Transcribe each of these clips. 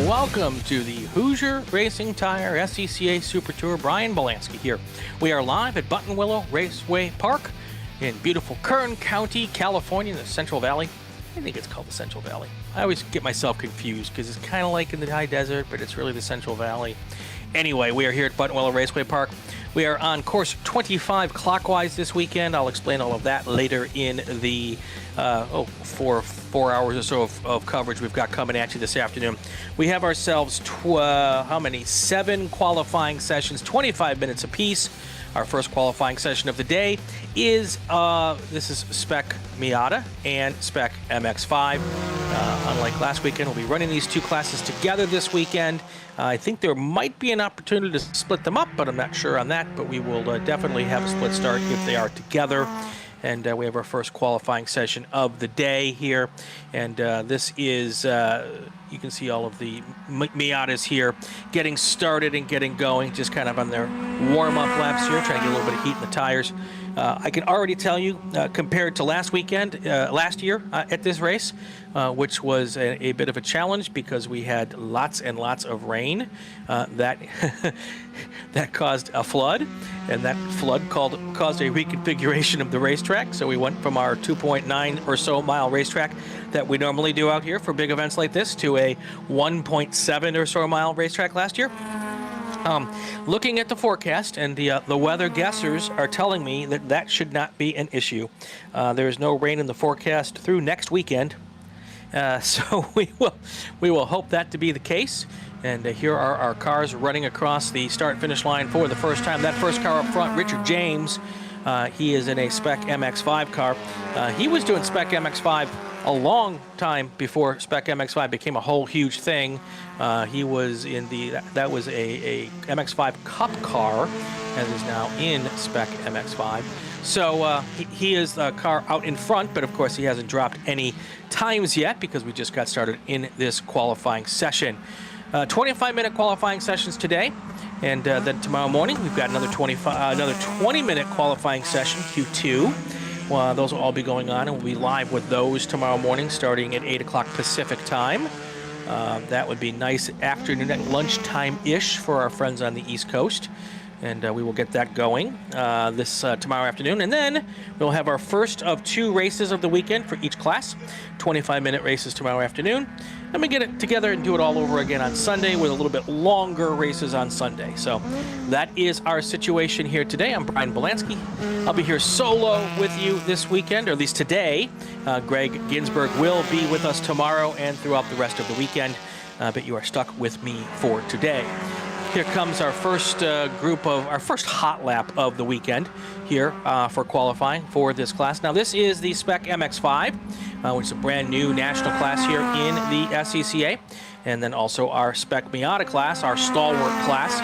welcome to the Hoosier Racing Tire SCCA Super Tour. Brian Bielanski here. We are live at Buttonwillow Raceway Park in beautiful Kern County, California, in the Central Valley. I think it's called the Central Valley. I always get myself confused because it's kind of like in the high desert, but it's really the Central Valley. Anyway, we are here at Buttonwillow Raceway Park. We are on course 25 clockwise this weekend. I'll explain all of that later in the 4 hours or so of coverage we've got coming at you this afternoon. We have ourselves, 7 qualifying sessions, 25 minutes apiece. Our first qualifying session of the day is, this is Spec Miata and Spec MX-5. Unlike last weekend, we'll be running these two classes together this weekend. I think there might be an opportunity to split them up, but I'm not sure on that. But we will definitely have a split start if they are together. And we have our first qualifying session of the day here. And this is, you can see all of the Miatas here getting started and getting going, just kind of on their warm-up laps here, trying to get a little bit of heat in the tires. I can already tell you, compared to last year at this race, which was a bit of a challenge because we had lots and lots of rain that that caused a flood, and that flood caused a reconfiguration of the racetrack. So we went from our 2.9 or so mile racetrack that we normally do out here for big events like this to a 1.7 or so mile racetrack last year. Looking at the forecast, and the weather guessers are telling me that that should not be an issue. There is no rain in the forecast through next weekend, so we will hope that to be the case. And here are our cars running across the start-finish line for the first time. That first car up front, Richard James, he is in a Spec MX-5 car. He was doing Spec MX-5 a long time before Spec MX-5 became a whole huge thing. He was in that was a MX-5 Cup car, and is now in Spec MX-5. So he is the car out in front, but of course he hasn't dropped any times yet because we just got started in this qualifying session. 25-minute qualifying sessions today, and then tomorrow morning we've got another 20-minute qualifying session, Q2. Those will all be going on, and we'll be live with those tomorrow morning starting at 8 o'clock Pacific time. That would be nice afternoon at lunchtime-ish for our friends on the East Coast. And we will get that going this tomorrow afternoon. And then we'll have our first of 2 races of the weekend for each class, 25-minute races tomorrow afternoon. Then we get it together and do it all over again on Sunday with a little bit longer races on Sunday. So that is our situation here today. I'm Brian Bielanski. I'll be here solo with you this weekend, or at least today. Gregg Ginsberg will be with us tomorrow and throughout the rest of the weekend. But you are stuck with me for today. Here comes our first first hot lap of the weekend here for qualifying for this class. Now this is the Spec MX-5, which is a brand new national class here in the SCCA. And then also our Spec Miata class, our stalwart class.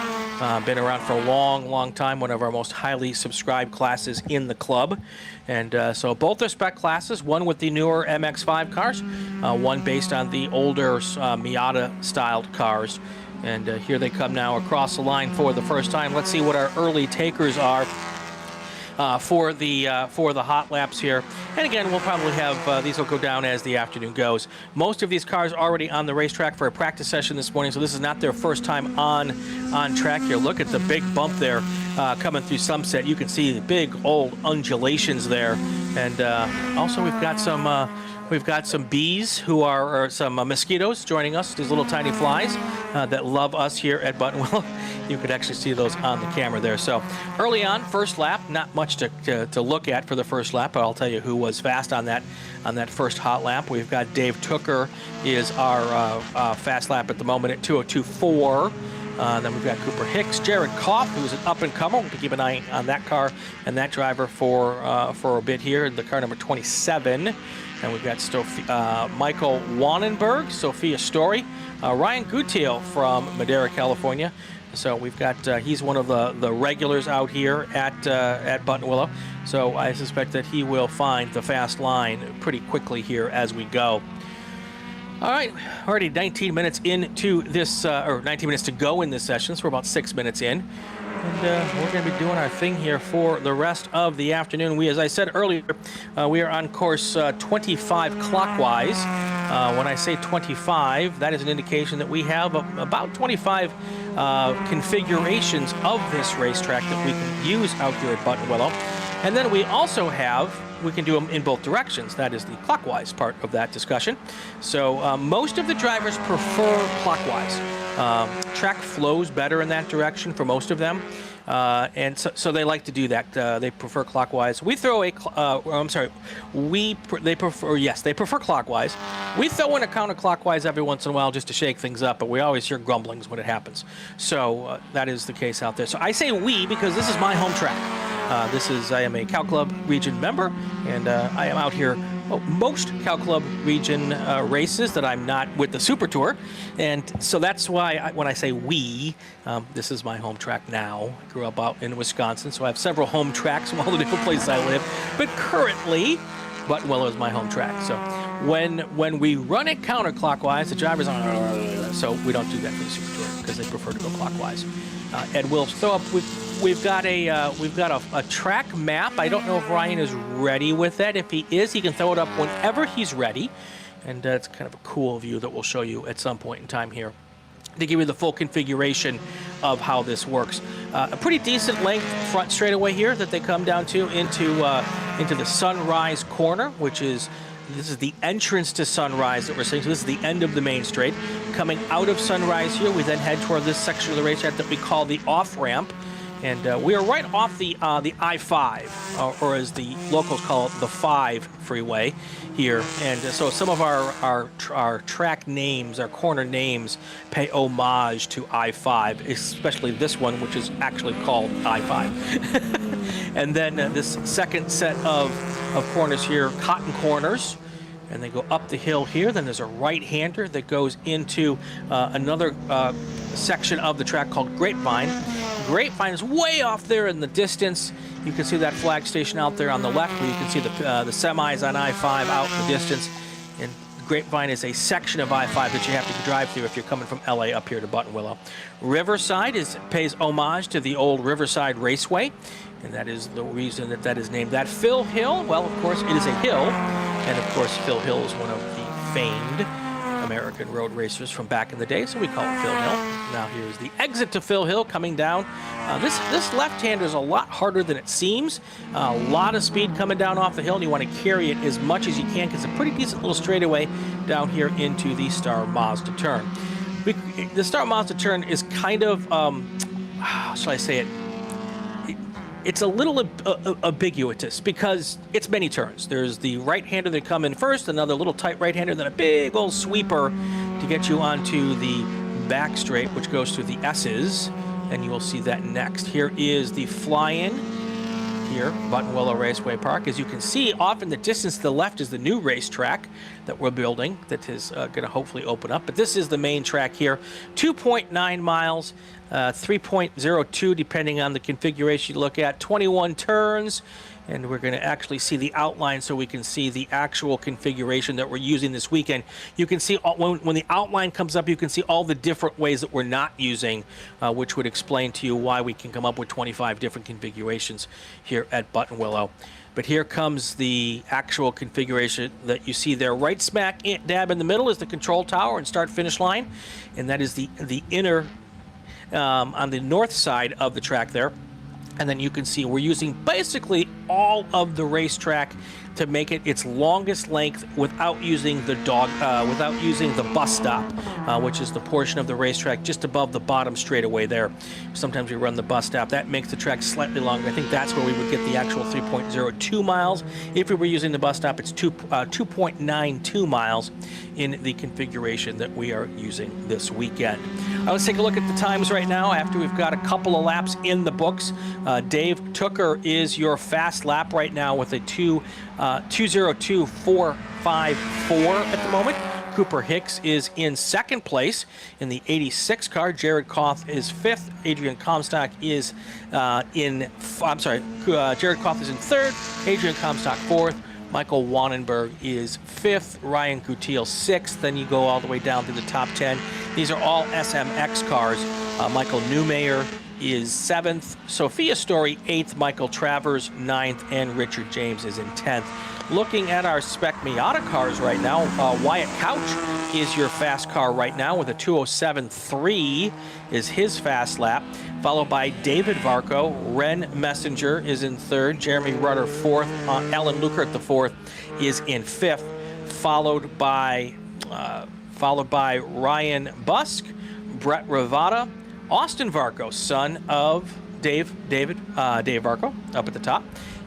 Been around for a long, long time, one of our most highly subscribed classes in the club. And so both are Spec classes, one with the newer MX-5 cars, one based on the older Miata-styled cars. And here they come now across the line for the first time. Let's see what our early takers are for the hot laps here. And again, we'll probably have these will go down as the afternoon goes. Most of these cars are already on the racetrack for a practice session this morning, so this is not their first time on track here. Look at the big bump there coming through Sunset. You can see the big old undulations there. And also we've got some bees or some mosquitoes joining us, these little tiny flies that love us here at Buttonwillow. You could actually see those on the camera there. So early on, first lap, not much to look at for the first lap, but I'll tell you who was fast on that first hot lap. We've got Dave Tooker is our fast lap at the moment at 2:02.4. Then we've got Cooper Hicks, Jared Koff, who's an up-and-comer. We'll keep an eye on that car and that driver for a bit here, the car number 27. And we've got Michael Wannenberg, Sophia Story, Ryan Gutiel from Madera, California. So we've got, he's one of the regulars out here at Buttonwillow. So I suspect that he will find the fast line pretty quickly here as we go. All right, already 19 minutes into this, or 19 minutes to go in this session, so we're about 6 minutes in. And we're going to be doing our thing here for the rest of the afternoon. As I said earlier, we are on course 25 clockwise. When I say 25, that is an indication that we have about 25 configurations of this racetrack that we can use out here at Buttonwillow. And then we also have, we can do them in both directions. That is the clockwise part of that discussion. So most of the drivers prefer clockwise. Track flows better in that direction for most of them. And so they like to do that. They prefer clockwise. We throw a, they prefer clockwise. We throw in a counterclockwise every once in a while just to shake things up, but we always hear grumblings when it happens. So that is the case out there. So I say we because this is my home track. I am a Cow Club region member, and I am out here most Cow Club region races that I'm not with the Super Tour. And so that's why when I say we, this is my home track now. I grew up out in Wisconsin, so I have several home tracks from all the different places I live. But currently, Buttonwillow is my home track. So when we run it counterclockwise, the drivers aren't, so we don't do that for the Super Tour because they prefer to go clockwise. And we'll throw up, we've got a track map. I don't know if Ryan is ready with that. If he is, he can throw it up whenever he's ready. And it's kind of a cool view that we'll show you at some point in time here to give you the full configuration of how this works. A pretty decent length front straightaway here that they come down to into the Sunrise corner, which is, this is the entrance to Sunrise that we're seeing. So this is the end of the main straight. Coming out of Sunrise here, we then head toward this section of the racetrack that we call the off-ramp. And we are right off the I-5, or as the locals call it, the 5 freeway here. And so some of our track names, our corner names, pay homage to I-5, especially this one, which is actually called I-5. And then this second set of corners here, Cotton Corners. And they go up the hill here. Then there's a right-hander that goes into another section of the track called Grapevine. Grapevine is way off there in the distance. You can see that flag station out there on the left, where you can see the semis on I-5 out in the distance. And Grapevine is a section of I-5 that you have to drive through if you're coming from LA up here to Buttonwillow. Riverside pays homage to the old Riverside Raceway, and that is the reason that is named that. Phil Hill, well, of course, it is a hill, and of course, Phil Hill is one of the famed American road racers from back in the day, so we call it Phil Hill. Now here's the exit to Phil Hill coming down. This left-hander is a lot harder than it seems. A lot of speed coming down off the hill, and you want to carry it as much as you can because it's a pretty decent little straightaway down here into the Star Mazda turn. The Star Mazda turn is kind of, how shall I say it? It's a little ambiguous because it's many turns. There's the right-hander that come in first, another little tight right-hander, then a big old sweeper to get you onto the back straight, which goes through the S's, and you will see that next. Here is the fly-in here, Buttonwillow Raceway Park. As you can see, off in the distance to the left is the new racetrack that we're building that is going to hopefully open up. But this is the main track here, 2.9 miles. 3.02 depending on the configuration you look at, 21 turns, and we're going to actually see the outline so we can see the actual configuration that we're using this weekend. You can see when the outline comes up, you can see all the different ways that we're not using, which would explain to you why we can come up with 25 different configurations here at Buttonwillow. But here comes the actual configuration that you see there. Right smack dab in the middle is the control tower and start-finish line, and that is the inner on the north side of the track there. And then you can see we're using basically all of the racetrack to make it its longest length without using the bus stop, which is the portion of the racetrack just above the bottom straightaway there. Sometimes we run the bus stop. That makes the track slightly longer. I think that's where we would get the actual 3.02 miles. If we were using the bus stop, it's 2.92 miles in the configuration that we are using this weekend. Let's take a look at the times right now after we've got a couple of laps in the books. Dave Tooker is your fast lap right now with a 2:02.454 at the moment. Cooper Hicks is in second place in the 86 car. Jared Koth is fifth. Adrian Comstock is Jared Koth is in third. Adrian Comstock fourth. Michael Wannenberg is fifth. Ryan Gutiel sixth. Then you go all the way down to the top 10. These are all SMX cars. Michael Newmayer is seventh. Sophia Story eighth. Michael Travers ninth. And Richard James is in 10th. Looking at our Spec Miata cars right now, Wyatt Couch is your fast car right now with a 2:07.3 is his fast lap, followed by David Varco. Ren Messenger is in third, Jeremy Rutter fourth, Alan Lukert the fourth is in fifth, followed by Ryan Busk, Brett Ravada, Austin Varco, son of Dave Varco, up at the top.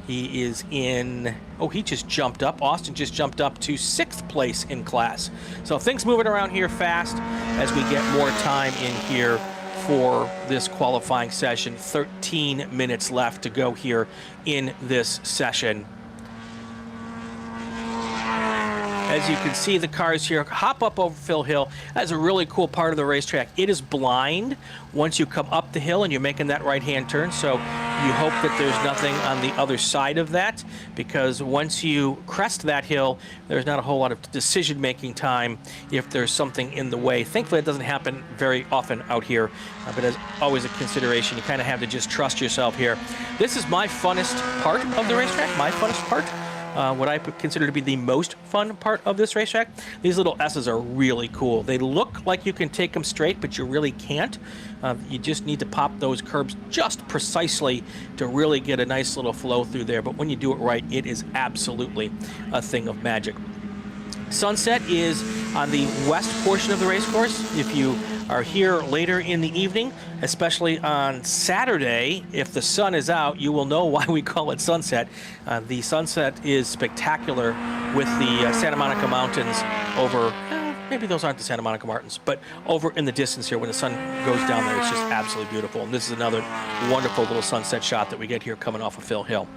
He is in, he just jumped up. Austin just jumped up to 6th place in class. So things moving around here fast as we get more time in here for this qualifying session. 13 minutes left to go here in this session. As you can see, the cars here hop up over Phil Hill. That's a really cool part of the racetrack. It is blind once you come up the hill and you're making that right-hand turn, so you hope that there's nothing on the other side of that, because once you crest that hill, there's not a whole lot of decision-making time if there's something in the way. Thankfully, it doesn't happen very often out here, but as always a consideration, you kind of have to just trust yourself here. This is my funnest part of the racetrack, my funnest part. What I consider to be the most fun part of this racetrack. These little S's are really cool. They look like you can take them straight, but you really can't. You just need to pop those curbs just precisely to really get a nice little flow through there. But when you do it right, it is absolutely a thing of magic. Sunset is on the west portion of the race course. If you are here later in the evening, especially on Saturday, if the sun is out, you will know why we call it sunset. The sunset is spectacular with the Santa Monica Mountains over, maybe those aren't the Santa Monica Mountains, but over in the distance here when the sun goes down there, it's just absolutely beautiful. And this is another wonderful little sunset shot that we get here coming off of Phil Hill.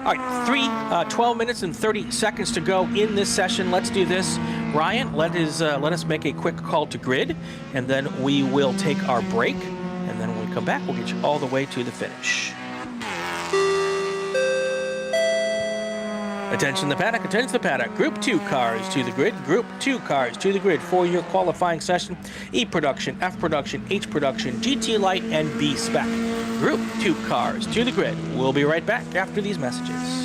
All right, 12 minutes and 30 seconds to go in this session. Let's do this. Ryan, let us make a quick call to grid, and then we will take our break. And then when we come back, we'll get you all the way to the finish. Attention the paddock, attention the paddock. Group 2 cars to the grid. Group 2 cars to the grid for your qualifying session. E production, F production, H production, GT Light, and B-Spec. Group 2 cars to the grid. We'll be right back after these messages.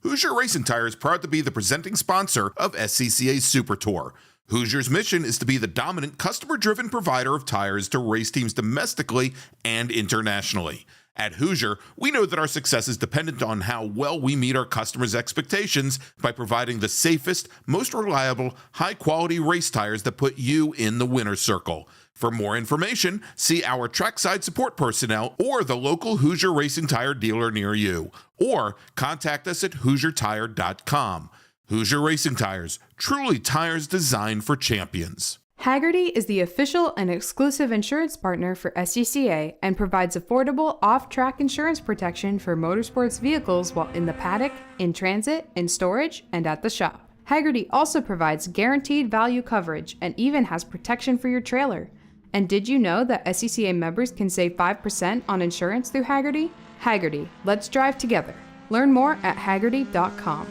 Hoosier Racing Tire is proud to be the presenting sponsor of SCCA Super Tour. Hoosier's mission is to be the dominant customer-driven provider of tires to race teams domestically and internationally. At Hoosier, we know that our success is dependent on how well we meet our customers' expectations by providing the safest, most reliable, high-quality race tires that put you in the winner's circle. For more information, see our Trackside support personnel or the local Hoosier Racing Tire dealer near you, or contact us at HoosierTire.com. Hoosier Racing Tires, truly tires designed for champions. Hagerty is the official and exclusive insurance partner for SCCA and provides affordable off-track insurance protection for motorsports vehicles while in the paddock, in transit, in storage, and at the shop. Hagerty also provides guaranteed value coverage and even has protection for your trailer. And did you know that SCCA members can save 5% on insurance through Hagerty? Hagerty, let's drive together. Learn more at Hagerty.com.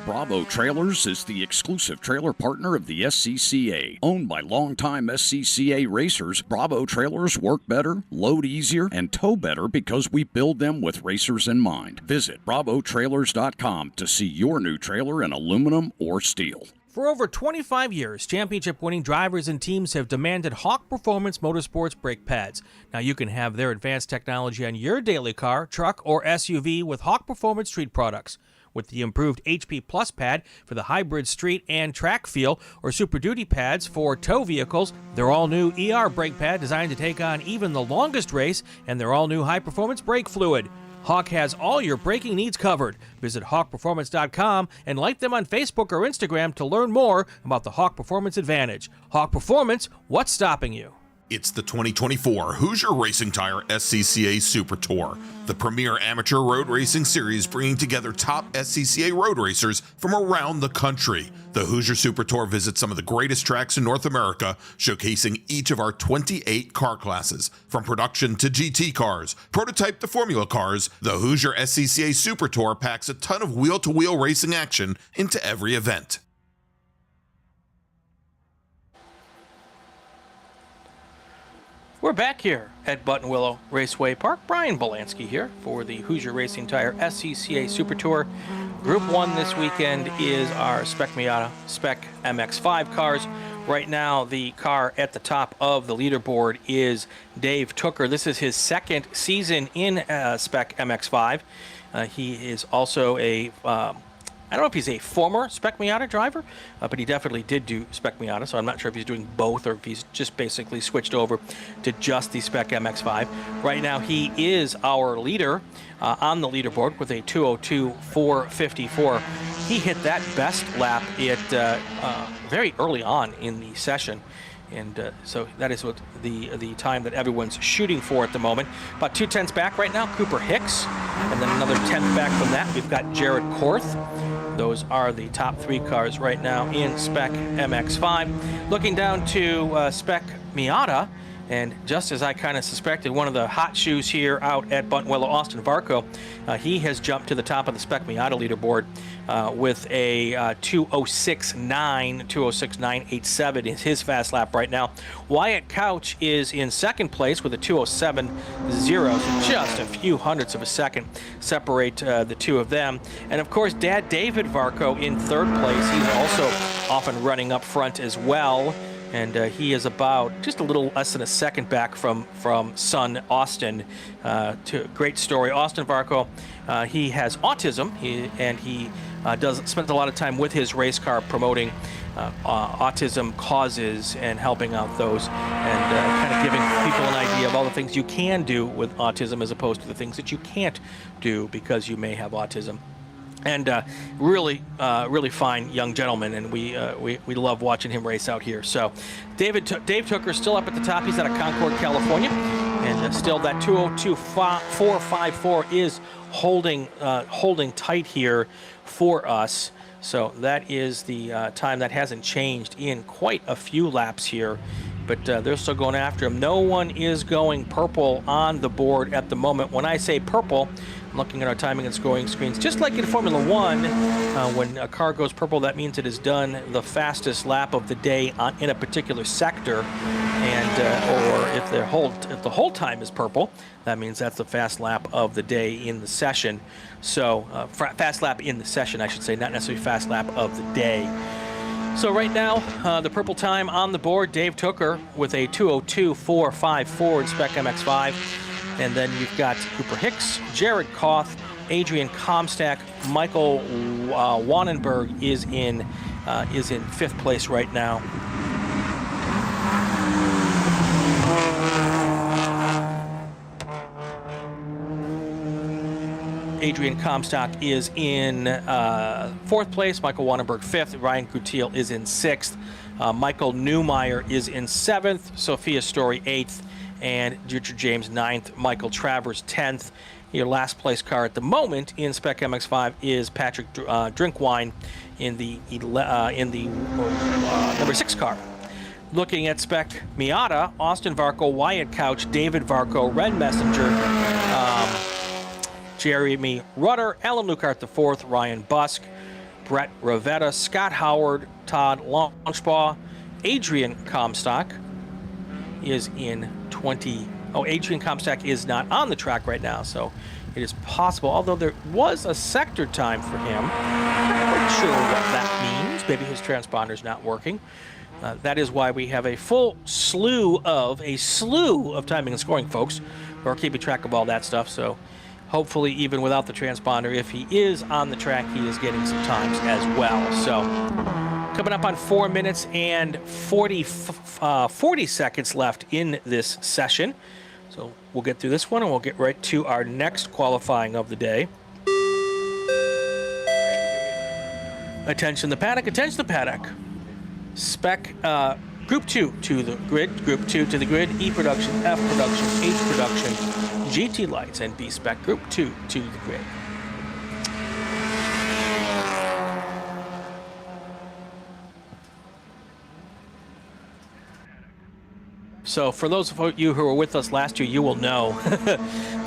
Bravo Trailers is the exclusive trailer partner of the SCCA. Owned by longtime SCCA racers, Bravo Trailers work better, load easier, and tow better because we build them with racers in mind. Visit bravotrailers.com to see your new trailer in aluminum or steel. For over 25 years, championship-winning drivers and teams have demanded Hawk Performance Motorsports brake pads. Now you can have their advanced technology on your daily car, truck, or SUV with Hawk Performance Street products. With the improved HP Plus pad for the hybrid street and track feel, or Super Duty pads for tow vehicles, their all-new ER brake pad designed to take on even the longest race, and their all-new high-performance brake fluid. Hawk has all your braking needs covered. Visit hawkperformance.com and like them on Facebook or Instagram to learn more about the Hawk Performance Advantage. Hawk Performance, what's stopping you? It's the 2024 Hoosier Racing Tire SCCA Super Tour, the premier amateur road racing series bringing together top SCCA road racers from around the country. The Hoosier Super Tour visits some of the greatest tracks in North America, showcasing each of our 28 car classes. From production to GT cars, prototype to Formula cars, the Hoosier SCCA Super Tour packs a ton of wheel-to-wheel racing action into every event. We're back here at Buttonwillow Raceway Park. Brian Bielanski here for the Hoosier Racing Tire SCCA Super Tour. Group 1 this weekend is our Spec Miata Spec MX-5 cars. Right now, the car at the top of the leaderboard is Dave Tooker. This is his second season in Spec MX-5. He is also a I don't know if he's a former Spec Miata driver, but he definitely did do Spec Miata, so I'm not sure if he's doing both or if he's just basically switched over to just the Spec MX-5. Right now, he is our leader on the leaderboard with a 2:02.454. He hit that best lap very early on in the session. And so that is what the time that everyone's shooting for at the moment. About 2 tenths back right now, Cooper Hicks. And then another 10th back from that, we've got Jared Korth. Those are the top 3 cars right now in Spec MX-5. Looking down to Spec Miata, and just as I kind of suspected, one of the hot shoes here out at Buttonwillow, Austin Varco, he has jumped to the top of the Spec Miata leaderboard with a 2:06.987 is his fast lap right now. Wyatt Couch is in second place with a 2:07.0, so just a few hundredths of a second separate the two of them. And of course, Dad David Varco in third place. He's also often running up front as well. And he is about just a little less than a second back from son Austin. Great story. Austin Varco, he has autism, he spends a lot of time with his race car promoting autism causes and helping out those, and kind of giving people an idea of all the things you can do with autism as opposed to the things that you can't do because you may have autism. And really fine young gentleman, and we love watching him race out here. So Dave Tooker still up at the top. He's out of Concord, California, and still that 2:02.454 is holding tight here for us. So that is the time that hasn't changed in quite a few laps here. But they're still going after him. No one is going purple on the board at the moment. When I say purple, I'm looking at our timing and scoring screens. Just like in Formula One, when a car goes purple, that means it has done the fastest lap of the day in a particular sector. And or if the whole time is purple, that means that's the fast lap of the day in the session. So fast lap in the session, I should say, not necessarily fast lap of the day. So right now, the purple time on the board, Dave Tooker with a 2:02.454 in Spec MX-5. And then you've got Cooper Hicks, Jared Koth, Adrian Comstack, Michael Wannenberg is in 5th place right now. Adrian Comstock is in 4th place. Michael Wannenberg 5th. Ryan Gutiel is in 6th. Michael Newmeyer is in 7th. Sophia Story 8th. And Richard James 9th. Michael Travers 10th. Your last place car at the moment in Spec MX-5 is Patrick Drinkwine in the number 6 car. Looking at Spec Miata, Austin Varco, Wyatt Couch, David Varco, Ren Messenger, Jeremy Rudder, Alan Lukart IV, Ryan Busk, Brett Ravetta, Scott Howard, Todd Launchbaugh, Adrian Comstock is in 20. Oh, Adrian Comstock is not on the track right now, so it is possible, although there was a sector time for him. I'm not quite sure what that means. Maybe his transponder's not working. That is why we have a slew of timing and scoring folks who are keeping track of all that stuff. So hopefully, even without the transponder, if he is on the track, he is getting some times as well. So coming up on 4 minutes and 40 seconds left in this session. So we'll get through this one, and we'll get right to our next qualifying of the day. Attention the paddock, attention the paddock. Spec Group 2 to the grid, Group 2 to the grid, E production, F production, H production, GT lights, and B-Spec Group 2 to the grid. So for those of you who were with us last year, you will know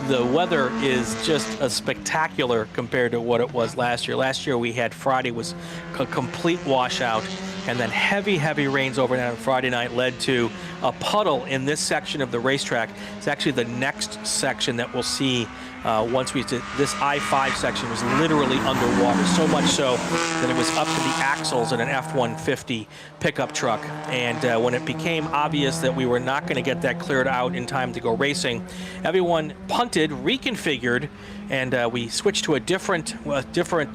the weather is just a spectacular compared to what it was last year. Last year we had Friday was a complete washout, and then heavy rains overnight on Friday night led to a puddle in this section of the racetrack. It's actually the next section that we'll see once we did this I-5 section was literally underwater, so much so that it was up to the axles in an F-150 pickup truck. And when it became obvious that we were not going to get that cleared out in time to go racing, everyone punted, reconfigured, and we switched to a different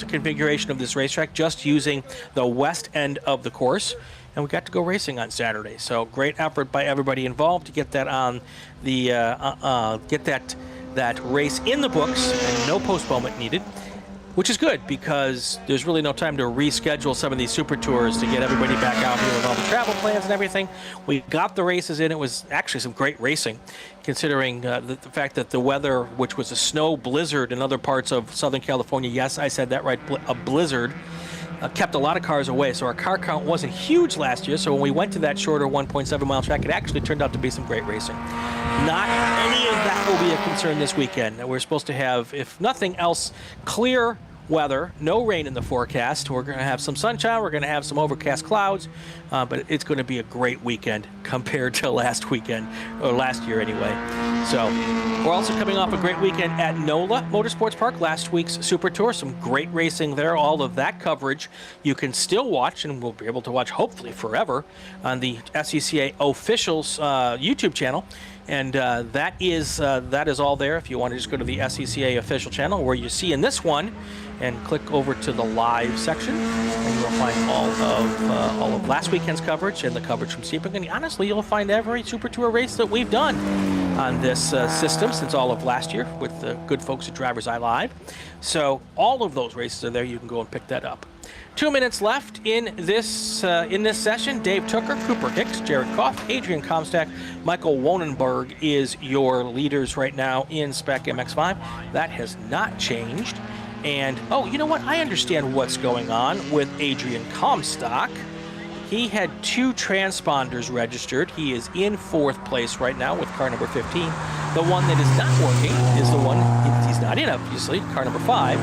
configuration of this racetrack, just using the west end of the course. And we got to go racing on Saturday. So great effort by everybody involved to get that on the that race in the books, and no postponement needed, which is good because there's really no time to reschedule some of these super tours to get everybody back out here with all the travel plans and everything. We got the races in. It was actually some great racing, considering the fact that the weather, which was a snow blizzard in other parts of Southern California, yes, I said that right, a blizzard, kept a lot of cars away. So our car count wasn't huge last year. So when we went to that shorter 1.7 mile track, it actually turned out to be some great racing. Not any of that will be a concern this weekend. We're supposed to have, if nothing else, clear weather, no rain in the forecast. We're going to have some sunshine. We're going to have some overcast clouds, but it's going to be a great weekend compared to last weekend, or last year anyway. So we're also coming off a great weekend at NOLA Motorsports Park, last week's Super Tour. Some great racing there. All of that coverage you can still watch, and we'll be able to watch hopefully forever on the SCCA Officials YouTube channel. And that is all there. If you want to just go to the SCCA official channel, where you see in this one, and click over to the live section, and you'll find all of last weekend's coverage and the coverage from Sebring. And honestly, you'll find every Super Tour race that we've done on this system since all of last year with the good folks at DriversEye Live. So all of those races are there. You can go and pick that up. 2 minutes left in this session. Dave Tooker, Cooper Hicks, Jared Koff, Adrian Comstack, Michael Wonenberg is your leaders right now in Spec MX-5. That has not changed. And, oh, you know what? I understand what's going on with Adrian Comstock. He had 2 transponders registered. He is in 4th place right now with car number 15. The one that is not working is the one he's not in, obviously, car number 5.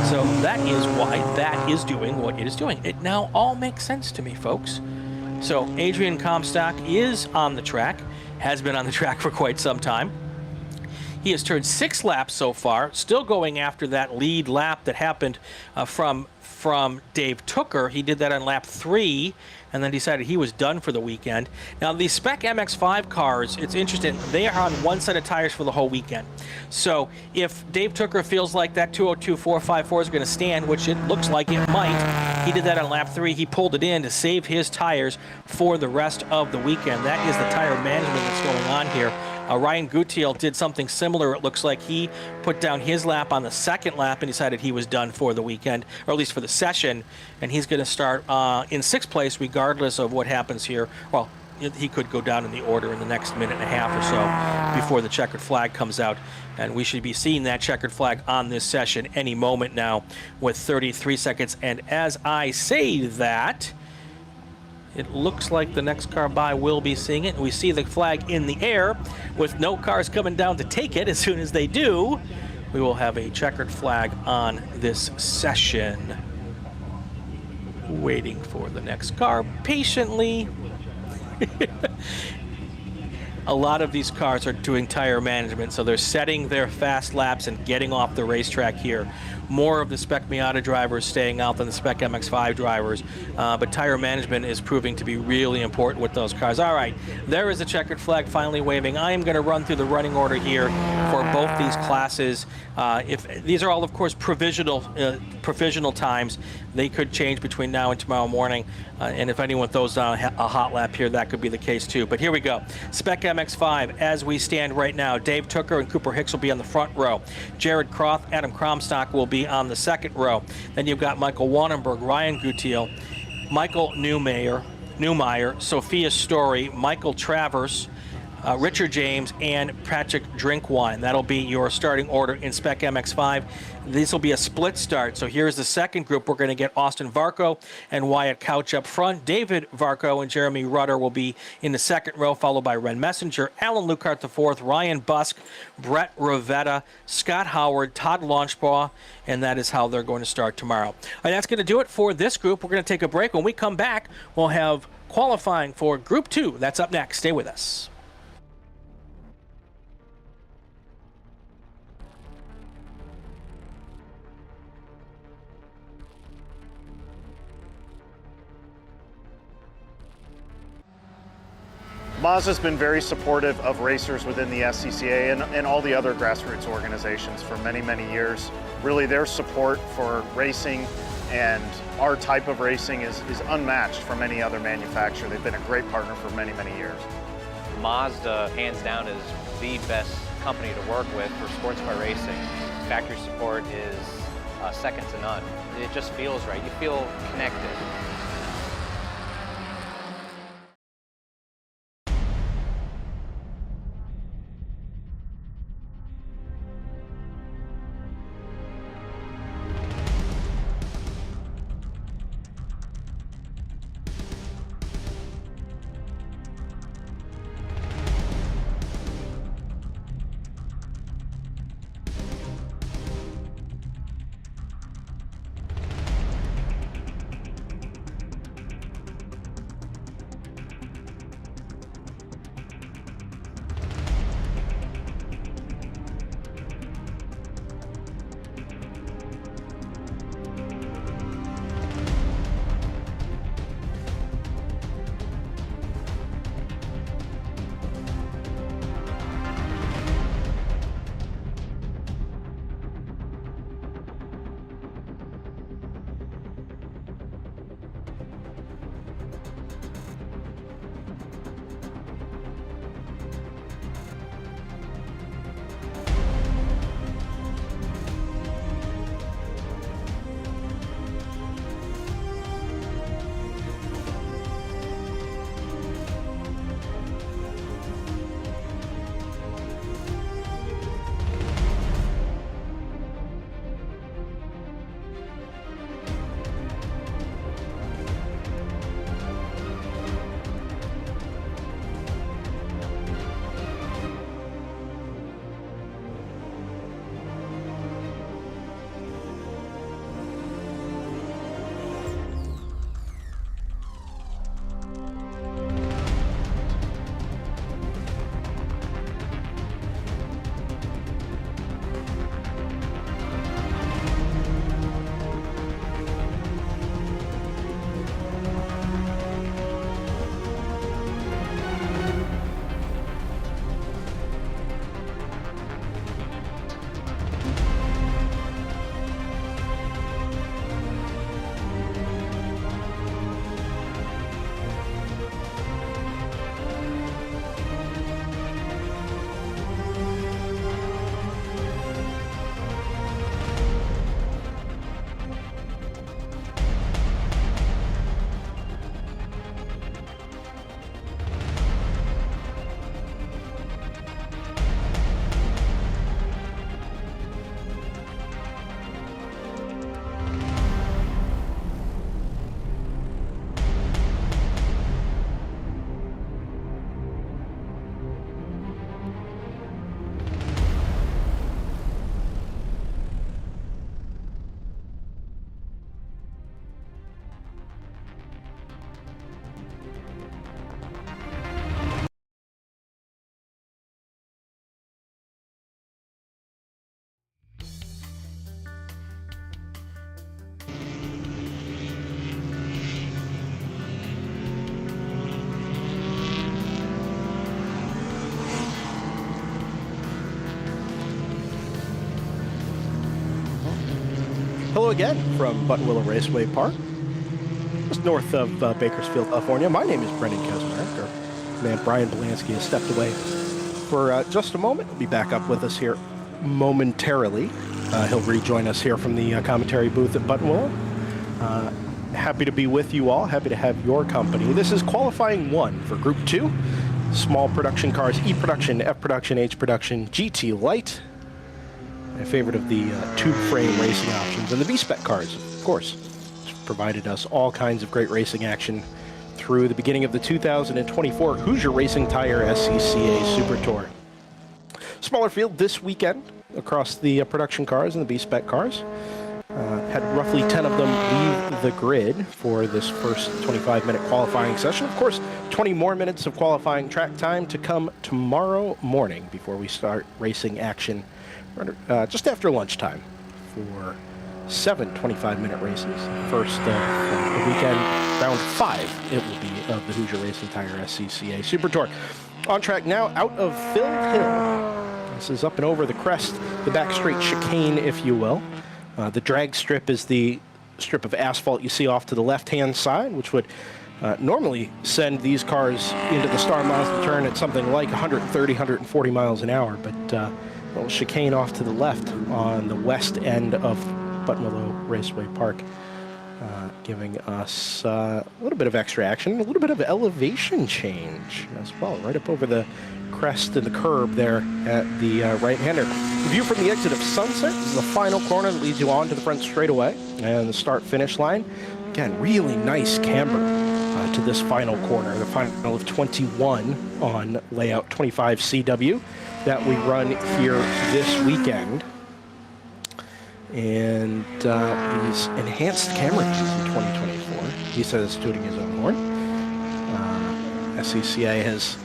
So that is why that is doing what it is doing. It now all makes sense to me, folks. So Adrian Comstock is on the track, has been on the track for quite some time. He has turned 6 laps so far, still going after that lead lap that happened from Dave Tooker. He did that on lap 3, and then decided he was done for the weekend. Now, the Spec MX-5 cars, it's interesting, they are on one set of tires for the whole weekend. So if Dave Tooker feels like that 202.454 is going to stand, which it looks like it might, he did that on lap 3. He pulled it in to save his tires for the rest of the weekend. That is the tire management that's going on here. Ryan Gutiel did something similar. It looks like he put down his lap on the 2nd lap and decided he was done for the weekend, or at least for the session, and he's going to start in 6th place regardless of what happens here. Well, he could go down in the order in the next minute and a half or so before the checkered flag comes out, and we should be seeing that checkered flag on this session any moment now with 33 seconds. And as I say that, it looks like the next car by will be seeing it. We see the flag in the air with no cars coming down to take it. As soon as they do, we will have a checkered flag on this session. Waiting for the next car patiently. A lot of these cars are doing tire management, so they're setting their fast laps and getting off the racetrack here. More of the Spec Miata drivers staying out than the Spec MX-5 drivers, but tire management is proving to be really important with those cars. All right, there is a checkered flag finally waving. I am going to run through the running order here for both these classes. If these are all, of course, provisional times, they could change between now and tomorrow morning. And if anyone throws down a hot lap here, that could be the case too. But here we go. Spec MX5, as we stand right now, Dave Tooker and Cooper Hicks will be on the front row. Jared Croft, Adam Cromstock will be on the second row. Then you've got Michael Wannenberg, Ryan Gutiel, Michael Newmeyer, Sophia Story, Michael Travers, Richard James, and Patrick Drinkwine. That'll be your starting order in Spec MX5. This will be a split start. So here's the second group. We're going to get Austin Varco and Wyatt Couch up front. David Varco and Jeremy Rudder will be in the second row, followed by Ren Messenger, Alan Lukart IV, Ryan Busk, Brett Ravetta, Scott Howard, Todd Launchbaugh, and that is how they're going to start tomorrow. And that's going to do it for this group. We're going to take a break. When we come back, we'll have qualifying for Group 2. That's up next. Stay with us. Mazda's been very supportive of racers within the SCCA and all the other grassroots organizations for many, many years. Really, their support for racing and our type of racing is unmatched from any other manufacturer. They've been a great partner for many, many years. Mazda, hands down, is the best company to work with for sports car racing. Factory support is second to none. It just feels right. You feel connected. Hello again from Buttonwillow Raceway Park, just north of Bakersfield, California. My name is Brendan Kaczmarek. Our man Brian Bielanski has stepped away for just a moment. He'll be back up with us here momentarily. He'll rejoin us here from the commentary booth at Buttonwillow. Happy to be with you all. Happy to have your company. This is qualifying 1 for Group 2. Small production cars, E production, F production, H production, GT Light. A favorite of the tube frame racing options, and the B-Spec cars, of course, which provided us all kinds of great racing action through the beginning of the 2024 Hoosier Racing Tire SCCA Super Tour. Smaller field this weekend across the production cars and the B-Spec cars. Had roughly 10 of them leave the grid for this first 25-minute qualifying session. Of course, 20 more minutes of qualifying track time to come tomorrow morning before we start racing action just after lunchtime for 7 25-minute races. First of the weekend, round 5, it will be of the Hoosier Racing Tire SCCA Super Tour. On track now, out of Phil Hill. This is up and over the crest, the back straight chicane, if you will. The drag strip is the strip of asphalt you see off to the left-hand side, which would normally send these cars into the Star Mazda turn at something like 130, 140 miles an hour, but a little chicane off to the left on the west end of Buttonwillow Raceway Park, giving us a little bit of extra action, a little bit of elevation change as well, right up over the crest and the curb there at the right-hander. View from the exit of Sunset. This is the final corner that leads you on to the front straightaway and the start-finish line. Again, really nice camber to this final corner, the final of 21 on layout 25 CW that we run here this weekend. And these enhanced camera views in 2024, he says, tooting his own horn. SCCA has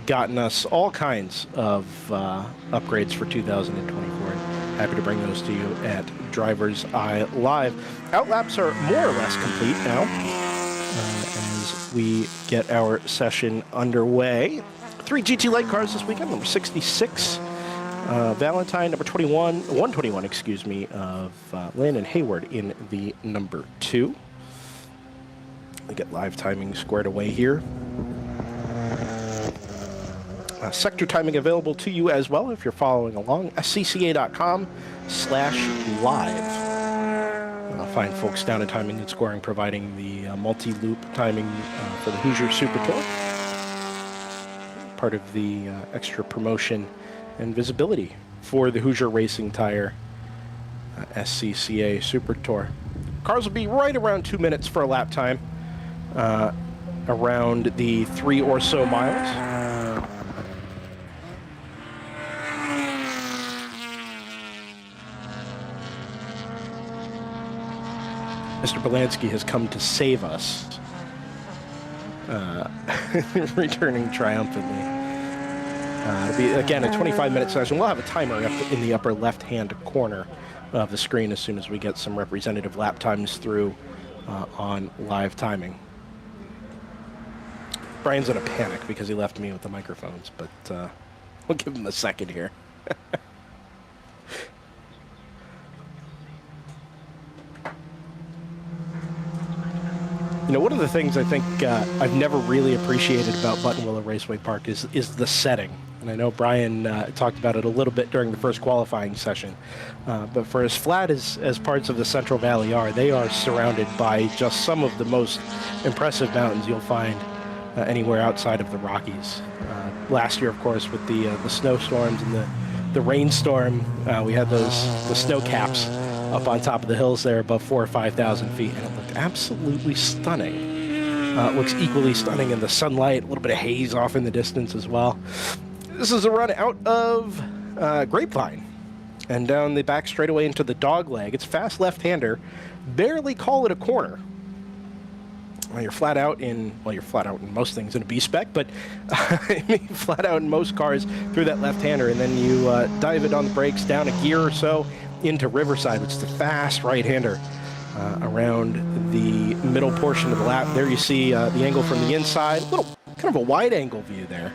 gotten us all kinds of upgrades for 2024. Happy to bring those to you at DriversEye Live. Outlaps are more or less complete now as we get our session underway. 3 GT Light cars this weekend, number 66. Valentine, number 121, excuse me, of Landon Hayward in the number 2. We get live timing squared away here. Sector timing available to you as well if you're following along. SCCA.com/live. Find folks down at Timing and Scoring providing the multi-loop timing for the Hoosier Super Tour. Part of the extra promotion and visibility for the Hoosier Racing Tire SCCA Super Tour. Cars will be right around 2 minutes for a lap time, around the 3 or so miles. Mr. Bielanski has come to save us, returning triumphantly. It'll be, again, a 25-minute session. We'll have a timer up in the upper left-hand corner of the screen as soon as we get some representative lap times through on live timing. Brian's in a panic because he left me with the microphones, but we'll give him a second here. You know, one of the things I think I've never really appreciated about Buttonwillow Raceway Park is the setting. And I know Brian talked about it a little bit during the first qualifying session. But for as flat as parts of the Central Valley are, they are surrounded by just some of the most impressive mountains you'll find anywhere outside of the Rockies. Last year, of course, with the snowstorms and the rainstorm, we had the snow caps up on top of the hills there above 4,000 or 5,000 feet, and it looked absolutely stunning. It looks equally stunning in the sunlight, a little bit of haze off in the distance as well. This is a run out of Grapevine and down the back straightaway into the dog leg. It's fast left-hander. Barely call it a corner. Well, you're flat out in most things in a B-Spec, but flat out in most cars through that left-hander, and then you dive it on the brakes down a gear or so into Riverside, which is the fast right-hander around the middle portion of the lap. There you see the angle from the inside, a little kind of a wide-angle view there.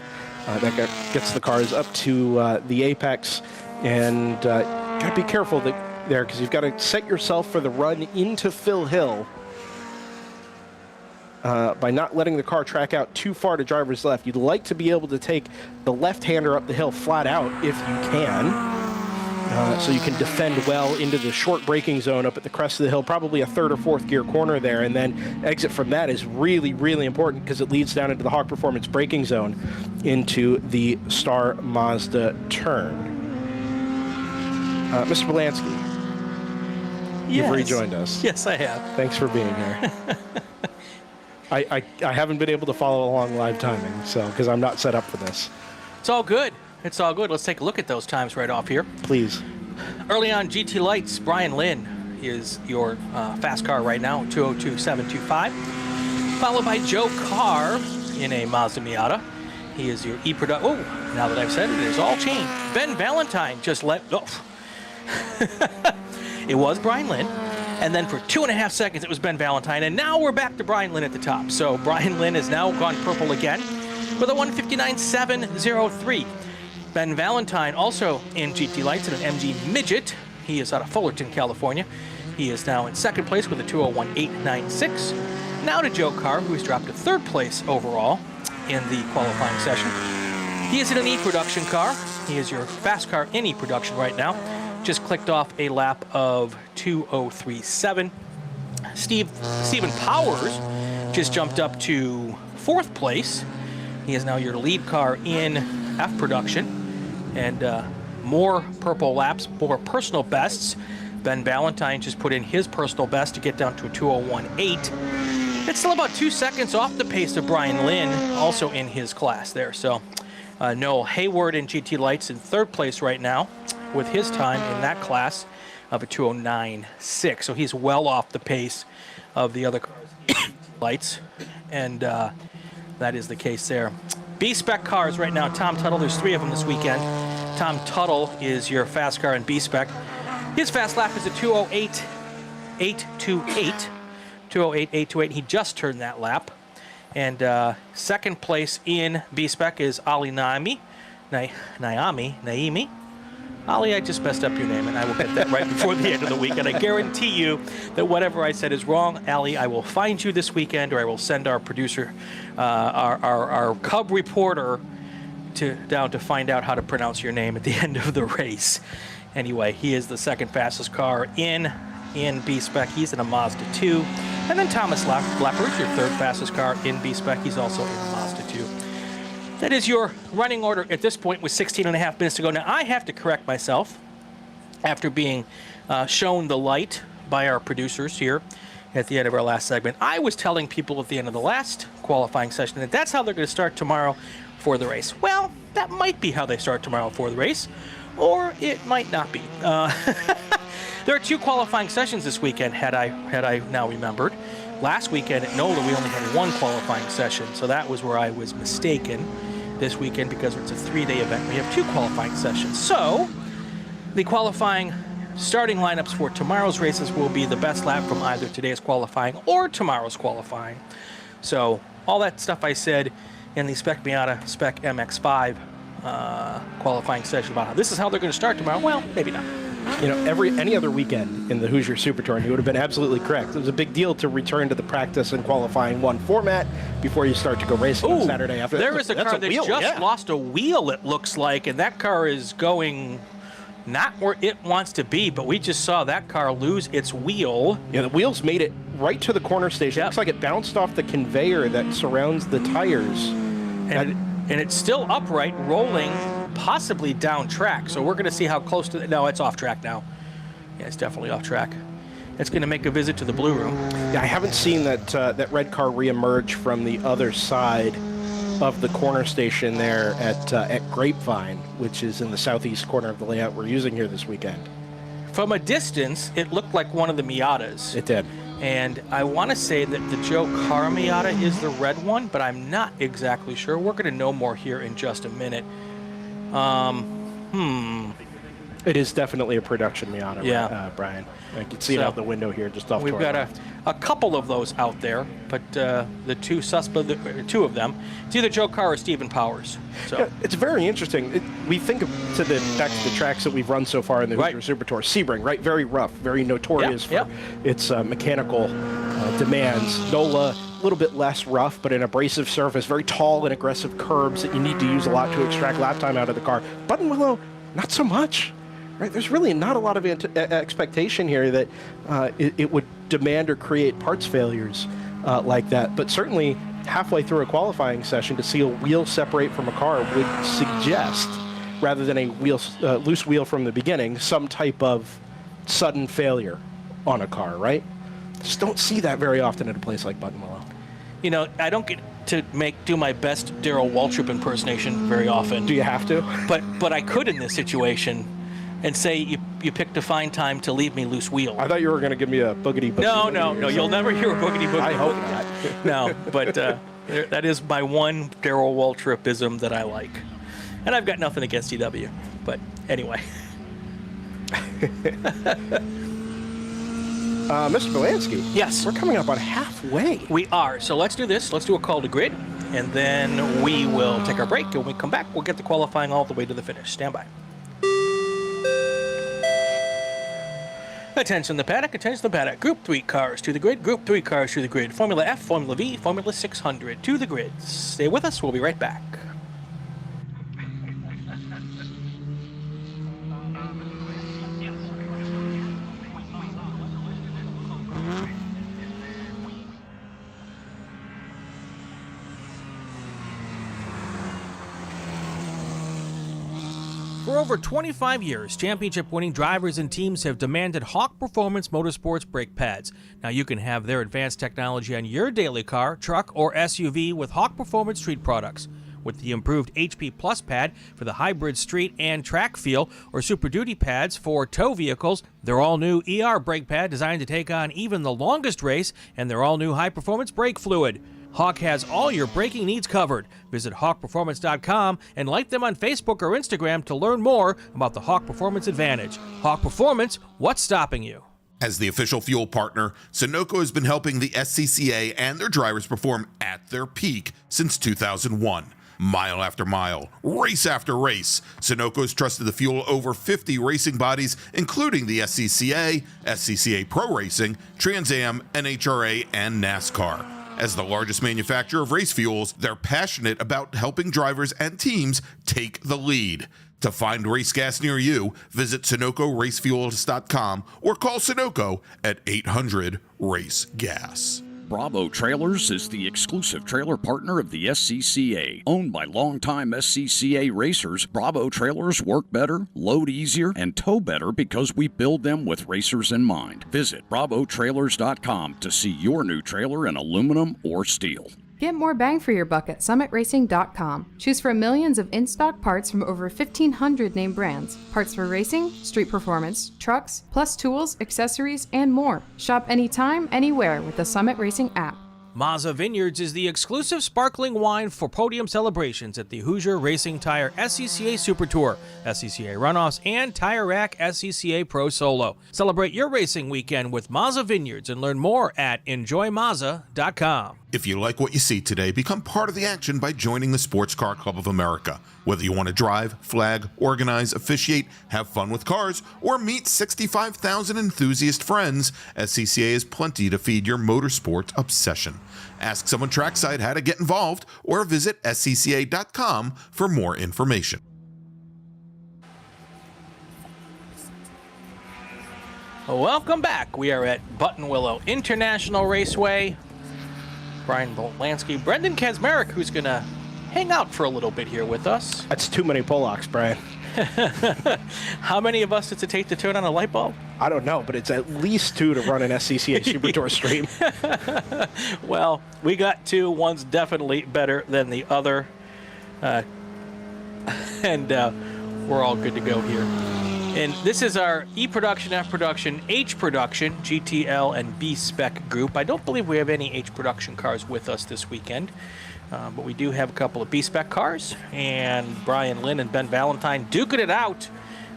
That gets the cars up to the apex, and got to be careful that there because you've got to set yourself for the run into Phil Hill by not letting the car track out too far to driver's left. You'd like to be able to take the left-hander up the hill flat out if you can. So you can defend well into the short braking zone up at the crest of the hill, probably a third or fourth gear corner there, and then exit from that is really, really important because it leads down into the Hawk Performance braking zone into the Star Mazda turn. Mr. Bielanski, you've rejoined us. Yes, I have. Thanks for being here. I haven't been able to follow along live timing, so because I'm not set up for this. It's all good. It's all good. Let's take a look at those times right off here. Please. Early on GT Lights, Brian Lynn is your fast car right now, 202.725. Followed by Joe Carr in a Mazda Miata. He is your E-Product. Oh, now that I've said it, it's all changed. Ben Valentine just let go. It was Brian Lynn. And then for 2.5 seconds, it was Ben Valentine. And now we're back to Brian Lynn at the top. So Brian Lynn has now gone purple again with a 159.703. Ben Valentine also in GT Lights in an MG Midget. He is out of Fullerton, California. He is now in second place with a 201.896. Now to Joe Carr, who has dropped to third place overall in the qualifying session. He is in an E-Production car. He is your fast car in E-Production right now. Just clicked off a lap of 2:03.7. Stephen Powers just jumped up to fourth place. He is now your lead car in F production. And more purple laps, more personal bests. Ben Valentine just put in his personal best to get down to a 2:01.8. It's still about 2 seconds off the pace of Brian Lynn, also in his class there. So Noel Hayward in GT Lights in third place right now with his time in that class of a 2:09.6. So he's well off the pace of the other cars. Lights. And that is the case there. B-Spec cars right now. Tom Tuttle, there's 3 of them this weekend. Tom Tuttle is your fast car in B-Spec. His fast lap is a 2:08.828. 2:08.828. He just turned that lap. And second place in B-Spec is Ali Naimi. Ali, I just messed up your name, and I will get that right before the end of the week. And I guarantee you that whatever I said is wrong. Ali, I will find you this weekend, or I will send our producer, our Cub reporter, down to find out how to pronounce your name at the end of the race. Anyway, he is the second fastest car in B-Spec. He's in a Mazda 2. And then Thomas Lepper is your third fastest car in B-Spec. He's also in a Mazda 2. That is your running order at this point with 16.5 minutes to go. Now, I have to correct myself after being shown the light by our producers here at the end of our last segment. I was telling people at the end of the last qualifying session that that's how they're going to start tomorrow for the race. Well, that might be how they start tomorrow for the race, or it might not be. There are 2 qualifying sessions this weekend, had I now remembered. Last weekend at NOLA, we only had 1 qualifying session, so that was where I was mistaken. This weekend, because it's a 3-day event, we have 2 qualifying sessions. So, the qualifying starting lineups for tomorrow's races will be the best lap from either today's qualifying or tomorrow's qualifying. So, all that stuff I said in the Spec Miata Spec MX-5 qualifying session about how this is how they're going to start tomorrow, well, maybe not. You know, any other weekend in the Hoosier Super Tour, and you would have been absolutely correct. It was a big deal to return to the practice and qualifying 1 format before you start to go racing on Saturday after. There is a car that just lost a wheel, it looks like, and that car is going not where it wants to be, but we just saw that car lose its wheel. Yeah, the wheels made it right to the corner station. Yep. Looks like it bounced off the conveyor that surrounds the tires. And it's still upright, rolling, possibly down track. So we're going to see how close to... No, it's off track now. Yeah, it's definitely off track. It's going to make a visit to the Blue Room. Yeah, I haven't seen that red car reemerge from the other side of the corner station there at Grapevine, which is in the southeast corner of the layout we're using here this weekend. From a distance, it looked like one of the Miatas. It did. And I want to say that the Joe Carr Miata is the red one, but I'm not exactly sure. We're going to know more here in just a minute. It is definitely a production Miata, Yeah. Brian. I can see it out the window here, just off. We've got a couple of those out there, but the two of them, it's either Joe Carr or Stephen Powers. So yeah, it's very interesting. We think back to the tracks that we've run so far in the Hoosier Super Tour. Sebring, right? Very rough, very notorious for its mechanical demands. NOLA, a little bit less rough, but an abrasive surface, very tall and aggressive curbs that you need to use a lot to extract lap time out of the car. Buttonwillow, not so much. Right, there's really not a lot of expectation here that it would demand or create parts failures like that. But certainly, halfway through a qualifying session, to see a wheel separate from a car would suggest, rather than a loose wheel from the beginning, some type of sudden failure on a car. Right? Just don't see that very often at a place like Buttonwillow. You know, I don't get to do my best Darrell Waltrip impersonation very often. Do you have to? But I could in this situation. And say you picked a fine time to leave me loose wheel. I thought you were going to give me a boogity boogie. No, you'll never hear a boogity boogie. I hope not. No, but that is my one Darrell Waltripism that I like. And I've got nothing against EW, but anyway. Mr. Bielanski. Yes. We're coming up on halfway. We are. So let's do this. Let's do a call to grid, and then we will take our break. And when we come back, we'll get the qualifying all the way to the finish. Stand by. Attention the paddock. Group 3 cars to the grid. Group 3 cars to the grid. Formula F, Formula V, Formula 600 to the grid. Stay with us. We'll be right back. For over 25 years, championship-winning drivers and teams have demanded Hawk Performance Motorsports brake pads. Now you can have their advanced technology on your daily car, truck, or SUV with Hawk Performance Street products. With the improved HP Plus pad for the hybrid street and track feel, or Super Duty pads for tow vehicles, their all-new ER brake pad designed to take on even the longest race, and their all-new high-performance brake fluid. Hawk has all your braking needs covered. Visit hawkperformance.com and like them on Facebook or Instagram to learn more about the Hawk Performance Advantage. Hawk Performance, what's stopping you? As the official fuel partner, Sunoco has been helping the SCCA and their drivers perform at their peak since 2001. Mile after mile, race after race, Sunoco has trusted the fuel over 50 racing bodies, including the SCCA, SCCA Pro Racing, Trans Am, NHRA, and NASCAR. As the largest manufacturer of race fuels, they're passionate about helping drivers and teams take the lead. To find race gas near you, visit SunocoRacefuels.com or call Sunoco at 800-RACE-GAS. Bravo Trailers is the exclusive trailer partner of the SCCA. Owned by longtime SCCA racers, Bravo Trailers work better, load easier, and tow better because we build them with racers in mind. Visit BravoTrailers.com to see your new trailer in aluminum or steel. Get more bang for your buck at SummitRacing.com. Choose from millions of in-stock parts from over 1,500 name brands. Parts for racing, street performance, trucks, plus tools, accessories, and more. Shop anytime, anywhere with the Summit Racing app. Mazza Vineyards is the exclusive sparkling wine for podium celebrations at the Hoosier Racing Tire SCCA Super Tour, SCCA Runoffs, and Tire Rack SCCA Pro Solo. Celebrate your racing weekend with Mazza Vineyards and learn more at enjoymazza.com. If you like what you see today, become part of the action by joining the Sports Car Club of America. Whether you want to drive, flag, organize, officiate, have fun with cars, or meet 65,000 enthusiast friends, SCCA has plenty to feed your motorsports obsession. Ask someone Trackside how to get involved, or visit scca.com for more information. Welcome back. We are at Buttonwillow International Raceway. Brian Bielanski, Brendan Kazmarek, who's going to hang out for a little bit here with us. That's too many Polacks, Brian. How many of us does it take to turn on a light bulb? I don't know, but it's at least 2 to run an SCCA Super Tour stream. Well, we got 2. One's definitely better than the other. And we're all good to go here. And this is our E-Production, F-Production, H-Production, GTL, and B-Spec group. I don't believe we have any H-Production cars with us this weekend, but we do have a couple of B-Spec cars, and Brian Lynn and Ben Valentine duking it out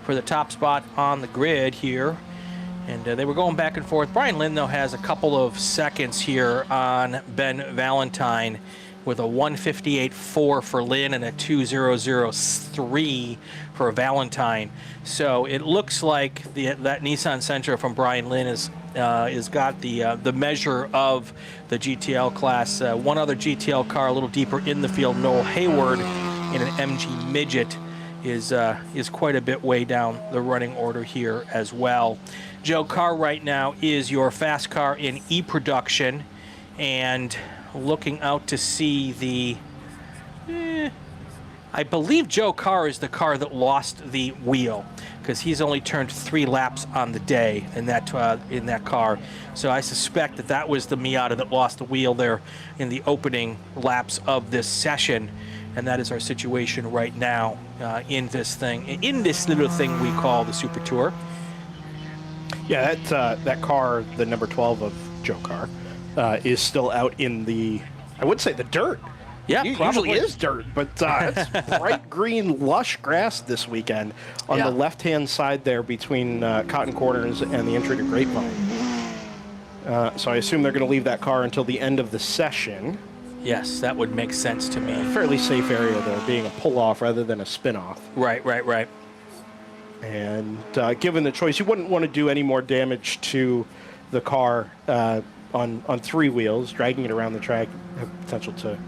for for the top spot on the grid here. And they were going back and forth. Brian Lynn, though, has a couple of seconds here on Ben Valentine with a 158.4 for Lynn and a 2:00.3 for Valentine. So it looks like that Nissan Sentra from Brian Lynn is got the measure of the GTL class. One other GTL car a little deeper in the field, Noel Hayward in an MG Midget, is quite a bit way down the running order here as well. Joe Carr right now is your fast car in E-production, and looking out to see the I believe Joe Carr is the car that lost the wheel, because he's only turned 3 laps on the day in that car. So I suspect that was the Miata that lost the wheel there in the opening laps of this session, and that is our situation right now in this little thing we call the Super Tour. Yeah, that car, the number 12 of Joe Carr, is still out in the, I would say, the dirt. Yeah, it probably usually is dirt, but it's bright green, lush grass this weekend on the left-hand side there between Cotton Corners and the entry to Grapevine. So I assume they're going to leave that car until the end of the session. Yes, that would make sense to me. Fairly safe area there, being a pull-off rather than a spin-off. Right. And given the choice, you wouldn't want to do any more damage to the car on 3 wheels. Dragging it around the track have potential to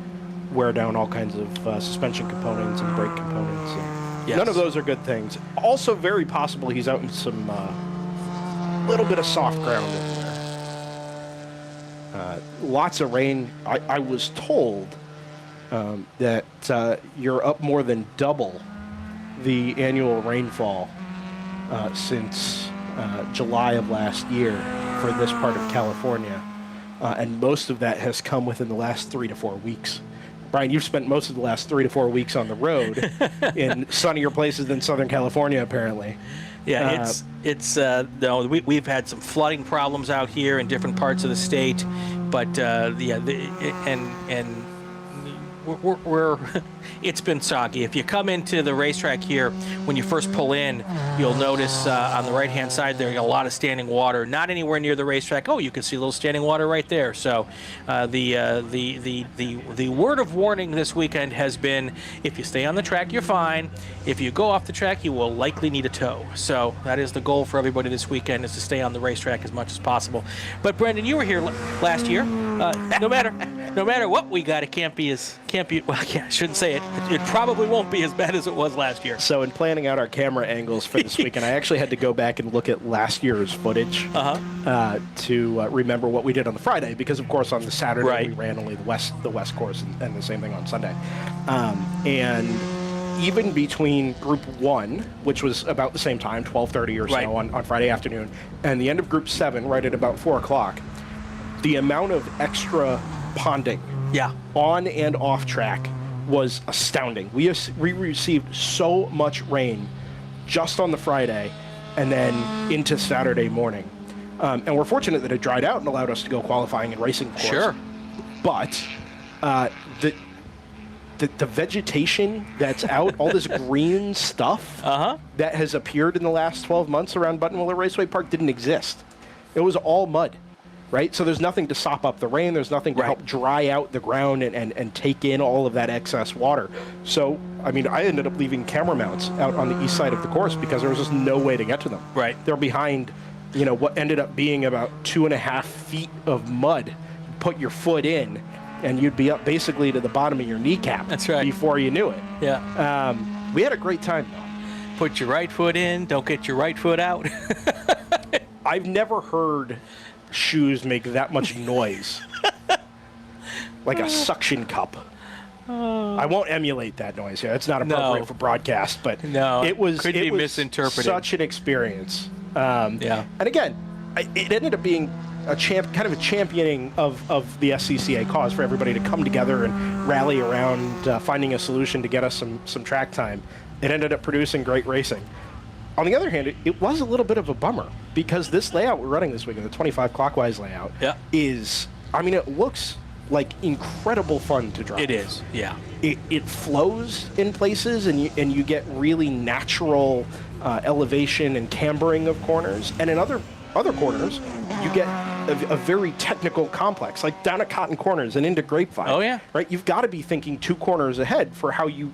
wear down all kinds of suspension components and brake components. Yes. None of those are good things. Also very possible he's out in some little bit of soft ground in there. Lots of rain. I was told that you're up more than double the annual rainfall since July of last year for this part of California. And most of that has come within the last 3 to 4 weeks. Brian, you've spent most of the last 3 to 4 weeks on the road in sunnier places than Southern California, apparently. Yeah, we've had some flooding problems out here in different parts of the state, but we're it's been soggy. If you come into the racetrack here, when you first pull in, you'll notice on the right-hand side there, you got a lot of standing water. Not anywhere near the racetrack. Oh, you can see a little standing water right there. So the word of warning this weekend has been, if you stay on the track, you're fine. If you go off the track, you will likely need a tow. So that is the goal for everybody this weekend, is to stay on the racetrack as much as possible. But Brendan, you were here last year. No matter what we got, it can't be. Well, I shouldn't say it. It probably won't be as bad as it was last year. So in planning out our camera angles for this weekend, I actually had to go back and look at last year's footage to remember what we did on the Friday, because of course on the Saturday we ran only the west course, and the same thing on Sunday. And even between Group 1, which was about the same time, 12:30 or so on Friday afternoon, and the end of Group 7, right at about 4 o'clock, the amount of extra ponding on and off track was astounding. We received so much rain just on the Friday and then into Saturday morning. And we're fortunate that it dried out and allowed us to go qualifying and racing, of course. Sure. But the vegetation that's out, all this green stuff that has appeared in the last 12 months around Buttonwillow Raceway Park didn't exist. It was all mud. Right? So there's nothing to sop up the rain. There's nothing to help dry out the ground and take in all of that excess water. So, I mean, I ended up leaving camera mounts out on the east side of the course because there was just no way to get to them. Right. They're behind, what ended up being about 2.5 feet of mud. Put your foot in, and you'd be up basically to the bottom of your kneecap. That's right. Before you knew it. Yeah. We had a great time, though. Put your right foot in, don't get your right foot out. I've never heard shoes make that much noise. Like a suction cup. I won't emulate that noise here. It's not appropriate for broadcast, but it was misinterpreted. Such an experience. And again, it ended up being kind of a championing of the SCCA cause for everybody to come together and rally around finding a solution to get us some track time. It ended up producing great racing. On the other hand, it was a little bit of a bummer, because this layout we're running this weekend, the 25 clockwise layout, it looks like incredible fun to drive. It is, yeah. it flows in places, and you get really natural elevation and cambering of corners. And in other corners, you get a very technical complex, like down at Cotton Corners and into Grapevine. Oh, yeah. Right? You've got to be thinking 2 corners ahead for how you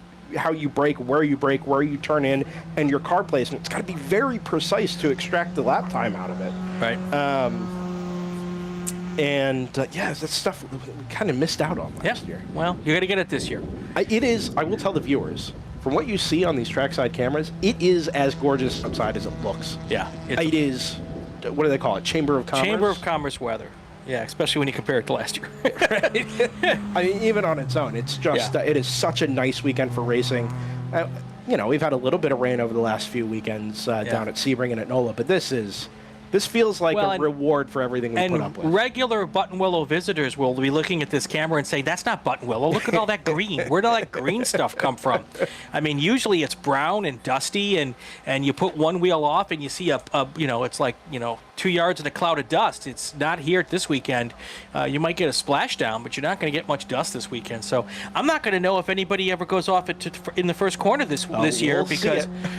brake, where you turn in, and your car placement. It's got to be very precise to extract the lap time out of it. Right. That's stuff we kind of missed out on last year. Well, you're going to get it this year. It is, I will tell the viewers, from what you see on these trackside cameras, it is as gorgeous outside as it looks. Yeah. It is, what do they call it, Chamber of Commerce? Chamber of Commerce weather. Yeah, especially when you compare it to last year. I mean, even on its own, it's just, it is such a nice weekend for racing. We've had a little bit of rain over the last few weekends down at Sebring and at NOLA, but this feels like a reward for everything we put up with. And regular Buttonwillow visitors will be looking at this camera and say, that's not Buttonwillow. Look at all that green. Where did all that green stuff come from? I mean, usually it's brown and dusty, and you put one wheel off and you see it's like, 2 yards in a cloud of dust. It's not here this weekend. You might get a splashdown, but you're not going to get much dust this weekend. So I'm not going to know if anybody ever goes off in the first corner this year,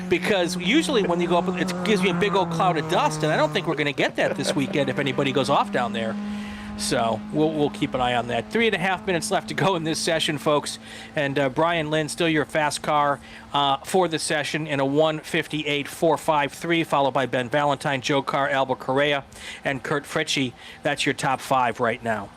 because usually when you go up, it gives me a big old cloud of dust, and I don't think we're going to get that this weekend if anybody goes off down there. So we'll keep an eye on that. 3.5 minutes left to go in this session, folks. And Brian Lynn, still your fast car for the session in a 1:58.453, followed by Ben Valentine, Joe Carr, Alba Correa, and Kurt Fritchie. That's your top 5 right now.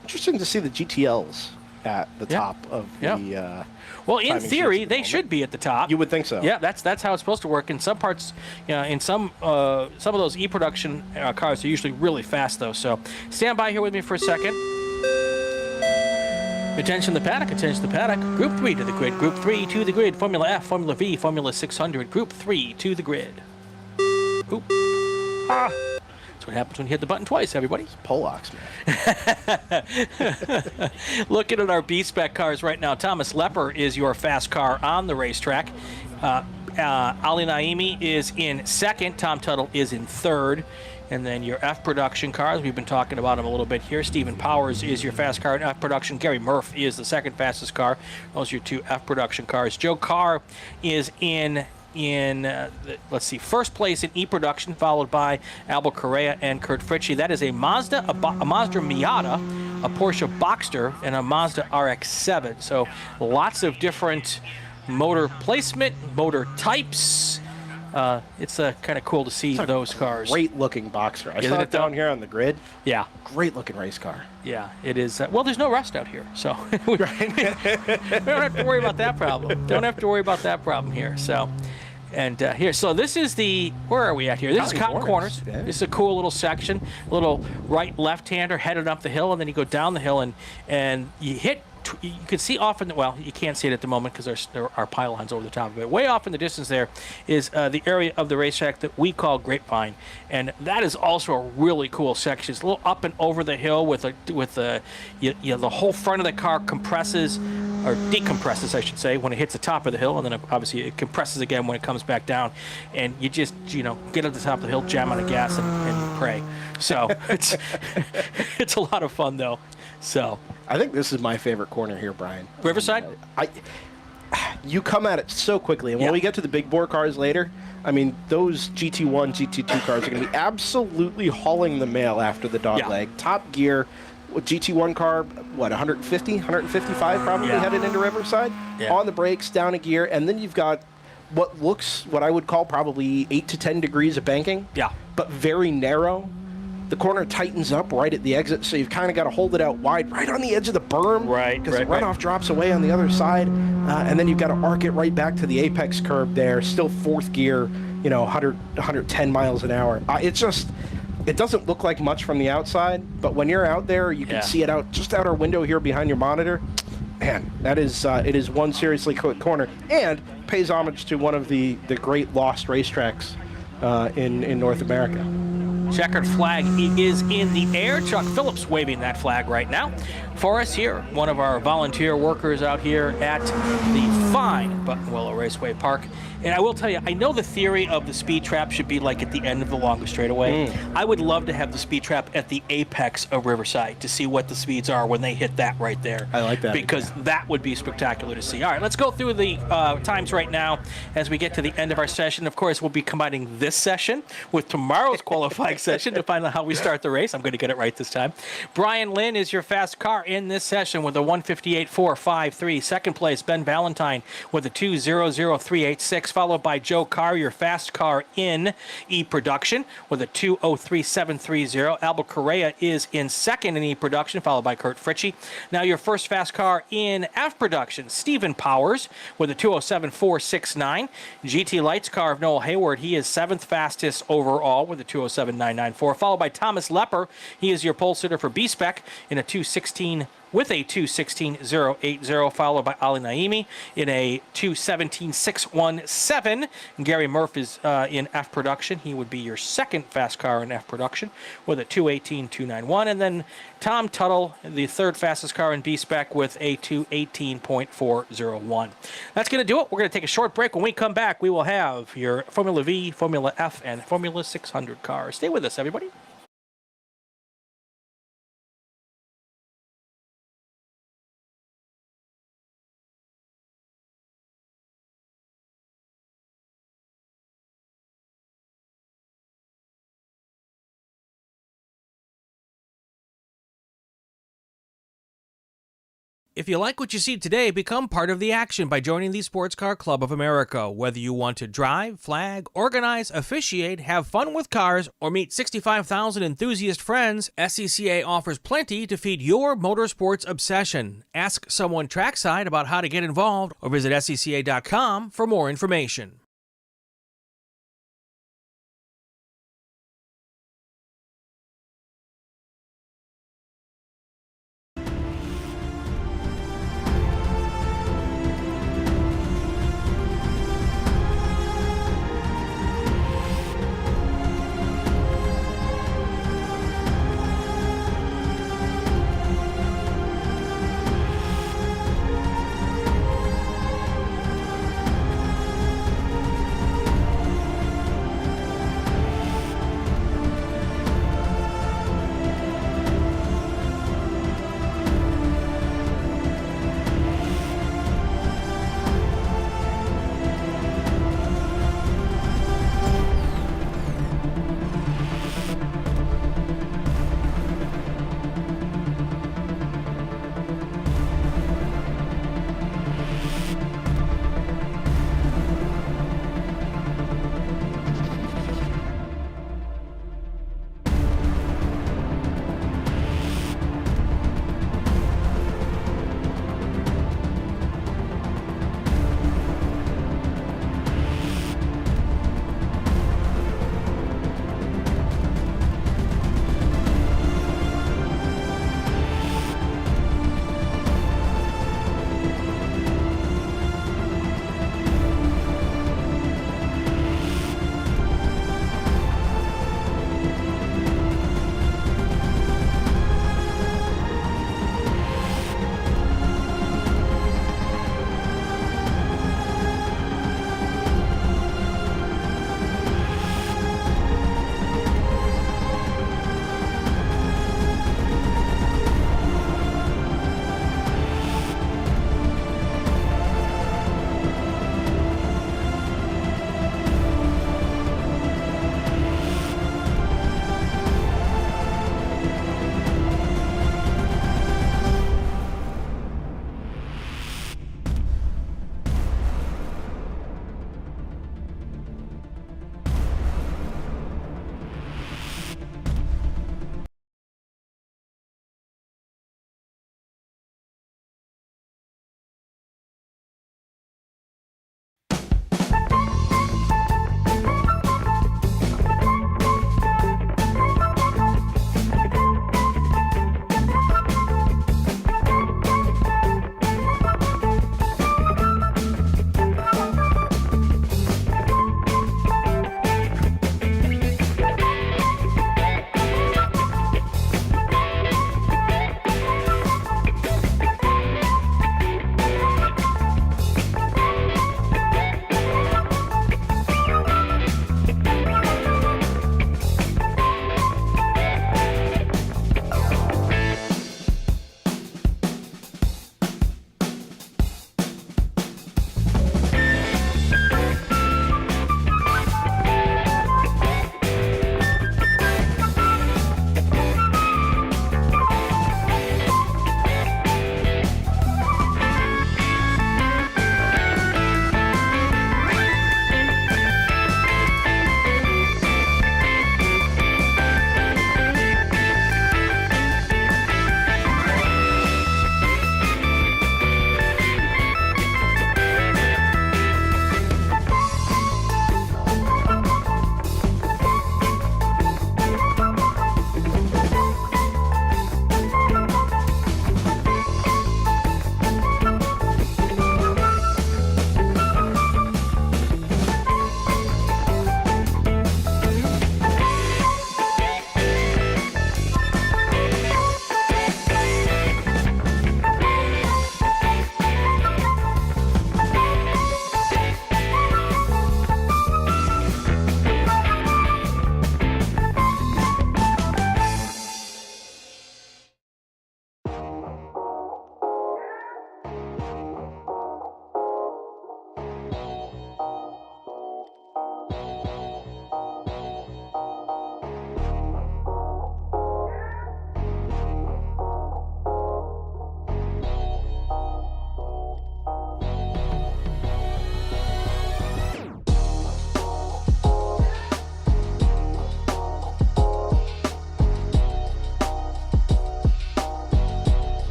Interesting to see the GTLs at the top of the... Well, in theory, they should be at the top. You would think so. Yeah, that's how it's supposed to work. In some parts, in some of those e-production cars are usually really fast, though. So stand by here with me for a second. Attention the paddock, attention the paddock. Group 3 to the grid, Group 3 to the grid. Formula F, Formula V, Formula 600. Group 3 to the grid. Oop. That's what happens when you hit the button twice, everybody. Polacks, man. Looking at our B-Spec cars right now, Thomas Lepper is your fast car on the racetrack. Ali Naimi is in second. Tom Tuttle is in third. And then your F production cars, we've been talking about them a little bit here. Stephen Powers is your fast car in F production. Gary Murph is the second fastest car. Those are your 2 F production cars. Joe Carr is in first place in E-production, followed by Alba Correa and Kurt Fritchie. That is a Mazda, a Mazda Miata, a Porsche Boxster, and a Mazda RX-7. So lots of different motor placement, motor types. It's kind of cool to see those cars. Great-looking Boxster. I saw it down here on the grid. Yeah. Great-looking race car. Yeah, it is. Well, there's no rust out here, so we don't have to worry about that problem. Don't have to worry about that problem here. So. And here, so this is where are we at here? This is Cotton Corners. Yeah. This is a cool little section, little right-left-hander headed up the hill, and then you go down the hill, and you hit, you can see off in the, you can't see it at the moment because there are pylons over the top of it. Way off in the distance there is the area of the racetrack that we call Grapevine, and that is also a really cool section. It's a little up and over the hill with the whole front of the car compresses, or decompresses, I should say, when it hits the top of the hill, and then obviously it compresses again when it comes back down, and you just, get at the top of the hill, jam on the gas, and pray. So it's a lot of fun, though. So I think this is my favorite corner here, Brian. Riverside? You come at it so quickly, and when we get to the big bore cars later, I mean, those GT1, GT2 cars are going to be absolutely hauling the mail after the dog leg. Top gear. GT1 car, 150, 155 probably headed into Riverside. Yeah. On the brakes, down a gear, and then you've got what I would call probably 8 to 10 degrees of banking. Yeah. But very narrow. The corner tightens up right at the exit, so you've kind of got to hold it out wide, right on the edge of the berm. Right. Because the runoff drops away on the other side, and then you've got to arc it right back to the apex curve there. Still 4th gear, 110 miles an hour. It doesn't look like much from the outside, but when you're out there, you can see it out our window here behind your monitor. Man, that is it is one seriously quick corner, and pays homage to one of the great lost racetracks in North America. Checkered flag is in the air. Chuck Phillips waving that flag right now for us here, one of our volunteer workers out here at the fine Buttonwillow Raceway Park. And I will tell you, I know the theory of the speed trap should be like at the end of the longest straightaway. I would love to have the speed trap at the apex of Riverside to see what the speeds are when they hit that right there. I like that. Because that would be spectacular to see. All right, let's go through the times right now as we get to the end of our session. Of course, we'll be combining this session with tomorrow's qualifying session to find out how we start the race. I'm going to get it right this time. Brian Lynn is your fast car in this session with a 1:58.453. Second place, Ben Valentine with a 2:00.386, followed by Joe Carr, your fast car in E-Production with a 2:03.730. Albert Correa is in second in E-Production, followed by Kurt Fritchie. Now your first fast car in F-Production, Stephen Powers with a 2:07.469. GT Lights car of Noel Hayward, he is seventh fastest overall with a 2:07.994, followed by Thomas Lepper. He is your pole sitter for B-Spec in a 2:16 with a 2:16.080, followed by Ali Naimi in a 2:17.617. Gary Murph is in F Production. He would be your second fast car in F Production with a 2:18.291. And then Tom Tuttle, the third fastest car in B-Spec with a 2:18.401. That's going to do it. We're going to take a short break. When we come back, we will have your Formula V, Formula F, and Formula 600 cars. Stay with us, everybody. If you like what you see today, become part of the action by joining the Sports Car Club of America. Whether you want to drive, flag, organize, officiate, have fun with cars, or meet 65,000 enthusiast friends, SCCA offers plenty to feed your motorsports obsession. Ask someone trackside about how to get involved or visit SCCA.com for more information.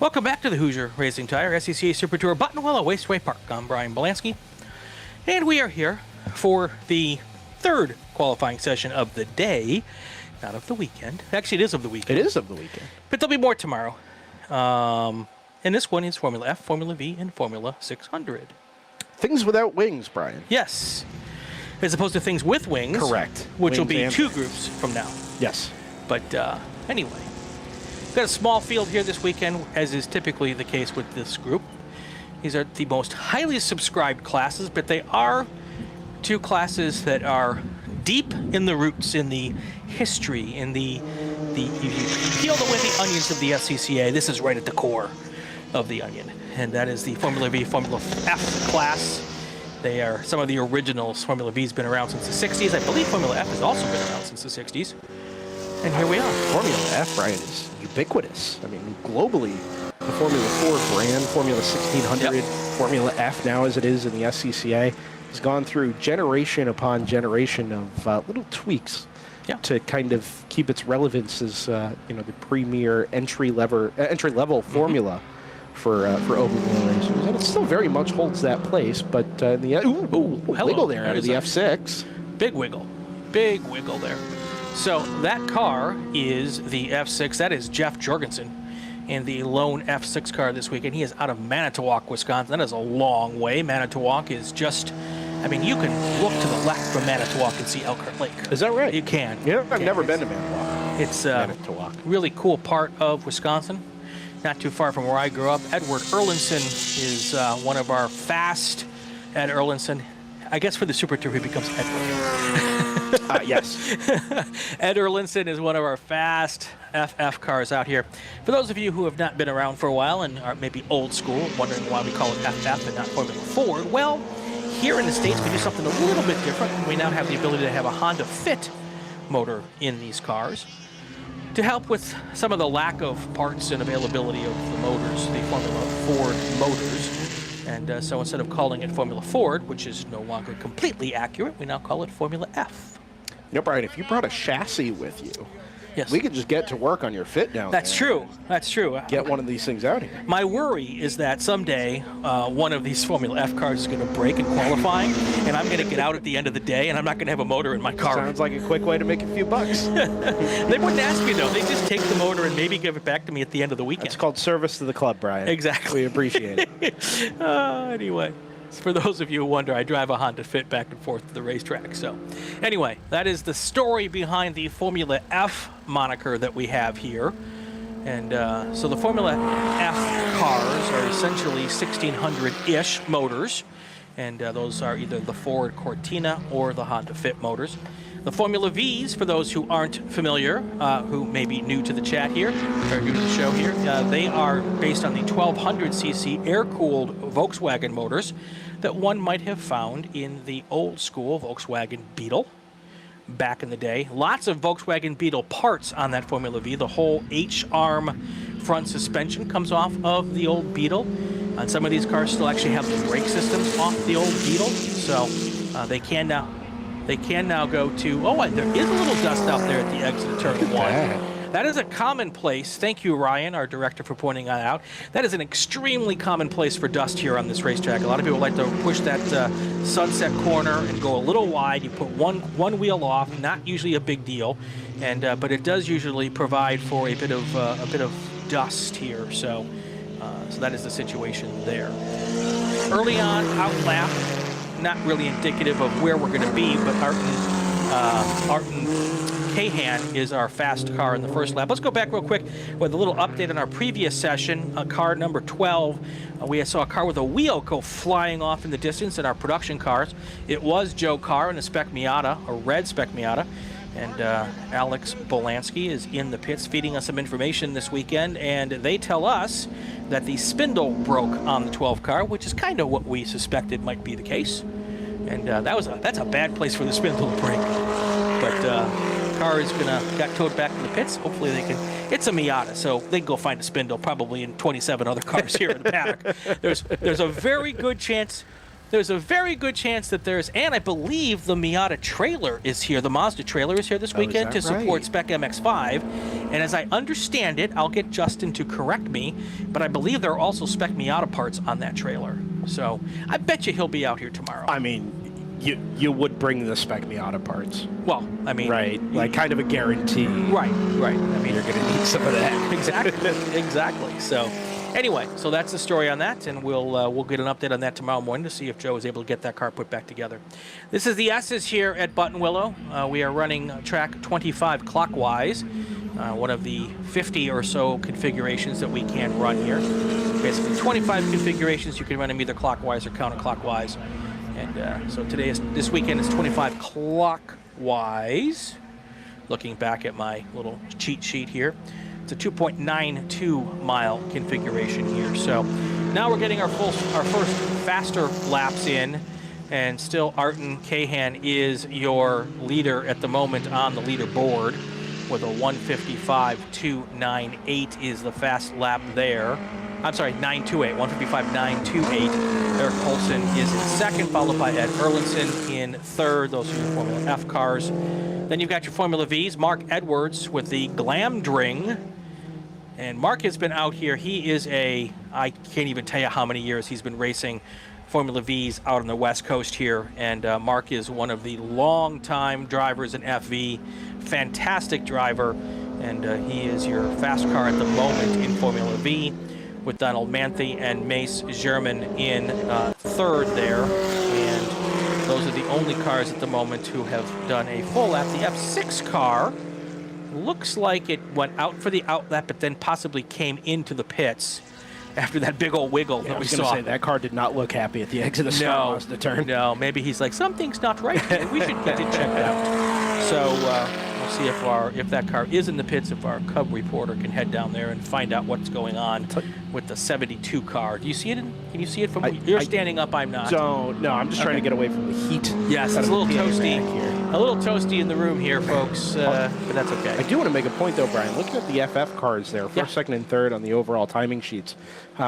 Welcome back to the Hoosier Racing Tire SCCA Super Tour Buttonwillow Raceway Park. I'm Brian Bielanski, and we are here for the third qualifying session of the day, not of the weekend. Actually, it is of the weekend. It is of the weekend. But there'll be more tomorrow. And this one is Formula F, Formula V, and Formula 600. Things without wings, Brian. Yes. As opposed to things with wings. Correct. Which will Wings be and- 2 groups from now. Yes. But anyway, got a small field here this weekend, as is typically the case with this group. These are the most highly subscribed classes, but they are 2 classes that are deep in the roots, in the history, in the if you peel away the onions of the SCCA, this is right at the core of the onion, and that is the Formula V, Formula F class. They are some of the originals. Formula V's been around since the 60s. I believe Formula F has also been around since the 60s. And here we are. Formula F, Brian, is ubiquitous. I mean, globally, the Formula Ford brand, Formula 1600, Yep. Formula F now as it is in the SCCA, has gone through generation upon generation of little tweaks Yeah. to kind of keep its relevance as the premier entry level formula for open wheel racers, and it still very much holds that place. But in the hello. wiggle there That out of is the a- F6. Big wiggle there. So that car is the F6. That is Jeff Jorgensen in the lone F6 car this weekend. He is out of Manitowoc, Wisconsin. That is a long way. Manitowoc is just, I mean, you can look to the left from Manitowoc and see Elkhart Lake. Is that right? You can. Yeah, You I've can. never been to Manitowoc. It's Manitowoc. really cool part of Wisconsin, not too far from where I grew up. Edward Erlinson is one of our fast. Ed Erlinson, I guess for the Super Tour he becomes Edward. Yes. Ed Erlinson is one of our fast FF cars out here. For those of you who have not been around for a while and are maybe old school, wondering why we call it FF and not Formula Ford, well, here in the States we do something a little bit different. We now have the ability to have a Honda Fit motor in these cars to help with some of the lack of parts and availability of the motors, the Formula Ford motors. And so instead of calling it Formula Ford, which is no longer completely accurate, we now call it Formula F. Brian, if you brought a chassis with you, Yes. we could just get to work on your fit down That's there. true. That's true. Get one of these things out here. My worry is that someday one of these Formula F cars is going to break in qualifying, and I'm going to get out at the end of the day, and I'm not going to have a motor in my car. Sounds like a quick way to make a few bucks. They wouldn't ask me, though. They just take the motor and maybe give it back to me at the end of the weekend. It's called service to the club, Brian. Exactly. We appreciate it. Anyway, for those of you who wonder, I drive a Honda Fit back and forth to the racetrack. So anyway, that is the story behind the Formula F moniker that we have here. And so the Formula F cars are essentially 1600-ish motors. And those are either the Ford Cortina or the Honda Fit motors. The Formula Vs, for those who aren't familiar, who may be new to the chat here, or new to the show here, they are based on the 1200cc air-cooled Volkswagen motors that one might have found in the old-school Volkswagen Beetle back in the day. Lots of Volkswagen Beetle parts on that Formula V. The whole H-arm front suspension comes off of the old Beetle. And some of these cars still actually have the brake systems off the old Beetle, so they can now go to, there is a little dust out there at the exit of turn 1. That is a commonplace. Thank you, Ryan, our director, for pointing that out. That is an extremely common place for dust here on this racetrack. A lot of people like to push that sunset corner and go a little wide. You put one wheel off, not usually a big deal, and but it does usually provide for a bit of dust here. So that is the situation there. Early on, out lap, not really indicative of where we're going to be, but Arton Cahan is our fast car in the first lap. Let's go back real quick with a little update on our previous session. Car number 12, we saw a car with a wheel go flying off in the distance in our production cars. It was Joe Carr in a Spec Miata, a red Spec Miata. And Alex Bielanski is in the pits feeding us some information this weekend, and they tell us that the spindle broke on the 12 car, which is kind of what we suspected might be the case. And that's a bad place for the spindle to break. But car is got towed back to the pits. Hopefully they can. It's a Miata, so they can go find a spindle probably in 27 other cars here in the paddock. There's a very good chance there's a very good chance that and I believe the Miata trailer is here. The Mazda trailer is here this weekend to support Spec MX-5. And as I understand it, I'll get Justin to correct me, but I believe there are also Spec Miata parts on that trailer. So I bet you he'll be out here tomorrow. I mean, you would bring the Spec Miata parts. Well, I mean... Right, like kind of a guarantee. Right. I mean, you're going to need some of that. Exactly. So anyway, so that's the story on that, and we'll get an update on that tomorrow morning to see if Joe is able to get that car put back together. This is the S's here at Buttonwillow. We are running track 25 clockwise, one of the 50 or so configurations that we can run here. Basically 25 configurations. You can run them either clockwise or counterclockwise. And so this weekend is 25 clockwise. Looking back at my little cheat sheet here, it's a 2.92 mile configuration here. So now we're getting our first faster laps in, and still Arton Cahan is your leader at the moment on the leaderboard with a 155.298 is the fast lap there. I'm sorry, 928, 155.928. Eric Poulsen is in second, followed by Ed Erlinson in third. Those are your Formula F cars. Then you've got your Formula Vs, Mark Edwards with the Glamdring. And Mark has been out here. He is I can't even tell you how many years he's been racing Formula Vs out on the West Coast here. And Mark is one of the long-time drivers in FV. Fantastic driver. And he is your fast car at the moment in Formula V, with Donald Manthe and Mace German in third there. And those are the only cars at the moment who have done a full lap. The F6 car looks like it went out for the outlap, but then possibly came into the pits after that big old wiggle that we saw. I was going to say, that car did not look happy at the exit of the turn. No, maybe he's like, something's not right. We should get it checked out. So we'll see if that car is in the pits, if our Cub reporter can head down there and find out what's going on with the 72 car. Do you see it? Can you see it from? You're standing up. I'm not. No, I'm just trying to get away from the heat. Yes, it's a little toasty here. A little toasty in the room here, folks, but that's okay. I do want to make a point, though, Brian. Looking at the FF cars there, first, second, and third on the overall timing sheets,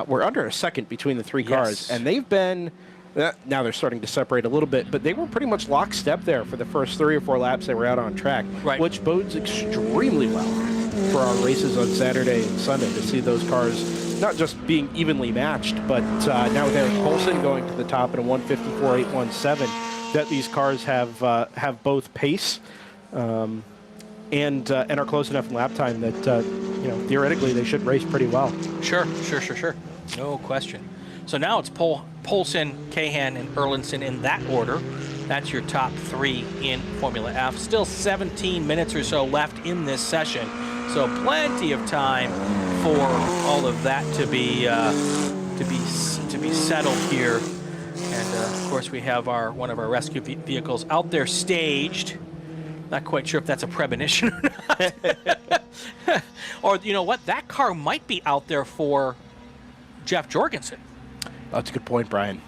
we're under a second between the three cars, and they've been. Now they're starting to separate a little bit, but they were pretty much lockstep there for the first 3 or 4 laps they were out on track, which bodes extremely well for our races on Saturday and Sunday to see those cars not just being evenly matched, but now with Eric Poulsen going to the top at a 154.817, that these cars have both pace and are close enough in lap time that theoretically they should race pretty well. Sure. No question. So now it's Poulsen, Cahan, and Erlinson in that order. That's your top 3 in Formula F. Still 17 minutes or so left in this session, so plenty of time for all of that to be settled here. And of course, we have one of our rescue vehicles out there staged. Not quite sure if that's a premonition or not. Or you know what? That car might be out there for Jeff Jorgensen. That's a good point, Brian.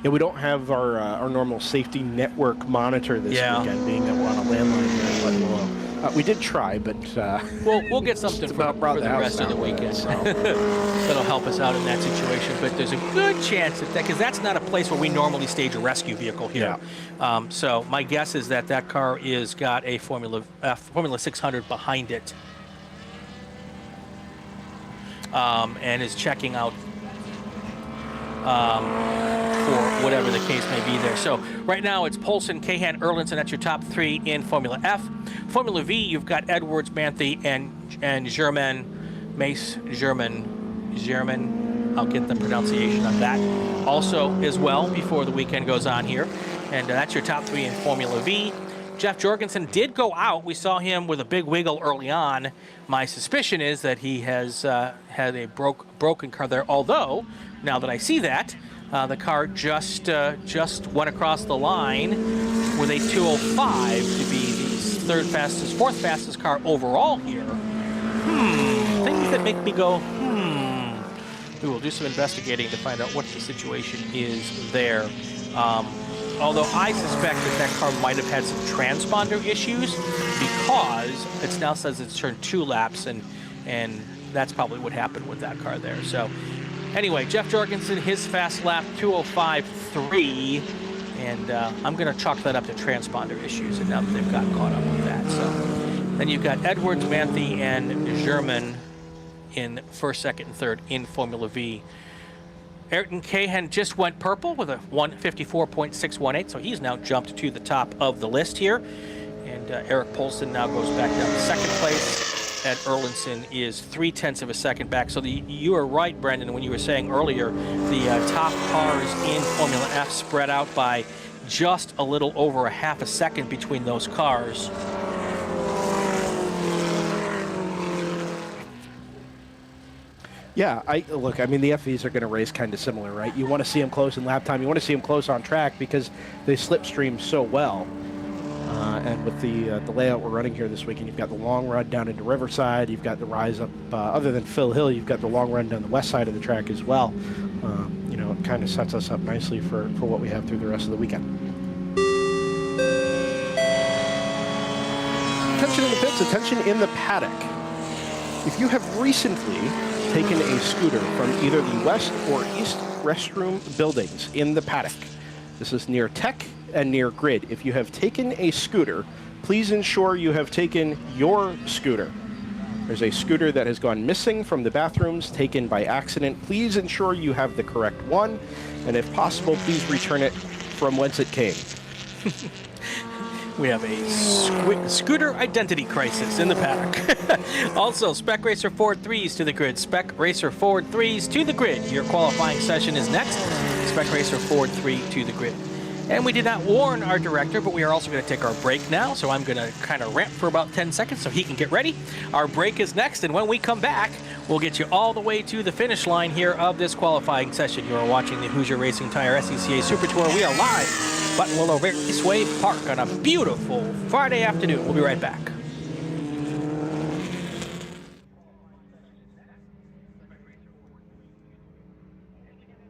Yeah, we don't have our normal safety network monitor this weekend, being that we're on a landline here in Buttonwillow. We did try, but we'll get something for the rest of the weekend. That'll help us out in that situation. But there's a good chance that because that's not a place where we normally stage a rescue vehicle here. Yeah. So my guess is that car is got a Formula 600 behind it, and is checking out for whatever the case may be there. So right now it's Poulsen, Cahan, Erlinson. That's your top 3 in Formula F. Formula V, you've got Edwards, Manthe, and German, Mace, German. I'll get the pronunciation on that also as well before the weekend goes on here. And that's your top 3 in Formula V. Jeff Jorgensen did go out. We saw him with a big wiggle early on. My suspicion is that he has had a broken car there, although now that I see that, the car just went across the line with a 205 to be the fourth fastest car overall here. Things that make me go, We will do some investigating to find out what the situation is there. Although I suspect that car might have had some transponder issues because it now says it's turned 2 laps, and that's probably what happened with that car there. So Anyway, Jeff Jorgensen, his fast lap, 2:05.3. And I'm going to chalk that up to transponder issues, and now that they've got caught up with that. So then you've got Edwards, Manthe, and German in first, second, and third in Formula V. Ayrton Cahan just went purple with a 1:54.618, so he's now jumped to the top of the list here. And Eric Poulsen now goes back down to second place. Ed Erlinson is 0.3 of a second back. So you were right, Brendan, when you were saying earlier, the top cars in Formula F spread out by just a little over a half a second between those cars. Yeah, look, I mean, the FVs are going to race kind of similar, right? You want to see them close in lap time. You want to see them close on track because they slipstream so well. And with the layout we're running here this weekend, you've got the long run down into Riverside. You've got the rise up, other than Phil Hill, you've got the long run down the west side of the track as well. You know, it kind of sets us up nicely for what we have through the rest of the weekend. Attention in the pits, attention in the paddock. If you have recently taken a scooter from either the west or east restroom buildings in the paddock, this is near Tech and near Grid. If you have taken a scooter, please ensure you have taken your scooter. There's a scooter that has gone missing from the bathrooms, taken by accident. Please ensure you have the correct one, and if possible, please return it from whence it came. We have a scooter identity crisis in the paddock. Also, Spec Racer Ford 3s to the grid. Spec Racer Ford 3s to the grid. Your qualifying session is next. Spec Racer Ford 3 to the grid. And we did not warn our director, but we are also going to take our break now, so I'm going to kind of rant for about 10 seconds so he can get ready. Our break is next, and when we come back, we'll get you all the way to the finish line here of this qualifying session. You are watching the Hoosier Racing Tire SCCA Super Tour. We are live Buttonwillow Raceway Park on a beautiful Friday afternoon. We'll be right back.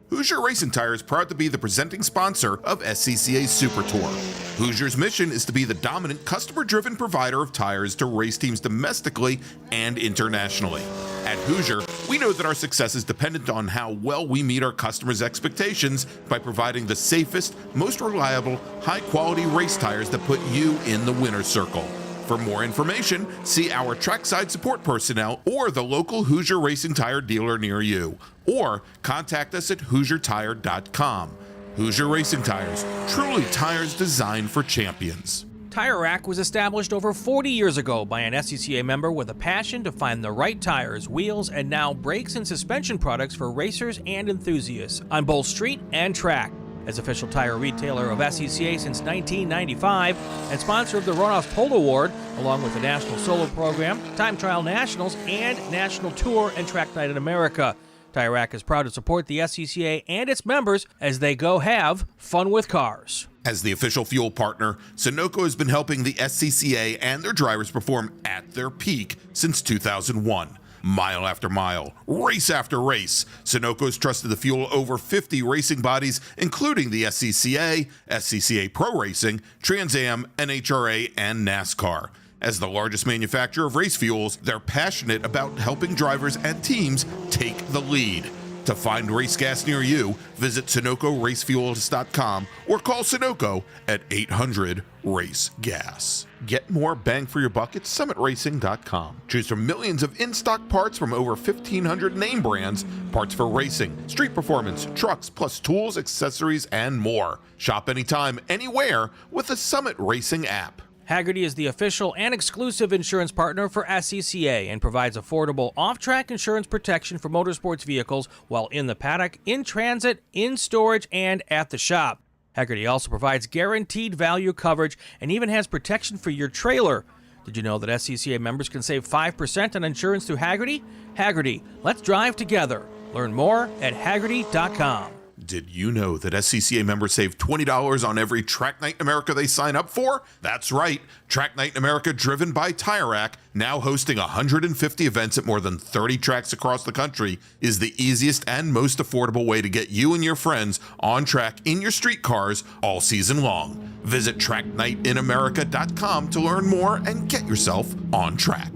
Hoosier Racing Tire is proud to be the presenting sponsor of SCCA Super Tour. Hoosier's mission is to be the dominant customer-driven provider of tires to race teams domestically and internationally. At Hoosier, we know that our success is dependent on how well we meet our customers' expectations by providing the safest, most reliable, high-quality race tires that put you in the winner's circle. For more information, see our Trackside support personnel or the local Hoosier Racing Tire dealer near you, or contact us at HoosierTire.com. Hoosier Racing Tires, truly tires designed for champions. Tire Rack was established over 40 years ago by an SCCA member with a passion to find the right tires, wheels, and now brakes and suspension products for racers and enthusiasts on both street and track. As official tire retailer of SCCA since 1995 and sponsor of the Runoff Pole Award, along with the National Solo Program, Time Trial Nationals, and National Tour and Track Night in America. Tire Rack is proud to support the SCCA and its members as they go have fun with cars. As the official fuel partner, Sunoco has been helping the SCCA and their drivers perform at their peak since 2001. Mile after mile, race after race, Sunoco has trusted the fuel over 50 racing bodies, including the SCCA, SCCA Pro Racing, Trans Am, NHRA, and NASCAR. As the largest manufacturer of race fuels, they're passionate about helping drivers and teams take the lead. To find race gas near you, visit SunocoRacefuels.com or call Sunoco at 800-RACE-GAS. Get more bang for your buck at SummitRacing.com. Choose from millions of in-stock parts from over 1,500 name brands, parts for racing, street performance, trucks, plus tools, accessories, and more. Shop anytime, anywhere with the Summit Racing app. Hagerty is the official and exclusive insurance partner for SCCA and provides affordable off-track insurance protection for motorsports vehicles while in the paddock, in transit, in storage, and at the shop. Hagerty also provides guaranteed value coverage and even has protection for your trailer. Did you know that SCCA members can save 5% on insurance through Hagerty? Hagerty, let's drive together. Learn more at Hagerty.com. Did you know that SCCA members save $20 on every Track Night in America they sign up for? That's right. Track Night in America, driven by Tire Rack, now hosting 150 events at more than 30 tracks across the country, is the easiest and most affordable way to get you and your friends on track in your street cars all season long. Visit TrackNightInAmerica.com to learn more and get yourself on track.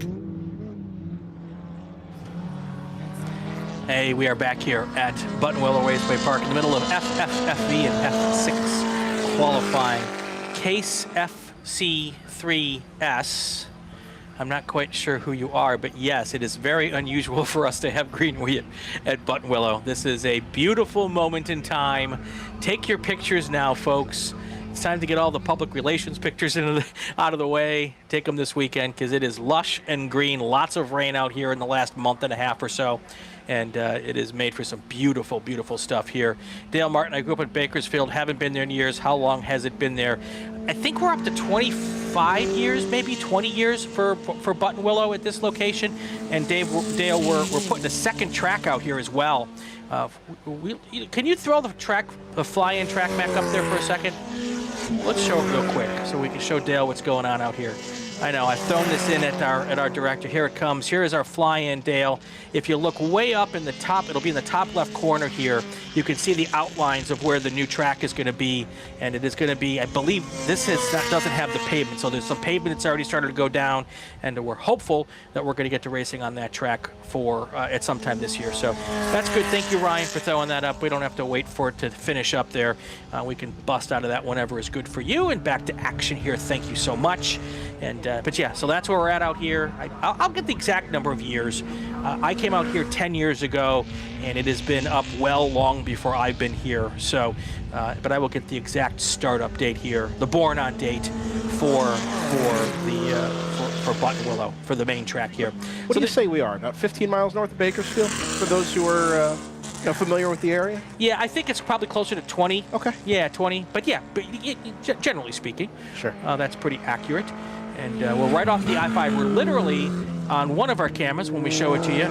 Hey, we are back here at Buttonwillow Raceway Park in the middle of FFFV and F6 qualifying. Case FC3S. I'm not quite sure who you are, but yes, it is very unusual for us to have greenery at Buttonwillow. This is a beautiful moment in time. Take your pictures now, folks. It's time to get all the public relations pictures out of the way. Take them this weekend because it is lush and green. Lots of rain out here in the last month and a half or so. And it is made for some beautiful, beautiful stuff here. Dale Martin, I grew up in Bakersfield, haven't been there in years. How long has it been there? I think we're up to 25 years, maybe 20 years for Buttonwillow at this location. And Dale, we're putting a second track out here as well. Can you throw the fly-in track back up there for a second? Let's show it real quick so we can show Dale what's going on out here. I know, I've thrown this in at our director. Here it comes. Here is our fly-in, Dale. If you look way up in the top, it'll be in the top left corner here. You can see the outlines of where the new track is going to be, and it is going to be, I believe, doesn't have the pavement, so there's some pavement that's already started to go down, and we're hopeful that we're going to get to racing on that track at some time this year. So that's good. Thank you, Ryan, for throwing that up. We don't have to wait for it to finish up there. We can bust out of that whenever is good for you. And back to action here. Thank you so much. But yeah, so that's where we're at out here. I'll get the exact number of years. I came out here 10 years ago, and it has been up well long before I've been here. So, but I will get the exact startup date here, the born-on date for Buttonwillow, for the main track here. What do you say we are? About 15 miles north of Bakersfield, for those who are familiar with the area? Yeah, I think it's probably closer to 20. Okay. Yeah, 20. But yeah, generally speaking, sure, that's pretty accurate. And we're right off the I-5. We're literally on one of our cameras. When we show it to you,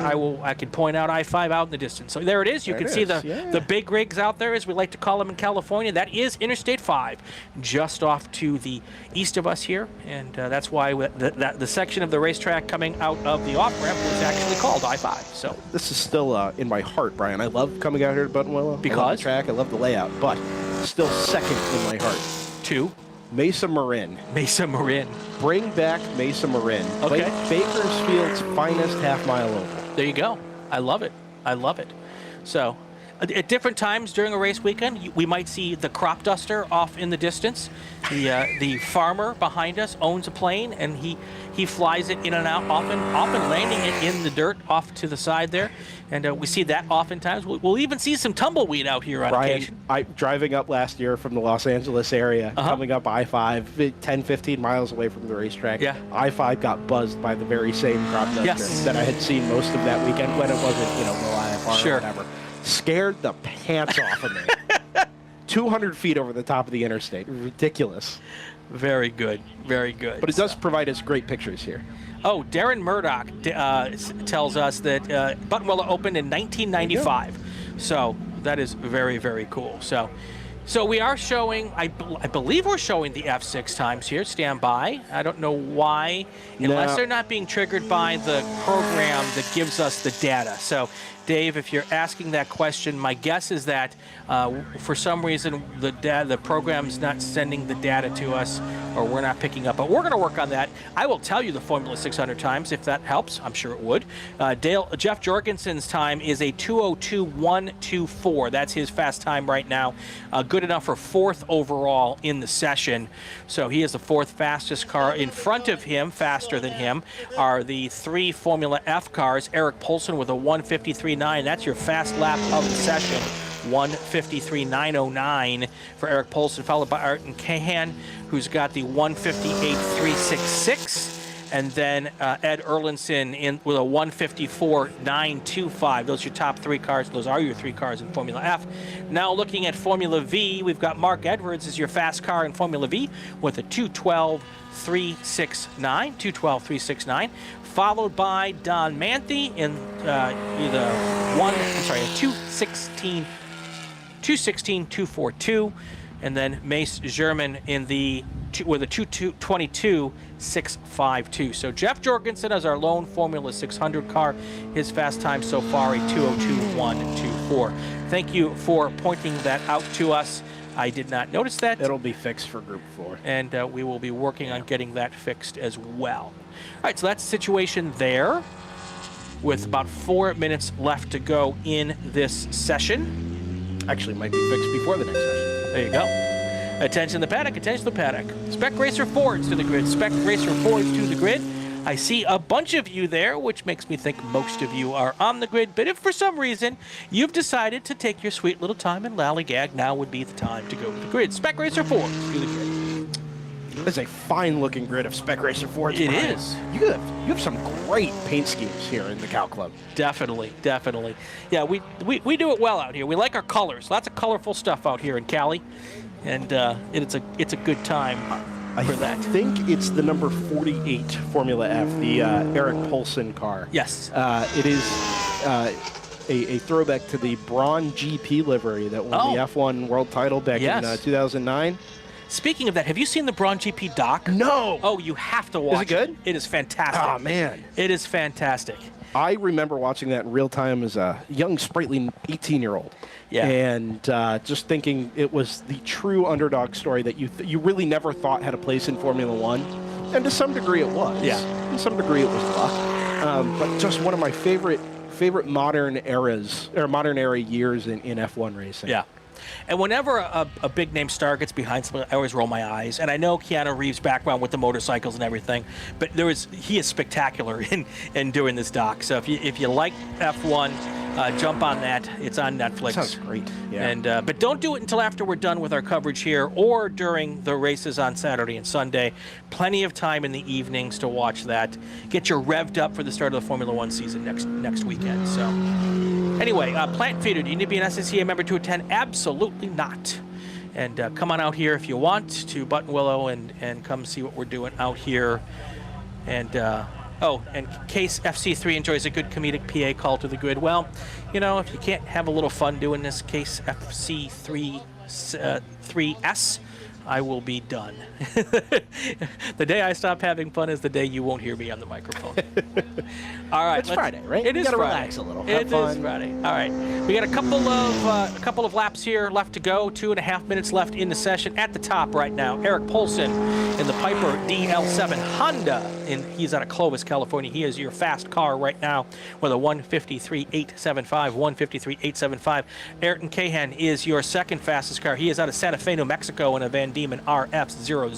I can point out I-5 out in the distance. So there it is. You can see the big rigs out there, as we like to call them in California. That is Interstate 5, just off to the east of us here. And that's why the section of the racetrack coming out of the off-ramp was actually called I-5. So this is still in my heart, Brian. I love coming out here to Buttonwillow. Because? I love the track. I love the layout. But still second in my heart. Two. Mesa Marin. Mesa Marin. Bring back Mesa Marin. Okay. Bakersfield's finest half-mile oval. There you go. I love it. I love it. So, at different times during a race weekend, we might see the crop duster off in the distance. The farmer behind us owns a plane, and he flies it in and out, often landing it in the dirt off to the side there. And we see that oftentimes. We'll even see some tumbleweed out here on occasion. Driving up last year from the Los Angeles area, coming up I-5, 10, 15 miles away from the racetrack, I-5 got buzzed by the very same crop duster that I had seen most of that weekend when it wasn't, Goliath or whatever. Scared the pants off of me. 200 feet over the top of the interstate. Ridiculous. Very good. Very good. But it does provide us great pictures here. Oh, Darren Murdoch tells us that Buttonwillow opened in 1995. So that is very, very cool. So we are showing, I believe we're showing the F6 times here. Stand by. I don't know why, unless they're not being triggered by the program that gives us the data. So, Dave, if you're asking that question, my guess is that for some reason the program's not sending the data to us, or we're not picking up. But we're going to work on that. I will tell you the Formula 600 times if that helps. I'm sure it would. Jeff Jorgensen's time is a 2:02.124. That's his fast time right now. Good enough for 4th overall in the session. So he is the 4th fastest car. In front of him, faster than him, are the 3 Formula F cars. Eric Poulsen with a 1:53.9. That's your fast lap of the session. 1:53.909 for Eric Poulsen, followed by Arton Cahan, who's got the 1:58.366. And then Ed Erlinson with a 1:54.925. Those are your top 3 cars. Those are your 3 cars in Formula F. Now looking at Formula V, we've got Mark Edwards as your fast car in Formula V with a 2:12.369. Followed by Don Manthe in a 2:16.242. And then Mace German with a 2:22.652. So Jeff Jorgensen as our lone Formula 600 car. His fast time so far a 2:02.124. Thank you for pointing that out to us. I did not notice that. It'll be fixed for Group 4. And we will be working on getting that fixed as well. All right, so that's the situation there. with about 4 minutes left to go in this session. Actually, might be fixed before the next session. There you go. Attention the paddock, attention the paddock. Spec Racer Fords to the grid, Spec Racer Fords to the grid. I see a bunch of you there, which makes me think most of you are on the grid, but if for some reason you've decided to take your sweet little time and lollygag, now would be the time to go to the grid. Spec Racer Fords to the grid. It's a fine-looking grid of Spec Racer Fords. It Brian. is. You have some great paint schemes here in the Cow Club. Definitely, definitely. Yeah, we do it well out here. We like our colors. Lots of colorful stuff out here in Cali, and it's a good time for that. I think it's the number 48 Formula F, the Eric Poulsen car. Yes. It is a throwback to the Braun GP livery that won the F1 world title back in 2009. Speaking of that, have you seen the Braun GP doc? No. Oh, you have to watch it. Is it good? It is fantastic. Oh, man. It is fantastic. I remember watching that in real time as a young, sprightly 18-year-old. Yeah. And just thinking it was the true underdog story that you really never thought had a place in Formula One. And to some degree it was. Yeah. To some degree it was luck. But just one of my favorite modern era years in F1 racing. Yeah. And whenever a big name star gets behind something, I always roll my eyes. And I know Keanu Reeves' background with the motorcycles and everything, but he is spectacular in doing this doc. So if you like F1, jump on that. It's on Netflix. Sounds great. Yeah. And but don't do it until after we're done with our coverage here or during the races on Saturday and Sunday. Plenty of time in the evenings to watch that. Get you revved up for the start of the Formula One season next weekend. So anyway, Plant Feeder, do you need to be an SCCA member to attend? Absolutely not. And come on out here if you want to Buttonwillow and come see what we're doing out here. And and Case FC3 enjoys a good comedic PA call to the grid. Well, you know, if you can't have a little fun doing this, Case FC3 3S, I will be done. The day I stop having fun is the day you won't hear me on the microphone. All right, it's Friday, right? It is Friday. Relax a little. It is Friday. All right, we got a couple of laps here left to go. 2.5 minutes left in the session. At the top right now, Eric Poulsen in the Piper DL7 Honda, and he's out of Clovis, California. He is your fast car right now with a 153.875. 153.875. Ayrton Cahan is your second fastest car. He is out of Santa Fe, New Mexico, in a Van Diemen RF00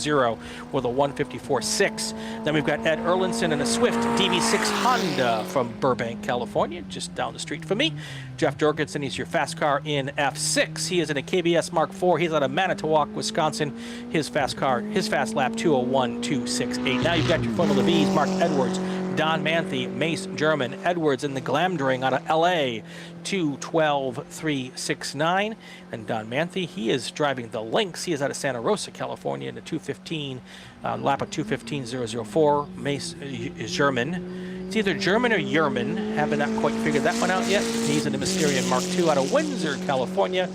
with a 154.6. Then we've got Ed Erlinson in a Swift DB6 Honda from Burbank, California, just down the street from me. Jeff Jorgensen, he's your fast car in F6. He is in a KBS Mark IV. He's out of Manitowoc, Wisconsin. His fast lap 201.268. Now you've got your Formula V's, Mark Edwards, Don Manthe, Mace German, Edwards in the Glamdring out of LA, 212.369. And Don Manthe, he is driving the Lynx. He is out of Santa Rosa, California, in a 215, lap of 215.004. Mace German. It's either German or Yerman. Haven't not quite figured that one out yet. He's in the Mysterian Mark II out of Windsor, California.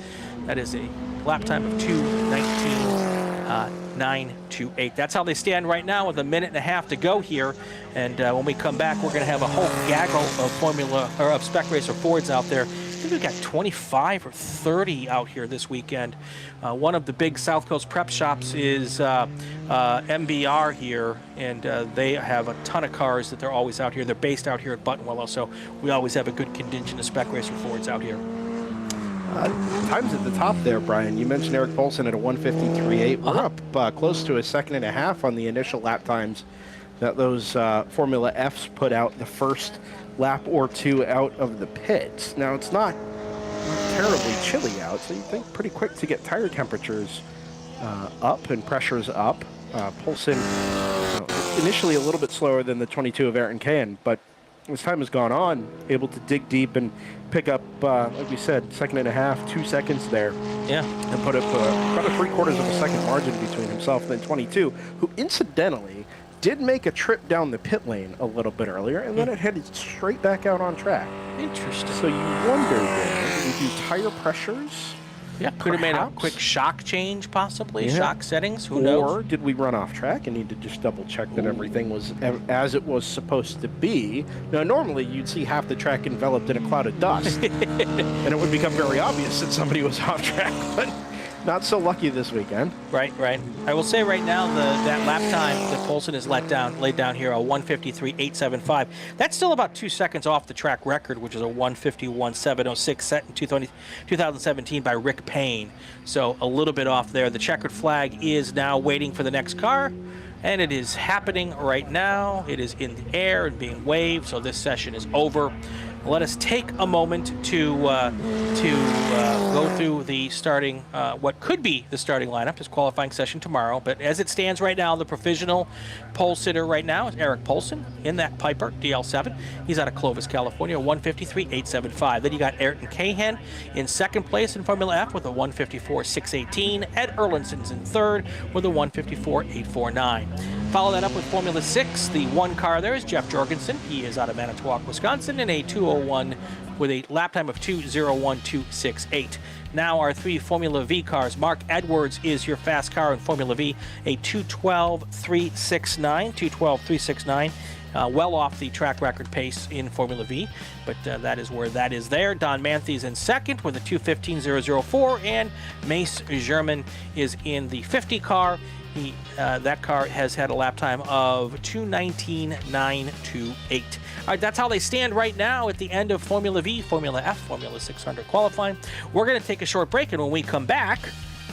That is a lap time of 2:19.928. That's how they stand right now with 1.5 minutes to go here. And when we come back, we're going to have a whole gaggle of Spec Racer Fords out there. I think we've got 25 or 30 out here this weekend. One of the big South Coast prep shops is MBR here, and they have a ton of cars that they're always out here. They're based out here at Buttonwillow, so we always have a good contingent of Spec Racer Fords out here. Times at the top there, Brian. You mentioned Eric Poulsen at a 153.8. We're up close to a 1.5 seconds on the initial lap times that those Formula Fs put out the first lap or two out of the pits. Now, it's not terribly chilly out, so you think pretty quick to get tire temperatures up and pressures up. Poulsen initially a little bit slower than the 22 of Ayrton Cahan, but as time has gone on, able to dig deep and pick up, like we said, 1.5 seconds, 2 seconds there. Yeah. And put up about a 3/4 of a second margin between himself and 22, who incidentally did make a trip down the pit lane a little bit earlier, and then it headed straight back out on track. Interesting. So you wonder, did we do tire pressures? Yeah, could have made a quick shock change, possibly. Yeah. Shock settings, who knows? Or did we run off track and need to just double check that everything was as it was supposed to be? Now, normally you'd see half the track enveloped in a cloud of dust, and it would become very obvious that somebody was off track. But not so lucky this weekend. Right. I will say right now that lap time that Polson has laid down here, a 1:53.875. That's still about 2 seconds off the track record, which is a 1:51.706 set in 2017 by Rick Payne. So a little bit off there. The checkered flag is now waiting for the next car, and it is happening right now. It is in the air and being waved, so this session is over. Let us take a moment to go through the starting, what could be the starting lineup, this qualifying session tomorrow. But as it stands right now, the provisional pole sitter right now is Eric Polson in that Piper DL7. He's out of Clovis, California, 1:53.875. Then you got Ayrton Cahan in second place in Formula F with a 1:54.618. Ed Erlinson's in third with a 1:54.849. Follow that up with Formula 6. The one car there is Jeff Jorgensen. He is out of Manitowoc, Wisconsin, in a 2:01 with a lap time of 2:01.268. Now our 3 Formula V cars. Mark Edwards is your fast car in Formula V, a 2:12.369. 2:12.369. Well off the track record pace in Formula V, but that is where that is there. Don Manthes in second with a 2:15.004, and Mace German is in the 50 car. That car has had a lap time of 2:19.928. All right, that's how they stand right now at the end of Formula V, Formula F, Formula 600 qualifying. We're going to take a short break, and when we come back,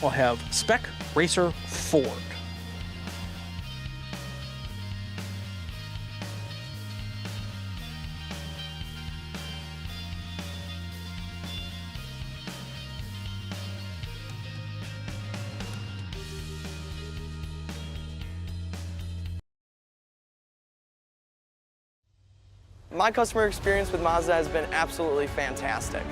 we'll have Spec Racer Ford. My customer experience with Mazda has been absolutely fantastic.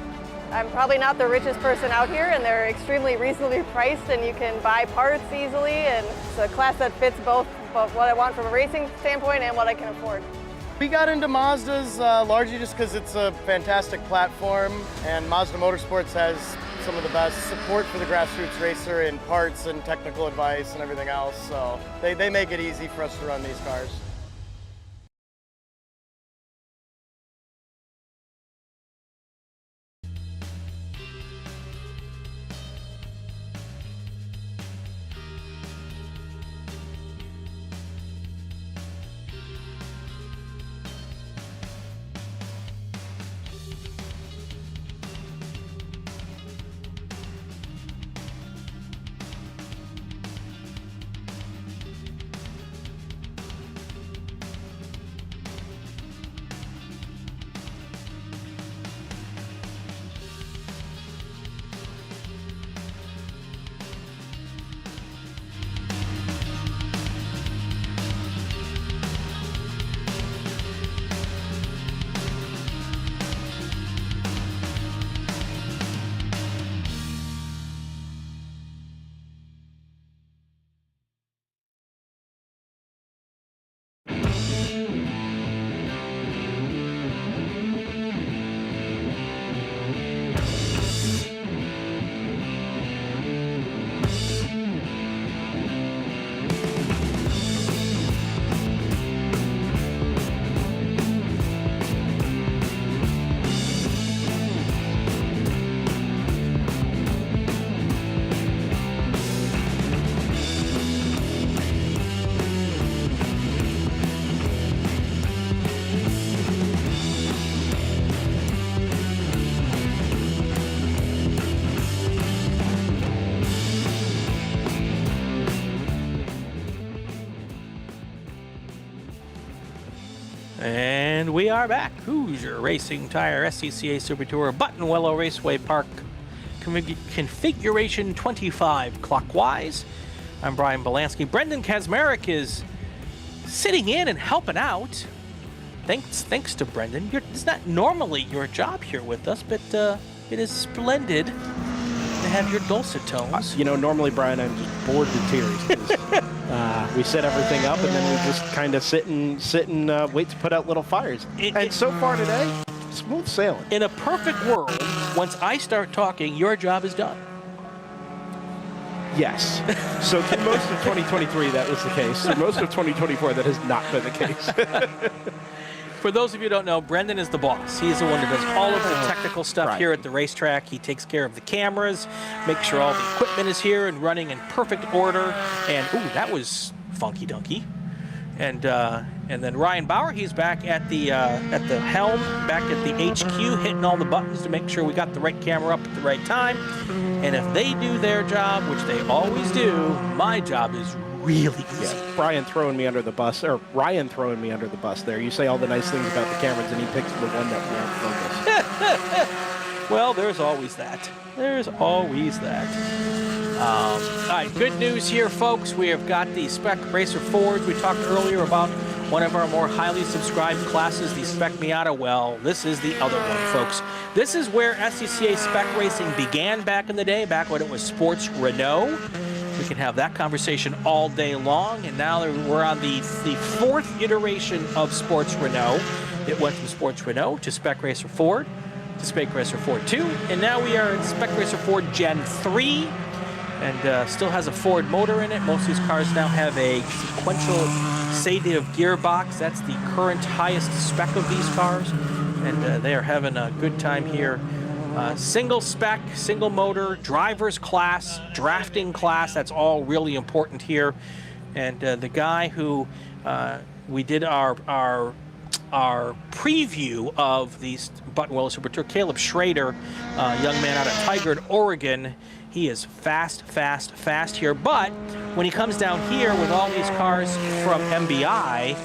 I'm probably not the richest person out here, and they're extremely reasonably priced, and you can buy parts easily, and it's a class that fits both what I want from a racing standpoint and what I can afford. We got into Mazdas largely just because it's a fantastic platform, and Mazda Motorsports has some of the best support for the grassroots racer in parts and technical advice and everything else, so they make it easy for us to run these cars. And we are back. Hoosier Racing Tire, SCCA Super Tour, Buttonwillow Raceway Park, configuration 25 clockwise. I'm Brian Bielanski. Brendan Kazmarek is sitting in and helping out. Thanks to Brendan. It's not normally your job here with us, but it is splendid to have your dulcet tones. You know, normally, Brian, I'm just bored to tears. We set everything up, and then we just kind of sit and wait to put out little fires. And so far today, smooth sailing. In a perfect world, once I start talking, your job is done. Yes. So through most of 2023, that was the case. Through most of 2024, that has not been the case. For those of you who don't know, Brendan is the boss. He's the one that does all of the technical stuff here at the racetrack. He takes care of the cameras, makes sure all the equipment is here and running in perfect order. And, ooh, that was funky dunky. And then Ryan Bauer, he's back at the helm, back at the HQ, hitting all the buttons to make sure we got the right camera up at the right time. And if they do their job, which they always do, my job is really easy. Yeah, Brian throwing me under the bus, or Ryan throwing me under the bus there. You say all the nice things about the cameras, and he picks the one that won't focus. Well, there's always that. There's always that. All right, good news here, folks. We have got the Spec Racer Fords. We talked earlier about one of our more highly subscribed classes, the Spec Miata. Well, this is the other one, folks. This is where SCCA Spec Racing began back in the day, back when it was Sports Renault. We can have that conversation all day long, and now we're on the fourth iteration of Sports Renault. It went from Sports Renault to Spec Racer Ford to Spec Racer Ford 2, and now we are in Spec Racer Ford Gen 3, and still has a Ford motor in it. Most of these cars now have a sequential sedative gearbox. That's the current highest spec of these cars, and they are having a good time here. Single spec, single motor, driver's class, drafting class, that's all really important here. And the guy who we did our preview of the Buttonwillow Super Tour, Caleb Schrader, young man out of Tigard, Oregon. He is fast here. But when he comes down here with all these cars from MBI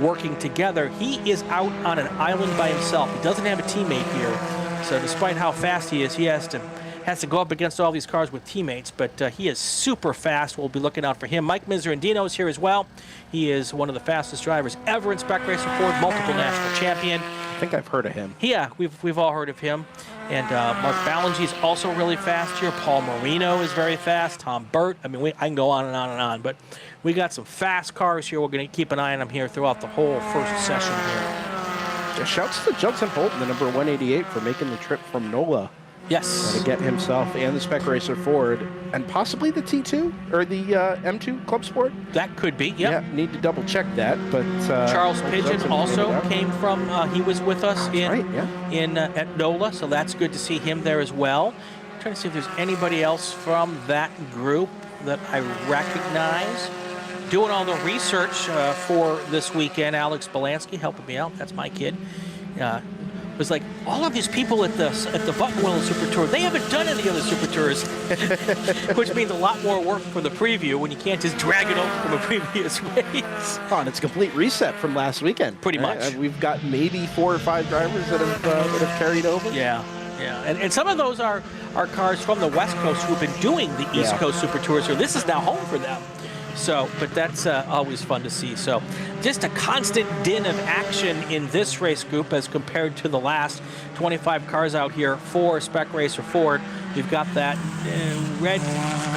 working together, he is out on an island by himself. He doesn't have a teammate here. So despite how fast he is, he has to go up against all these cars with teammates, but he is super fast. We'll be looking out for him. Mike Miserandino is here as well. He is one of the fastest drivers ever in Spec Racer Ford, multiple national champion. I think I've heard of him. Yeah, we've all heard of him. And Mark Ballingy is also really fast here. Paul Marino is very fast. Tom Burt. I mean, I can go on and on and on, but we got some fast cars here. We're going to keep an eye on them here throughout the whole first session here. Shouts to Judson Bolton, the number 188, for making the trip from NOLA. Yes. To get himself and the Spec Racer Ford, and possibly the T2 or the M2 Club Sport. That could be, yep. Yeah, need to double check that. But Charles Pigeon also came from, he was with us at NOLA, so that's good to see him there as well. I'm trying to see if there's anybody else from that group that I recognize. Doing all the research for this weekend, Alex Bielanski helping me out. That's my kid. Was like, all of these people at the Buttonwillow Super Tour, they haven't done any other Super Tours, which means a lot more work for the preview when you can't just drag it over from a previous race. Oh, and it's a complete reset from last weekend. Pretty much. We've got maybe 4 or 5 drivers that have carried over. Yeah. And some of those are cars from the West Coast who've been doing the East Coast Super Tours, so this is now home for them. So, but that's always fun to see. So, just a constant din of action in this race group as compared to the last 25 cars out here for Spec Racer Ford. We've got that red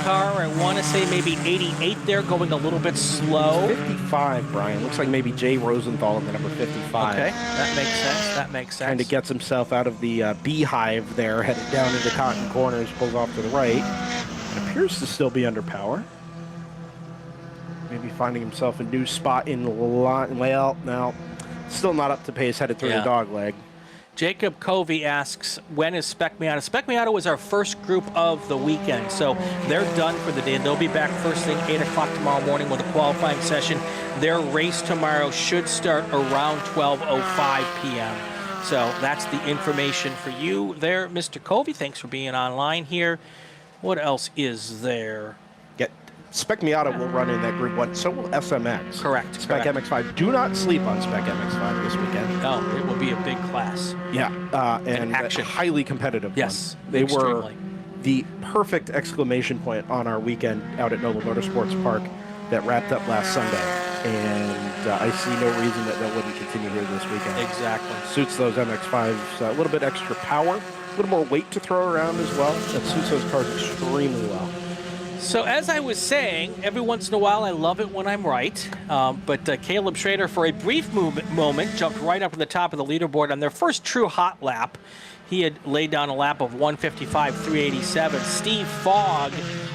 car, I want to say maybe 88 there, going a little bit slow. 55, Brian. Looks like maybe Jay Rosenthal in the number 55. Okay, that makes sense. Kind of gets himself out of the beehive there, headed down into Cotton Corners, pulls off to the right. It appears to still be under power. Maybe finding himself a new spot in the line. Well, now, still not up to pace, headed through the dog leg. Jacob Covey asks, when is Spec Miata? Spec Miata was our first group of the weekend, so they're done for the day. They'll be back first thing, 8 o'clock tomorrow morning with a qualifying session. Their race tomorrow should start around 12:05 p.m. So that's the information for you there, Mr. Covey. Thanks for being online here. What else is there? Spec Miata will run in that Group 1, so will SMX. Correct. Spec MX-5. Do not sleep on Spec MX-5 this weekend. No, it will be a big class. Yeah, and a highly competitive one. They extremely. were the perfect exclamation point on our weekend out at NOLA Motorsports Park that wrapped up last Sunday. And I see no reason that wouldn't continue here this weekend. Exactly. Suits those MX-5s a little bit extra power, a little more weight to throw around as well. That suits those cars extremely well. So as I was saying, every once in a while I love it when I'm right, but Caleb Schrader for a brief moment jumped right up to the top of the leaderboard on their first true hot lap. He had laid down a lap of 1:55.387. Steve Fogg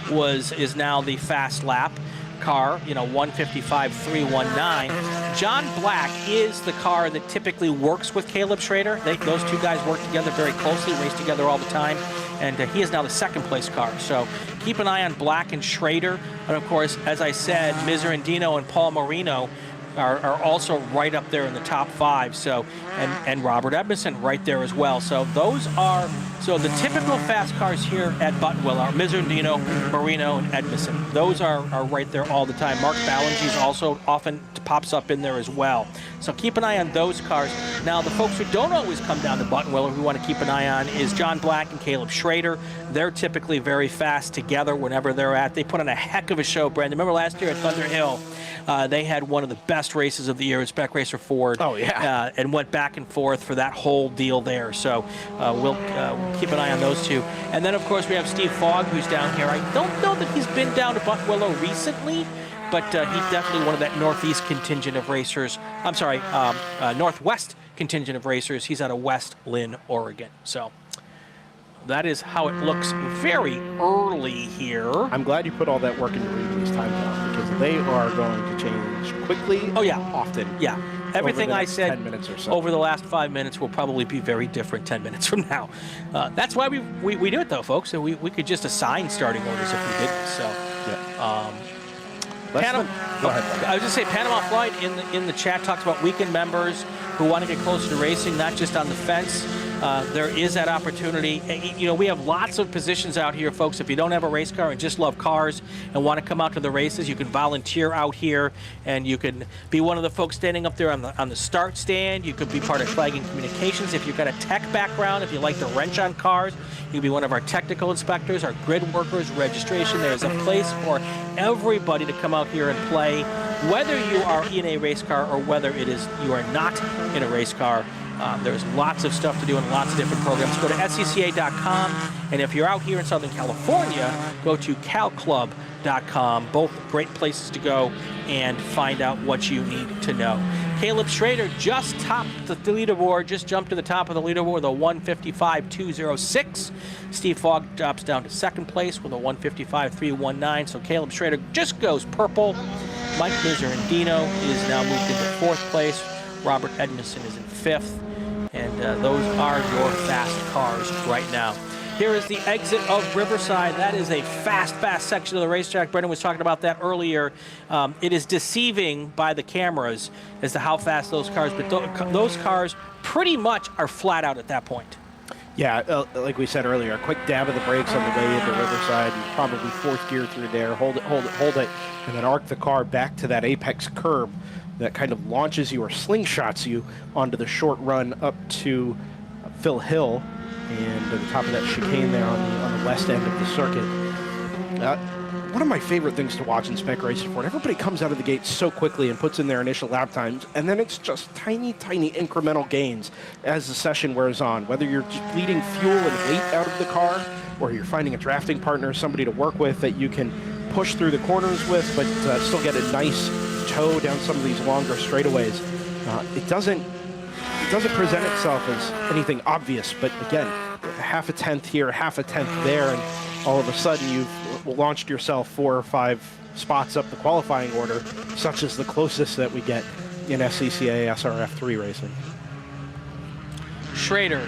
is now the fast lap. car, 155.319. John Black is the car that typically works with Caleb Schrader. Those two guys work together very closely, race together all the time, and he is now the second place car. So keep an eye on Black and Schrader. And of course, as I said, Miserandino and Paul Marino are also right up there in the top 5. So and Robert Edmondson right there as well. So those are the typical fast cars here at Buttonwillow are Miserandino, Marino, and Edmondson. Those are right there all the time. Mark Ballinge's also often pops up in there as well. So keep an eye on those cars. Now, the folks who don't always come down to Buttonwillow who want to keep an eye on is John Black and Caleb Schrader. They're typically very fast together whenever they're at. They put on a heck of a show, Brandon. Remember last year at Thunder Hill, they had one of the best races of the year. It's Spec Racer Ford. Oh, yeah. And went back and forth for that whole deal there. So we'll keep an eye on those two. And then, of course, we have Steve Fogg, who's down here. I don't know that he's been down to Buttonwillow recently, but he's definitely one of that Northeast contingent of racers. I'm sorry, Northwest contingent of racers. He's out of West Lynn, Oregon. So that is how it looks very early here. I'm glad you put all that work into reading these time codes because they are going to change quickly. Oh, yeah. Often. Yeah. Everything I said 10 minutes or so. over the last 5 minutes will probably be very different 10 minutes from now. That's why we do it, though, folks. And we could just assign starting orders if we didn't. So, yeah. Go ahead. I was just say Panama Flight in the chat talks about weekend members who want to get closer to racing, not just on the fence. There is that opportunity. We have lots of positions out here, folks. If you don't have a race car and just love cars and want to come out to the races, you can volunteer out here, and you can be one of the folks standing up there on the start stand. You could be part of flagging communications. If you've got a tech background, if you like to wrench on cars, you can be one of our technical inspectors, our grid workers, registration. There's a place for everybody to come out here and play, whether you are in a race car or whether you are not in a race car. There's lots of stuff to do and lots of different programs. Go to SCCA.com, and if you're out here in Southern California, go to calclub.com. Both great places to go and find out what you need to know. Caleb Schrader just topped the leaderboard, just jumped to the top of the leaderboard with a 155.206. Steve Fogg drops down to second place with a 155.319. So Caleb Schrader just goes purple. Mike Miserandino is now moved into fourth place. Robert Edmondson is in fifth. And those are your fast cars right now. Here is the exit of Riverside. That is a fast section of the racetrack. Brendan was talking about that earlier. It is deceiving by the cameras as to how fast those cars, but those cars pretty much are flat out at that point. Yeah, like we said earlier, a quick dab of the brakes on the way into Riverside. You probably fourth gear through there, hold it, and then arc the car back to that apex curb that kind of launches you or slingshots you onto the short run up to Phil Hill and at the top of that chicane there on the west end of the circuit. One of my favorite things to watch in Spec Racing Ford, everybody comes out of the gate so quickly and puts in their initial lap times, and then it's just tiny incremental gains as the session wears on. Whether you're just bleeding fuel and weight out of the car, or you're finding a drafting partner, somebody to work with that you can push through the corners with, but still get a nice toe down some of these longer straightaways. It doesn't present itself as anything obvious, but again, half a tenth here, half a tenth there, and all of a sudden you've launched yourself 4 or 5 spots up the qualifying order, such as the closest that we get in SCCA SRF3 racing. Schrader,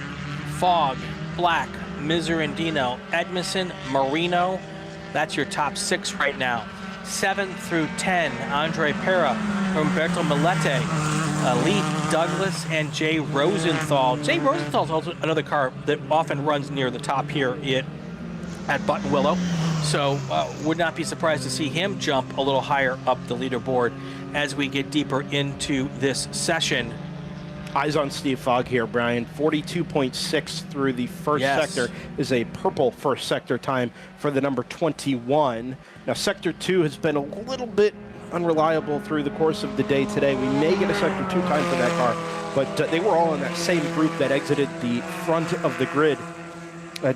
Fogg, Black, Miserandino, Edmondson, Marino. That's your top 6 right now. 7 through 10, Andre Pera, Humberto Milete, Lee Douglas, and Jay Rosenthal. Jay Rosenthal is also another car that often runs near the top here at Buttonwillow. So would not be surprised to see him jump a little higher up the leaderboard as we get deeper into this session. Eyes on Steve Fogg here, Brian. 42.6 through the first sector is a purple first sector time for the number 21. Now, Sector 2 has been a little bit unreliable through the course of the day today. We may get a Sector 2 time for that car, but they were all in that same group that exited the front of the grid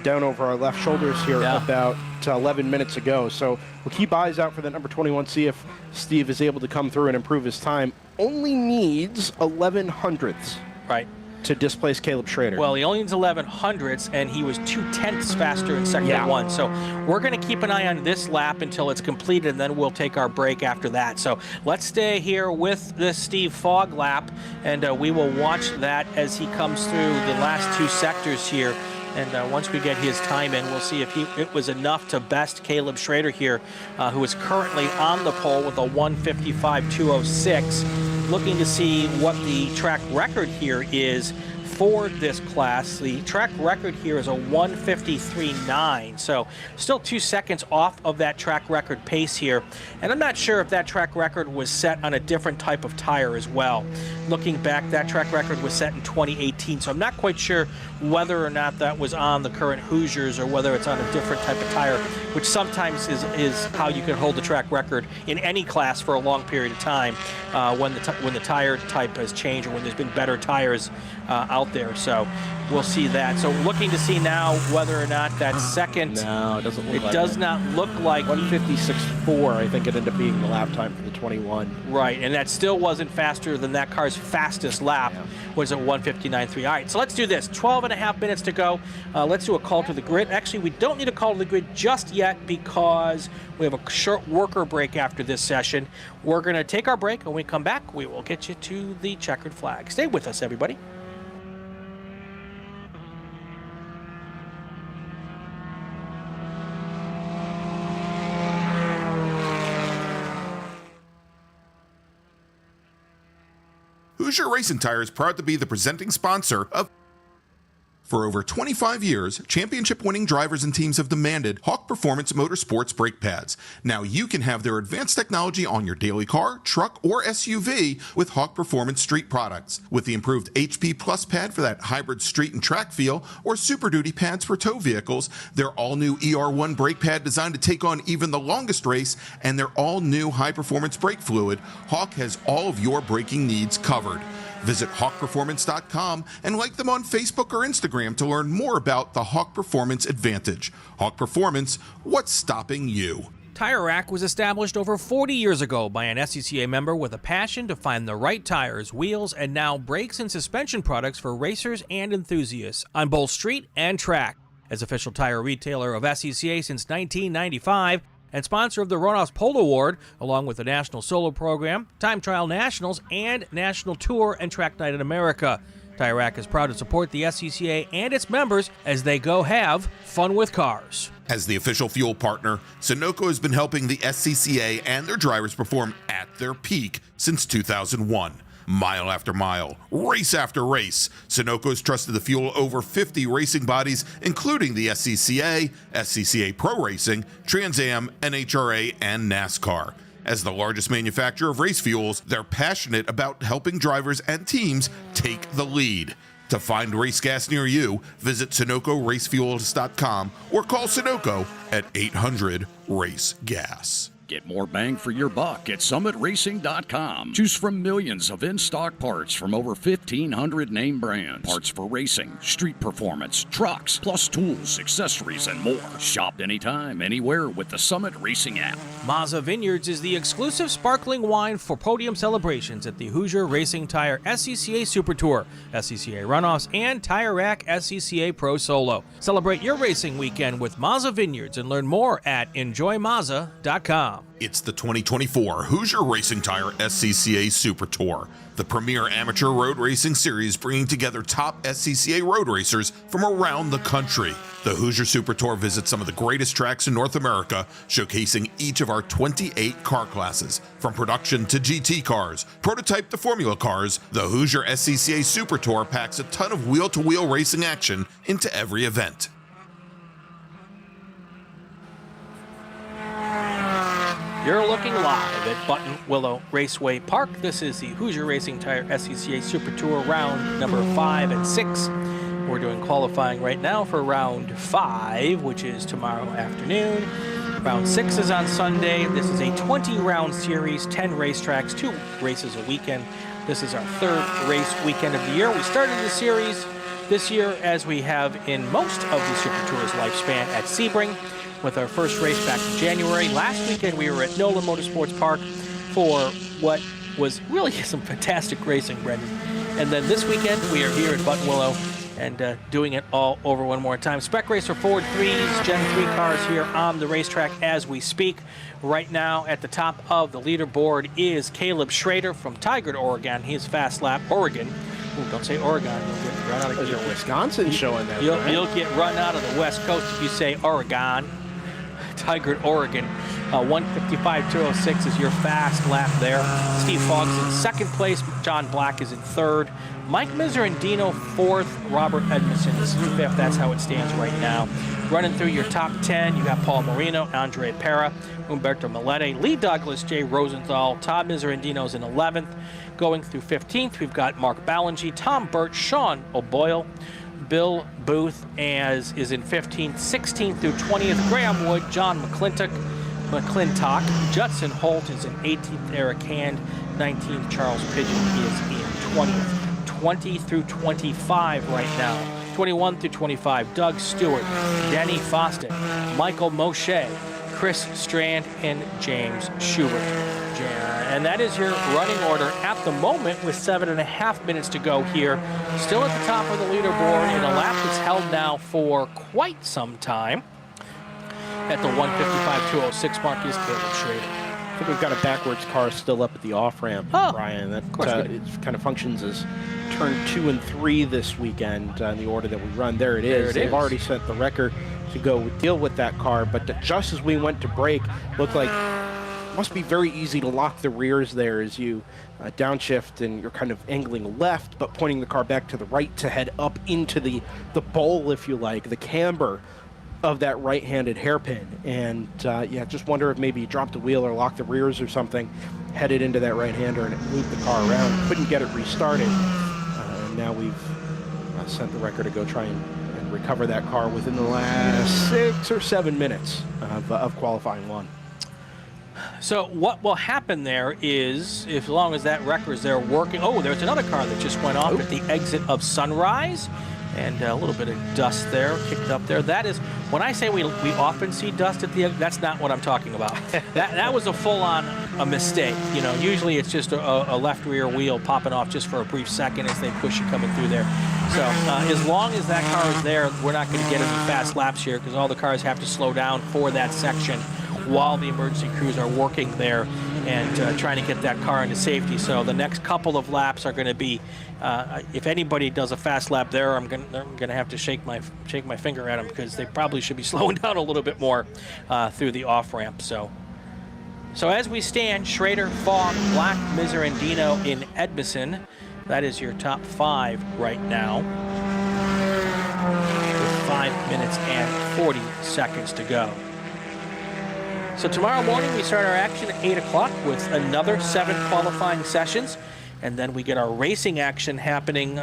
down over our left shoulders here about 11 minutes ago. So we'll keep eyes out for that number 21, see if Steve is able to come through and improve his time. Only needs 11 hundredths. Right. to displace Caleb Schrader. Well, he only needs 11 hundredths, and he was 2/10 faster in sector one. So we're going to keep an eye on this lap until it's completed, and then we'll take our break after that. So let's stay here with this Steve Fogg lap, and we will watch that as he comes through the last two sectors here. And once we get his time in, we'll see if it was enough to best Caleb Schrader here, who is currently on the pole with a 1:55.206. Looking to see what the track record here is for this class. The track record here is a 1:53.9, so still 2 seconds off of that track record pace here. And I'm not sure if that track record was set on a different type of tire as well. Looking back, that track record was set in 2018, so I'm not quite sure whether or not that was on the current Hoosiers or whether it's on a different type of tire, which sometimes is how you can hold the track record in any class for a long period of time when the tire type has changed or when there's been better tires out there. So we'll see that. So looking to see now whether or not that second. No, it doesn't look like it. It does not look like 1:56.4, I think it ended up being the lap time for the 21. Right, and that still wasn't faster than that car's fastest lap, was at 1:59.3. All right, so let's do this. 12 and a half minutes to go. Let's do a call to the grid. Actually, we don't need a call to the grid just yet because we have a short worker break after this session. We're going to take our break, and when we come back, we will get you to the checkered flag. Stay with us, everybody. Hoosier Racing Tire is proud to be the presenting sponsor of. For over 25 years, championship-winning drivers and teams have demanded Hawk Performance Motorsports brake pads. Now you can have their advanced technology on your daily car, truck, or SUV with Hawk Performance Street products. With the improved HP Plus pad for that hybrid street and track feel, or Super Duty pads for tow vehicles, their all-new ER1 brake pad designed to take on even the longest race, and their all-new high-performance brake fluid, Hawk has all of your braking needs covered. Visit hawkperformance.com and like them on Facebook or Instagram to learn more about the Hawk Performance Advantage. Hawk Performance, what's stopping you? Tire Rack was established over 40 years ago by an SCCA member with a passion to find the right tires, wheels, and now brakes and suspension products for racers and enthusiasts on both street and track. As official tire retailer of SCCA since 1995, and sponsor of the Runoffs Pole Award, along with the National Solo Program, Time Trial Nationals, and National Tour and Track Night in America. Tire Rack is proud to support the SCCA and its members as they go have fun with cars. As the official fuel partner, Sunoco has been helping the SCCA and their drivers perform at their peak since 2001. Mile after mile, race after race, Sunoco has trusted the fuel over 50 racing bodies, including the SCCA, SCCA Pro Racing, Trans Am, NHRA, and NASCAR. As the largest manufacturer of race fuels, they're passionate about helping drivers and teams take the lead. To find race gas near you, visit SunocoRacefuels.com or call Sunoco at 800-RACE-GAS. Get more bang for your buck at SummitRacing.com. Choose from millions of in-stock parts from over 1,500 name brands. Parts for racing, street performance, trucks, plus tools, accessories, and more. Shop anytime, anywhere with the Summit Racing app. Mazza Vineyards is the exclusive sparkling wine for podium celebrations at the Hoosier Racing Tire SCCA Super Tour, SCCA Runoffs, and Tire Rack SCCA Pro Solo. Celebrate your racing weekend with Mazza Vineyards and learn more at enjoymazza.com. It's the 2024 Hoosier Racing Tire SCCA Super Tour, the premier amateur road racing series bringing together top SCCA road racers from around the country. The Hoosier Super Tour visits some of the greatest tracks in North America, showcasing each of our 28 car classes. From production to GT cars, prototype to Formula cars, the Hoosier SCCA Super Tour packs a ton of wheel-to-wheel racing action into every event. You're looking live at Buttonwillow Raceway Park. This is the Hoosier Racing Tire SCCA Super Tour round number 5 and 6. We're doing qualifying right now for round 5, which is tomorrow afternoon. Round 6 is on Sunday. This is a 20-round series, 10 racetracks, 2 races a weekend. This is our 3rd race weekend of the year. We started the series this year, as we have in most of the Super Tour's lifespan, at Sebring, with our first race back in January. Last weekend we were at Nolan Motorsports Park for what was really some fantastic racing, Brendan. And then this weekend, we are here at Buttonwillow and doing it all over one more time. Spec Racer Ford 3s, Gen 3 cars here on the racetrack as we speak. Right now, at the top of the leaderboard is Caleb Schrader from Tigard, Oregon. He's fast lap, Oregon. Ooh, don't say Oregon. You'll get run out of There's a Wisconsin showing there. You'll get run out of the West Coast if you say Oregon. Tigard, Oregon. 1:55.206 is your fast lap there. Steve Fogg's in second place. John Black is in third. Mike Miserandino fourth. Robert Edmondson is fifth. That's how it stands right now. Running through your top 10, you got Paul Marino, Andre Pera, Umberto Milete, Lee Douglas, Jay Rosenthal, Todd Miserandino's in 11th. Going through 15th, we've got Mark Ballingy, Tom Burt, Sean O'Boyle, Bill Booth is in 15th, 16th through 20th, Graham Wood, John McClintock, Judson Holt is in 18th, Eric Hand, 19th, Charles Pigeon is in 20th. 20 through 25 right now. 21 through 25, Doug Stewart, Denny Foston, Michael Moshe, Chris Strand, and James Schubert. And that is your running order at the moment with 7.5 minutes to go here. Still at the top of the leaderboard in a lap that's held now for quite some time. At the 1:55.206 mark is Caleb Schrader. I think we've got a backwards car still up at the off-ramp, Brian. That it kind of functions as turn 2 and 3 this weekend in the order that we run. There it is. They've already sent the wrecker to go deal with that car, but just as we went to break, looked like it must be very easy to lock the rears there as you downshift and you're kind of angling left, but pointing the car back to the right to head up into the bowl, if you like, the camber of that right-handed hairpin. And just wonder if maybe you dropped the wheel or locked the rears or something, headed into that right-hander and it looped the car around. Couldn't get it restarted. And now we've sent the wrecker to go try and recover that car within the last 6 or 7 minutes of qualifying one. So what will happen there is, as long as that wrecker is there working, there's another car that just went off at the exit of Sunrise. And a little bit of dust there, kicked up there. That is, when I say we often see dust at the end, that's not what I'm talking about. that was a full-on mistake. You know, usually it's just a left rear wheel popping off just for a brief second as they push you coming through there. So as long as that car is there, we're not going to get any fast laps here because all the cars have to slow down for that section while the emergency crews are working there and trying to get that car into safety. So the next couple of laps are going to be, if anybody does a fast lap there, I'm going to have to shake my finger at them because they probably should be slowing down a little bit more through the off ramp. So as we stand, Schrader, Fogg, Black, Miserandino in Edmondson. That is your top 5 right now. With 5 minutes and 40 seconds to go. So tomorrow morning we start our action at 8 o'clock with another 7 qualifying sessions. And then we get our racing action happening,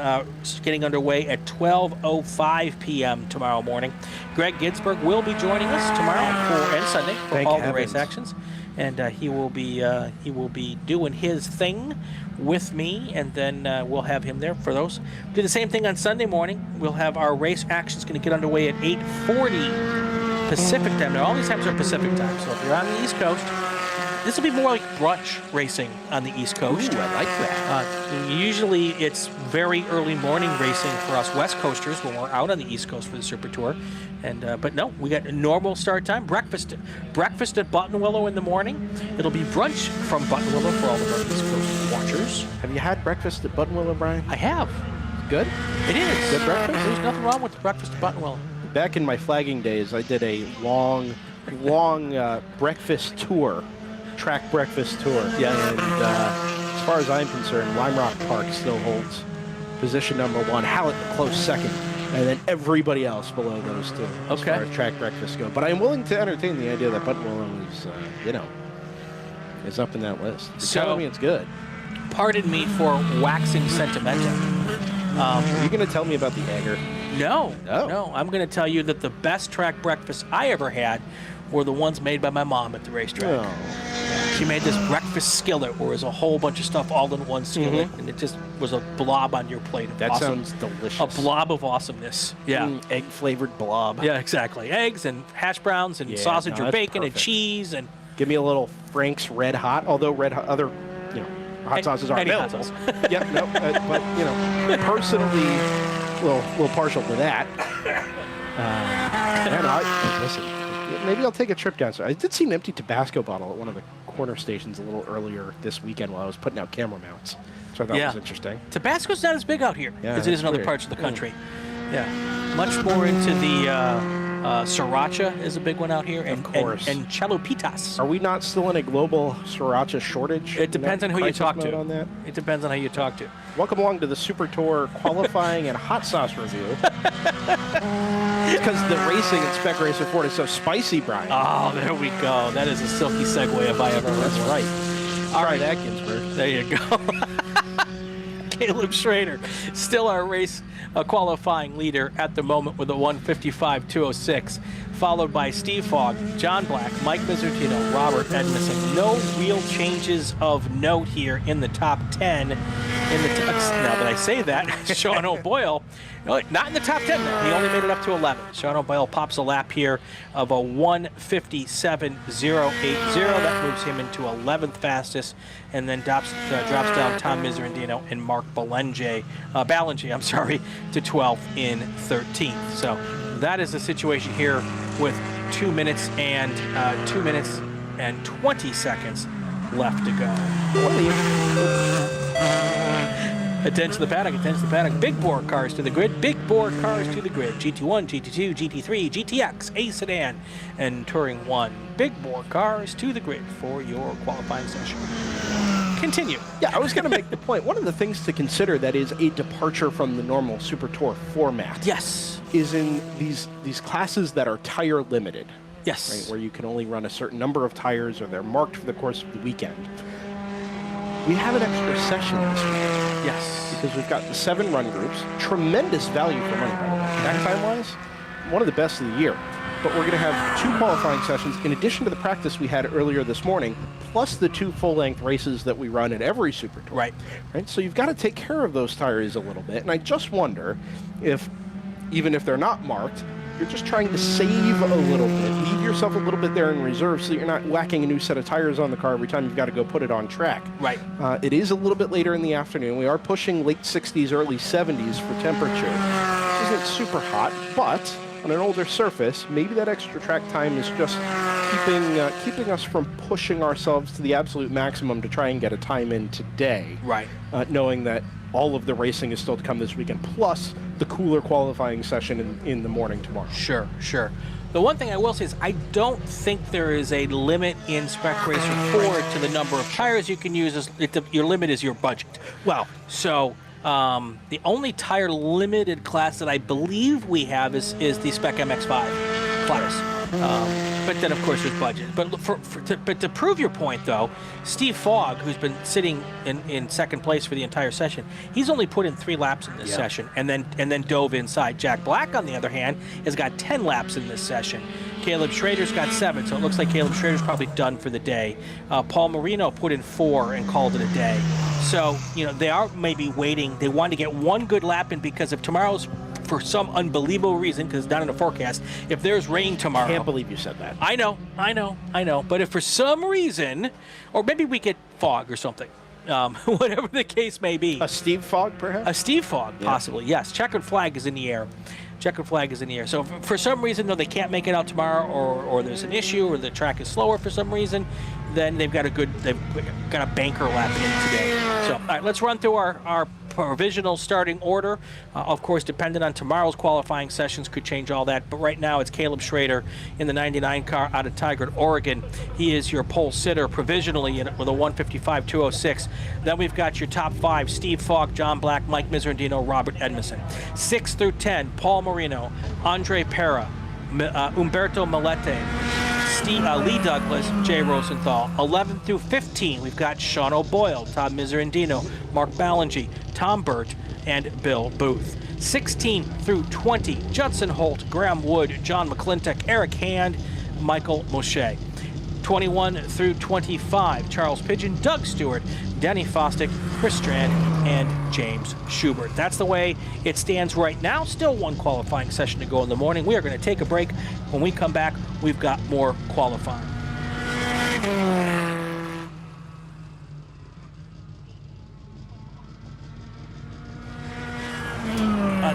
getting underway at 12:05 p.m. tomorrow morning. Gregg Ginsberg will be joining us tomorrow and Sunday for all the race actions. And he will be doing his thing with me, and then we'll have him there for those. Do the same thing on Sunday morning. We'll have our race actions going to get underway at 8:40 Pacific time. Now, all these times are Pacific time, so if you're on the East Coast, this will be more like brunch racing on the East Coast. Ooh, I like that. Usually it's very early morning racing for us West Coasters when we're out on the East Coast for the Super Tour. And but no, we got a normal start time. Breakfast at Buttonwillow in the morning. It'll be brunch from Buttonwillow for all of our East Coast watchers. Have you had breakfast at Buttonwillow, Brian? I have. Good? It is. Good breakfast? There's nothing wrong with the breakfast at Buttonwillow. Back in my flagging days, I did a long breakfast tour, track breakfast tour. Yes. And as far as I'm concerned, Lime Rock Park still holds position number 1, Hallett a close second, and then everybody else below those two as far as track breakfasts go. But I'm willing to entertain the idea that Buttonwillow is, is up in that list. You're telling me it's good. Pardon me for waxing sentimental. Are you going to tell me about the Egger? No. I'm going to tell you that the best track breakfasts I ever had were the ones made by my mom at the racetrack. Oh. She made this breakfast skillet where it was a whole bunch of stuff all in one skillet, and it just was a blob on your plate. That sounds delicious. A blob of awesomeness. Yeah. Egg-flavored blob. Yeah, exactly. Eggs and hash browns and sausage or bacon and cheese. And give me a little Frank's Red Hot, although hot sauces aren't Any hot available. sauce. Yep, no, but, you know, personally, a little partial to that. And listen, maybe I'll take a trip down. So I did see an empty Tabasco bottle at one of the corner stations a little earlier this weekend while I was putting out camera mounts. So I thought it was interesting. Tabasco's not as big out here as it is in other parts of the country. Yeah. Much more into the sriracha is a big one out here. And, of course. And chalupitas. Are we not still in a global sriracha shortage? It depends on who you talk to. On that? It depends on how you talk to. Welcome along to the Super Tour qualifying and hot sauce review. Because the racing in Spec Racer Ford is so spicy, Brian. Oh, there we go. That is a silky segue if I ever heard That's one. right. All right, that, Ginsberg. There you go. Caleb Schrader, still our race qualifying leader at the moment with a 1:55.206, followed by Steve Fogg, John Black, Mike Misertino, Robert Edmondson. No real changes of note here in the top 10. Now that I say that, Sean O'Boyle, not in the top 10 though. He only made it up to 11. Sean O'Boyle pops a lap here of a 1:57.080. That moves him into 11th fastest, and then drops down Tom Miserandino and Mark Ballange, to 12th in 13th. So that is the situation here with 2 minutes and 20 seconds left to go. Attention to the paddock. Big bore cars to the grid. GT1, GT2, GT3, GTX, A Sedan, and Touring 1. Big bore cars to the grid for your qualifying session. Continue. Yeah, I was going to make the point. One of the things to consider that is a departure from the normal Super Tour format. Yes. Is in these classes that are tire limited. Yes. Right, where you can only run a certain number of tires, or they're marked for the course of the weekend. We have an extra session this week. Yes. Because we've got the 7 run groups. Tremendous value for money, by the way. Back time-wise, one of the best of the year. But we're going to have 2 qualifying sessions in addition to the practice we had earlier this morning, plus the 2 full-length races that we run at every Super Tour. Right. So you've got to take care of those tires a little bit. And I just wonder if, even if they're not marked, you're just trying to save a little bit. Leave yourself a little bit there in reserve so you're not whacking a new set of tires on the car every time you've got to go put it on track. Right. It is a little bit later in the afternoon. We are pushing late 60s, early 70s for temperature. This isn't super hot, but on an older surface, maybe that extra track time is just keeping us from pushing ourselves to the absolute maximum to try and get a time in today. Right. Knowing that all of the racing is still to come this weekend, plus the cooler qualifying session in the morning tomorrow. Sure. The one thing I will say is I don't think there is a limit in Spec Racer Ford to the number of tires you can use. Your limit is your budget. Well, so the only tire limited class that I believe we have is the Spec MX-5 class. But then, of course, there's budget. But to prove your point, though, Steve Fogg, who's been sitting in second place for the entire session, he's only put in 3 laps in this session, and then dove inside. Jack Black, on the other hand, has got 10 laps in this session. Caleb Schrader's got 7, so it looks like Caleb Schrader's probably done for the day. Paul Marino put in 4 and called it a day. So, they are maybe waiting. They want to get one good lap in because if tomorrow's, for some unbelievable reason, because it's not in the forecast, if there's rain tomorrow... I can't believe you said that. I know. But if for some reason, or maybe we get fog or something, whatever the case may be. A Steve Fogg, perhaps? A Steve Fogg, possibly, yes. Checkered flag is in the air. So if for some reason, though, they can't make it out tomorrow, or there's an issue, or the track is slower for some reason, then they've got a banker lap in today. So, all right, let's run through our provisional starting order. Of course, dependent on tomorrow's qualifying sessions, could change all that. But right now, it's Caleb Schrader in the 99 car out of Tigard, Oregon. He is your pole sitter provisionally with a 1:55.206. Then we've got your top 5: Steve Fogg, John Black, Mike Miserandino, Robert Edmondson. 6 through 10: Paul Marino, Andre Pera, Umberto Malete, Lee Douglas, Jay Rosenthal. 11 through 15, we've got Sean O'Boyle, Todd Miserandino, Mark Ballange, Tom Burt, and Bill Booth. 16 through 20, Judson Holt, Graham Wood, John McClintock, Eric Hand, Michael Moshe. 21 through 25, Charles Pigeon, Doug Stewart, Denny Fostick, Chris Strand, and James Schubert. That's the way it stands right now. Still one qualifying session to go in the morning. We are going to take a break. When we come back, we've got more qualifying.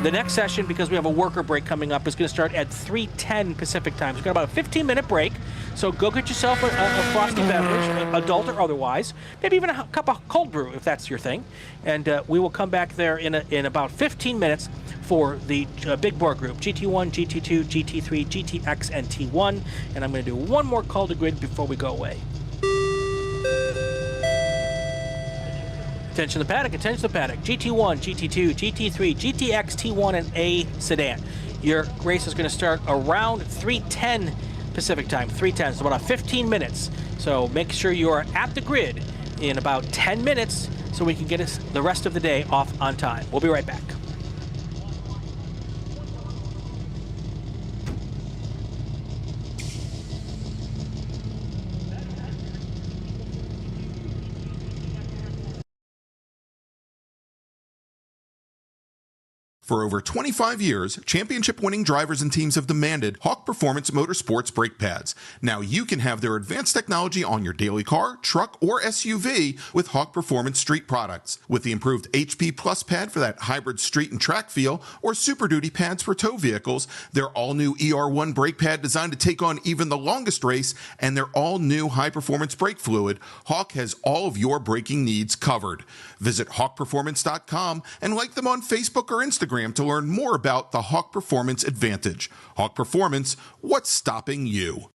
The next session, because we have a worker break coming up, is going to start at 3:10 Pacific time. We've got about a 15-minute break, so go get yourself a frosty beverage, adult or otherwise, maybe even a cup of cold brew if that's your thing, and we will come back there in about 15 minutes for the big board group, GT1, GT2, GT3, GTX, and T1, and I'm going to do one more call to grid before we go away. Attention to the paddock, attention to the paddock. GT1, GT2, GT3, GTX, T1, and A sedan. Your race is going to start around 3:10 Pacific time, 3:10, so about 15 minutes. So make sure you are at the grid in about 10 minutes so we can get us the rest of the day off on time. We'll be right back. For over 25 years, championship-winning drivers and teams have demanded Hawk Performance Motorsports brake pads. Now you can have their advanced technology on your daily car, truck, or SUV with Hawk Performance Street products. With the improved HP Plus pad for that hybrid street and track feel, or Super Duty pads for tow vehicles, their all-new ER1 brake pad designed to take on even the longest race, and their all-new high-performance brake fluid, Hawk has all of your braking needs covered. Visit hawkperformance.com and like them on Facebook or Instagram to learn more about the Hawk Performance Advantage. Hawk Performance, what's stopping you?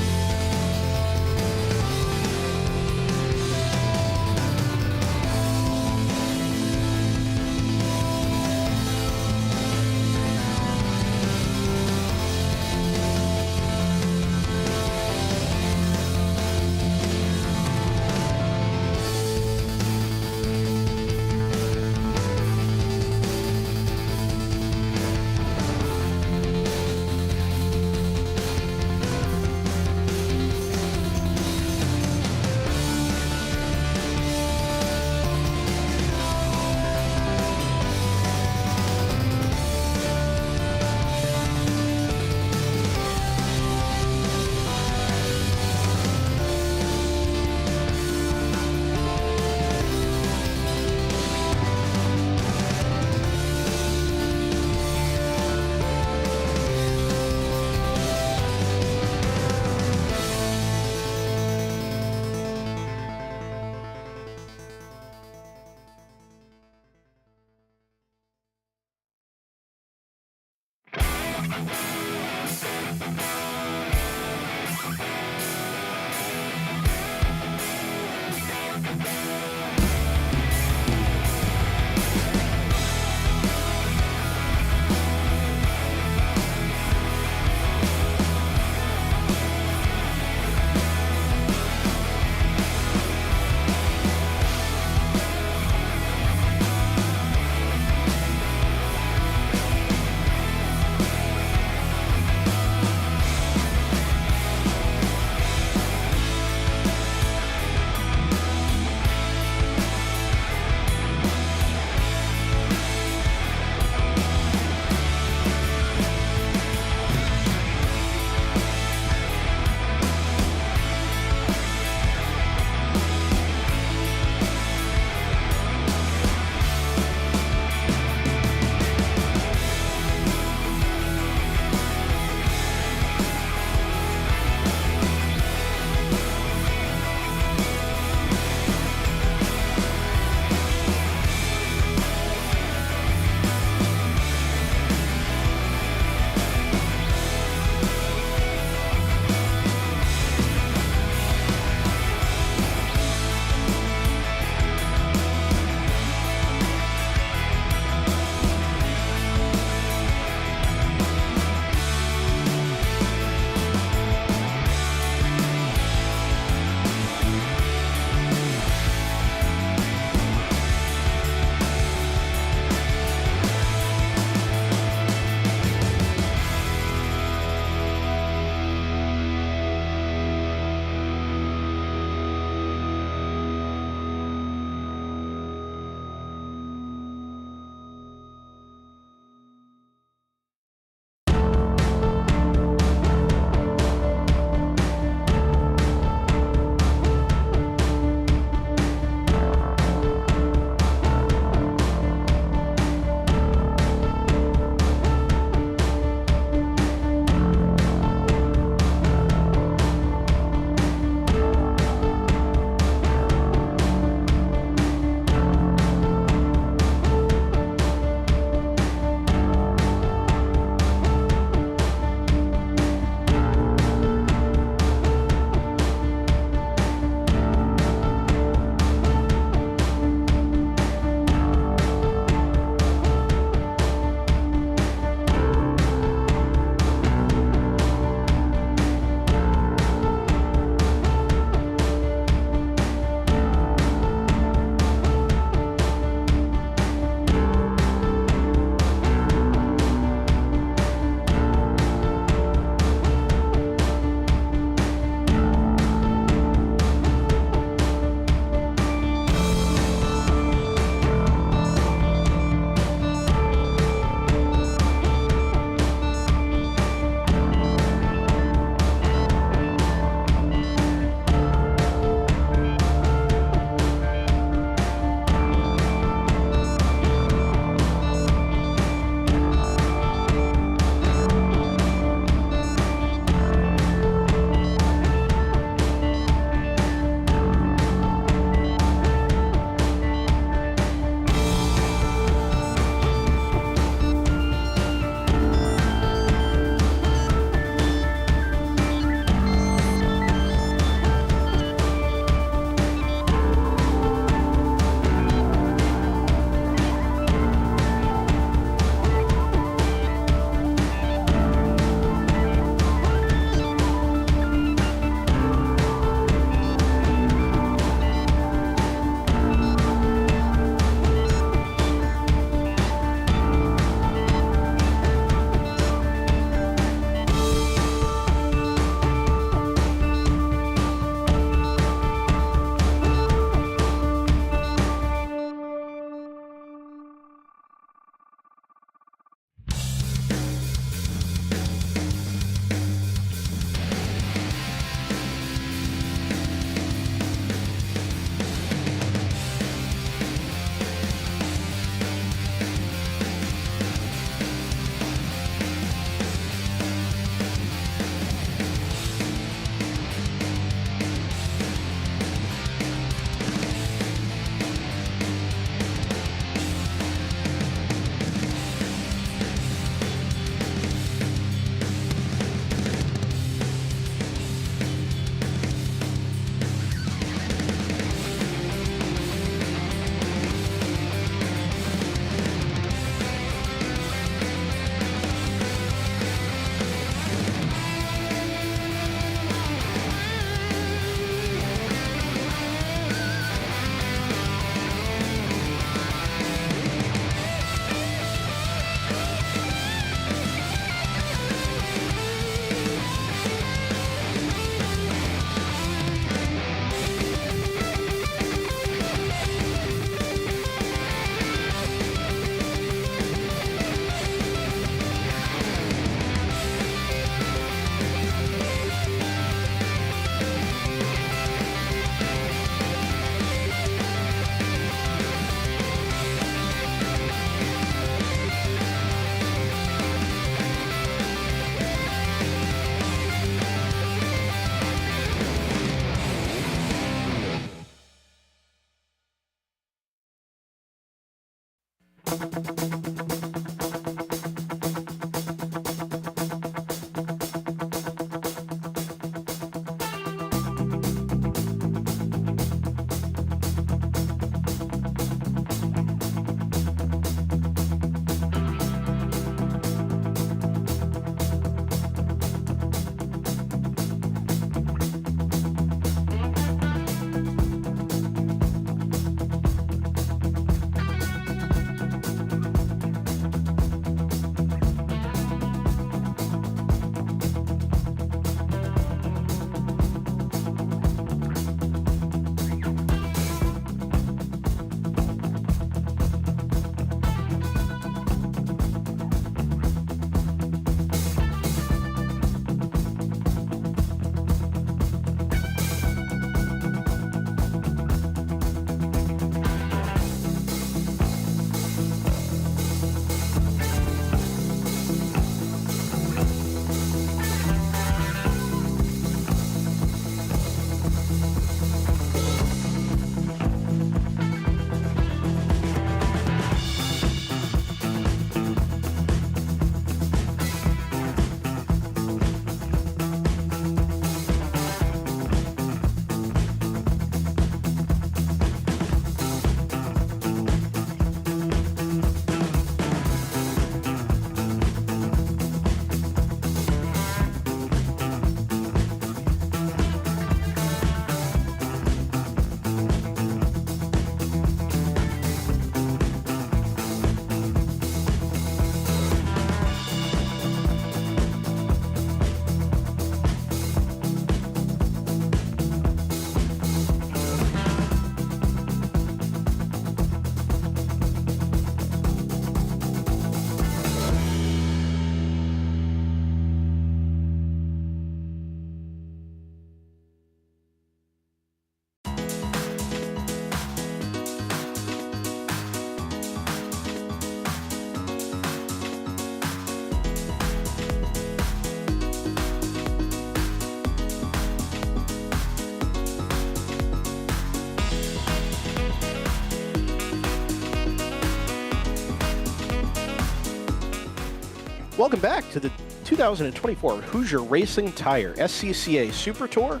Welcome back to the 2024 Hoosier Racing Tire SCCA Super Tour.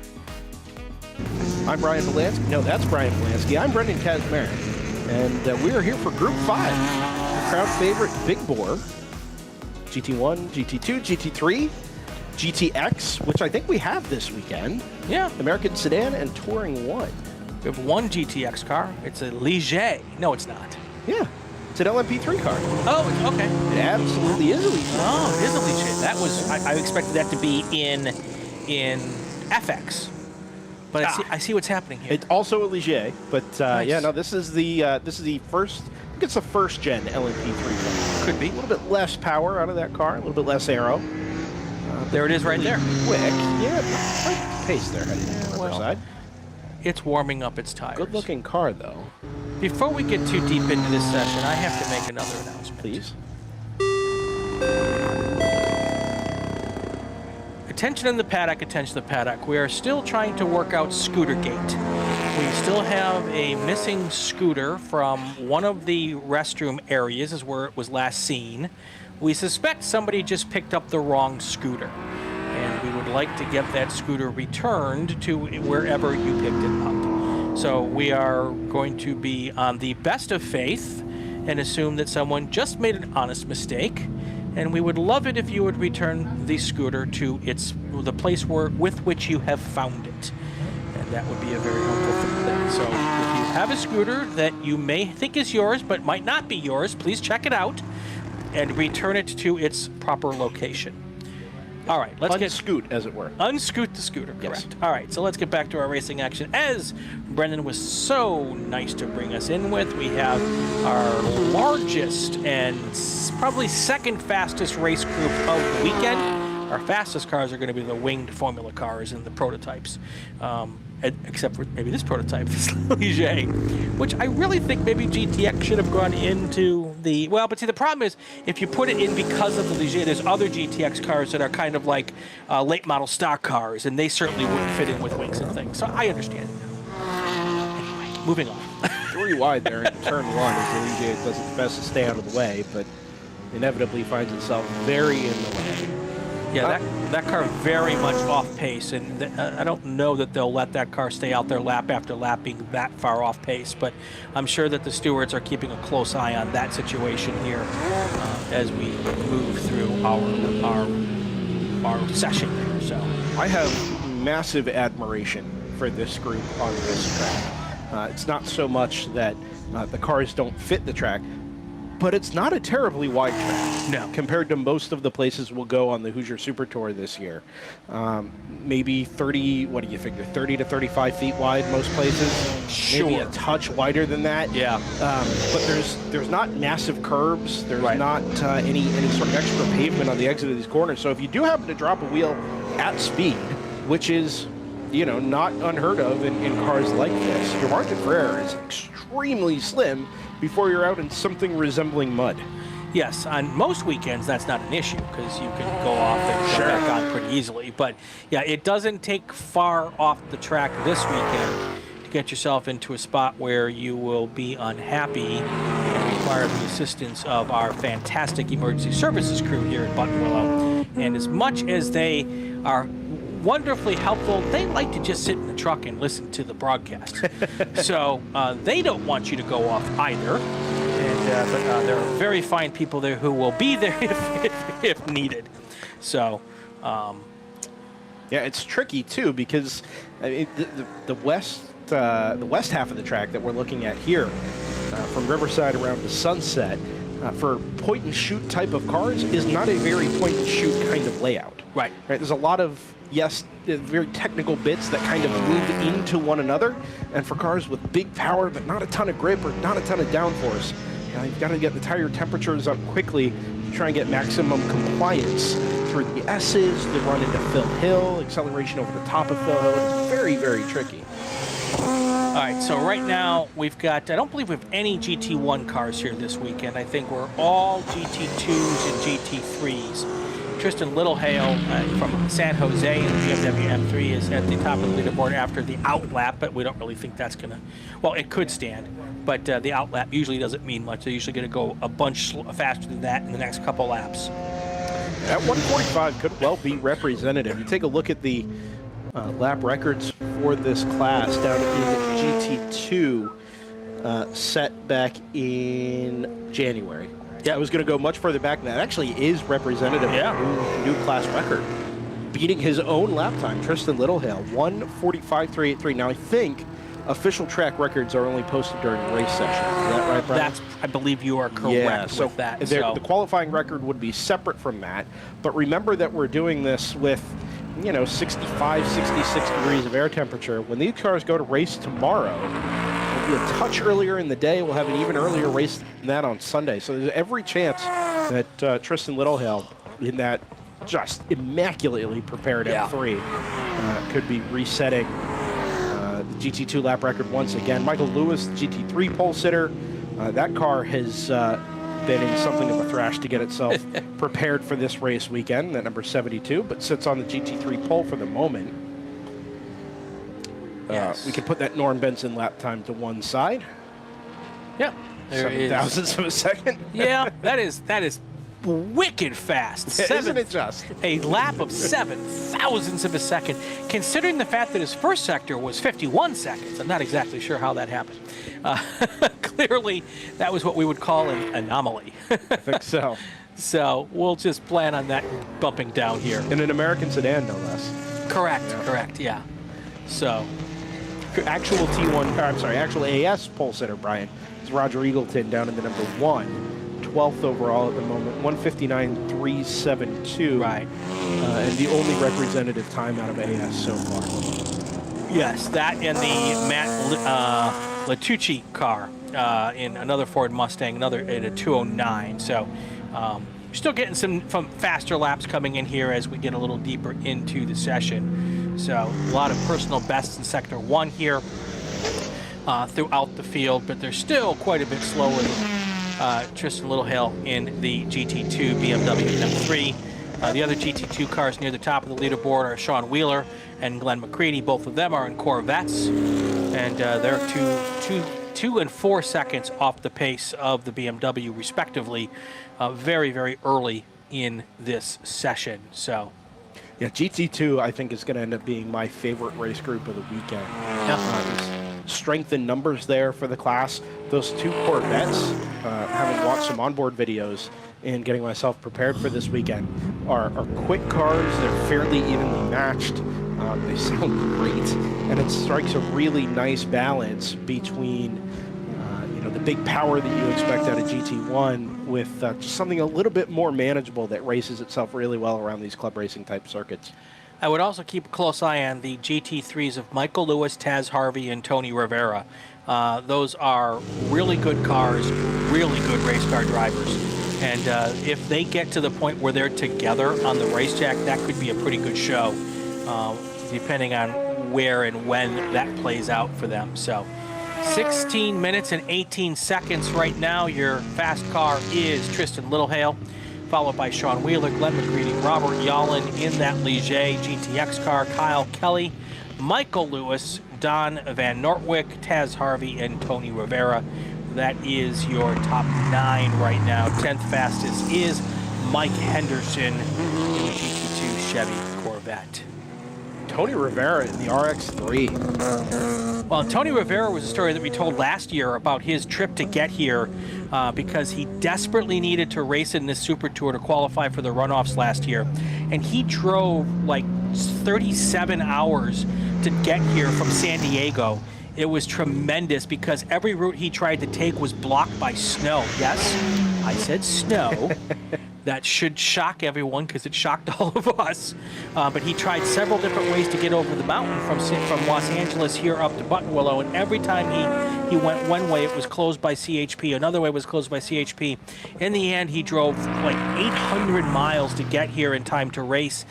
I'm Brian Bielanski. No, that's Brian Bielanski. I'm Brendan Kazmarek. And we are here for Group 5. The crowd favorite Big Bore. GT1, GT2, GT3, GTX, which I think we have this weekend. Yeah. American Sedan and Touring 1. We have one GTX car. It's a Ligier. No, it's not. Yeah. It's an LMP3 car. Oh, it's okay. It absolutely is a Ligier. Oh, it is a Ligier. That was, I expected that to be in FX. But I see what's happening here. It's also a Ligier, but Nice. yeah, no, this is the first. I think it's the first gen LMP3 car. Could be. A little bit less power out of that car, a little bit less aero. There it is right there. Quick. Yeah, right pace there heading to the Riverside. It's warming up its tires. Good looking car though. Before we get too deep into this session, I have to make another announcement. Please. Attention in the paddock, attention in the paddock. We are still trying to work out Scootergate. We still have a missing scooter from one of the restroom areas, is where it was last seen. We suspect somebody just picked up the wrong scooter, and we would like to get that scooter returned to wherever you picked it up. So we are going to be on the best of faith and assume that someone just made an honest mistake, and we would love it if you would return the scooter to the place with which you have found it. And that would be a very helpful thing then. So if you have a scooter that you may think is yours but might not be yours, please check it out and return it to its proper location. All right, let's unscoot, as it were. Unscoot the scooter, correct. Yes. All right, so let's get back to our racing action. As Brendan was so nice to bring us in with, we have our largest and probably second fastest race group of the weekend. Our fastest cars are going to be the winged Formula cars and the prototypes. Except for maybe this prototype, this Ligier, which I really think maybe GTX should have gone into the... Well, but see, the problem is, if you put it in because of the Ligier, there's other GTX cars that are kind of like late model stock cars, and they certainly wouldn't fit in with wings and things. So I understand it now. Anyway, moving on. 3 wide there in turn 1 as the Ligier does its best to stay out of the way, but inevitably finds itself very in the way. Yeah, that car very much off pace, and I don't know that they'll let that car stay out there lap after lap being that far off pace, but I'm sure that the stewards are keeping a close eye on that situation here as we move through our session here. So I have massive admiration for this group on this track. It's not so much that the cars don't fit the track, but it's not a terribly wide track. No. Compared to most of the places we'll go on the Hoosier Super Tour this year. Maybe 30, what do you figure, 30 to 35 feet wide most places? Sure. Maybe a touch wider than that. Yeah. But there's not massive curbs. There's not any sort of extra pavement on the exit of these corners. So if you do happen to drop a wheel at speed, which is, not unheard of in cars like this, your margin for error is extremely slim before you're out in something resembling mud. Yes, on most weekends that's not an issue because you can go off and come back on pretty easily. But yeah, it doesn't take far off the track this weekend to get yourself into a spot where you will be unhappy and require the assistance of our fantastic emergency services crew here at Buttonwillow. And as much as they are wonderfully helpful, they like to just sit in the truck and listen to the broadcast. So they don't want you to go off either. And but there are very fine people there who will be there if needed. So yeah, it's tricky too because the west half of the track that we're looking at here, from Riverside around to Sunset, for point and shoot type of cars is not a very point and shoot kind of layout. Right. There's a lot of very technical bits that kind of move into one another, and for cars with big power but not a ton of grip or not a ton of downforce, you've got to get the tire temperatures up quickly to try and get maximum compliance through the S's, the run into Phil Hill, acceleration over the top of Phil Hill. It's very, very tricky. All right, so right now we've got, I don't believe we have any GT1 cars here this weekend. I think we're all GT2s and GT3s. Tristan Littlehale from San Jose in the BMW M3 is at the top of the leaderboard after the outlap, but we don't really think that's going to, well, it could stand, but the outlap usually doesn't mean much. They're usually going to go a bunch faster than that in the next couple laps. That 145 could well be representative. You take a look at the lap records for this class down in GT2 set back in January. Yeah, I was going to go much further back than that. Actually is representative of a new class record. Beating his own lap time, Tristan Littlehale, 1:45.383. Now, I think official track records are only posted during race session. Is that right, Brian? I believe you are correct with that. The qualifying record would be separate from that. But remember that we're doing this with, 65, 66 degrees of air temperature. When these cars go to race tomorrow, it'll be a touch earlier in the day. We'll have an even earlier race than that on Sunday. So there's every chance that Tristan Littlehale, in that just immaculately prepared M3, could be resetting the GT2 lap record once again. Michael Lewis, GT3 pole sitter. That car has been in something of a thrash to get itself prepared for this race weekend, that number 72, but sits on the GT3 pole for the moment. We could put that Norm Benson lap time to one side. Yeah. 7 thousandths of a second. Yeah, that is wicked fast. Isn't it just? A lap of 7 thousandths of a second. Considering the fact that his first sector was 51 seconds, I'm not exactly sure how that happened. Clearly, that was what we would call an anomaly. I think so. So we'll just plan on that bumping down here. In an American sedan, no less. Correct, yeah. So, actual actual AS pole sitter, Brian, is Roger Eagleton down in the number 1. 12th overall at the moment, 1:59.372. Right. And the only representative time out of AS so far. Yes, that and the Matt Latucci car in another Ford Mustang, at a 209. So still getting some faster laps coming in here as we get a little deeper into the session. So a lot of personal bests in Sector 1 here throughout the field, but they're still quite a bit slower than Tristan Littlehale in the GT2 BMW M3. The other GT2 cars near the top of the leaderboard are Sean Wheeler and Glenn McCready. Both of them are in Corvettes, and they're 2 and 4 seconds off the pace of the BMW, respectively, very, very early in this session. So, yeah, GT2 I think is going to end up being my favorite race group of the weekend. Strength in numbers there for the class. Those 2 Corvettes, having watched some onboard videos and getting myself prepared for this weekend, are quick cars. They're fairly evenly matched. They sound great, and it strikes a really nice balance between the big power that you expect out of GT1 with just something a little bit more manageable that races itself really well around these club racing type circuits. I would also keep a close eye on the GT3s of Michael Lewis, Taz Harvey, and Tony Rivera. Those are really good cars, really good race car drivers. And if they get to the point where they're together on the racetrack, that could be a pretty good show, depending on where and when that plays out for them. So 16 minutes and 18 seconds right now. Your fast car is Tristan Littlehale, followed by Sean Wheeler, Glenn McCready, Robert Yallen in that Ligier GTX car, Kyle Kelly, Michael Lewis, Don Van Nortwick, Taz Harvey, and Tony Rivera. That is your top 9 right now. 10th fastest is Mike Henderson in the GT2 Chevy Corvette. Tony Rivera in the RX-3. Well, Tony Rivera was a story that we told last year about his trip to get here because he desperately needed to race in this Super Tour to qualify for the runoffs last year. And he drove like 37 hours to get here from San Diego. It was tremendous because every route he tried to take was blocked by snow. Yes, I said snow. That should shock everyone because it shocked all of us. But he tried several different ways to get over the mountain from Los Angeles here up to Buttonwillow, and every time he went one way, it was closed by CHP. Another way was closed by CHP. In the end, he drove like 800 miles to get here in time to race.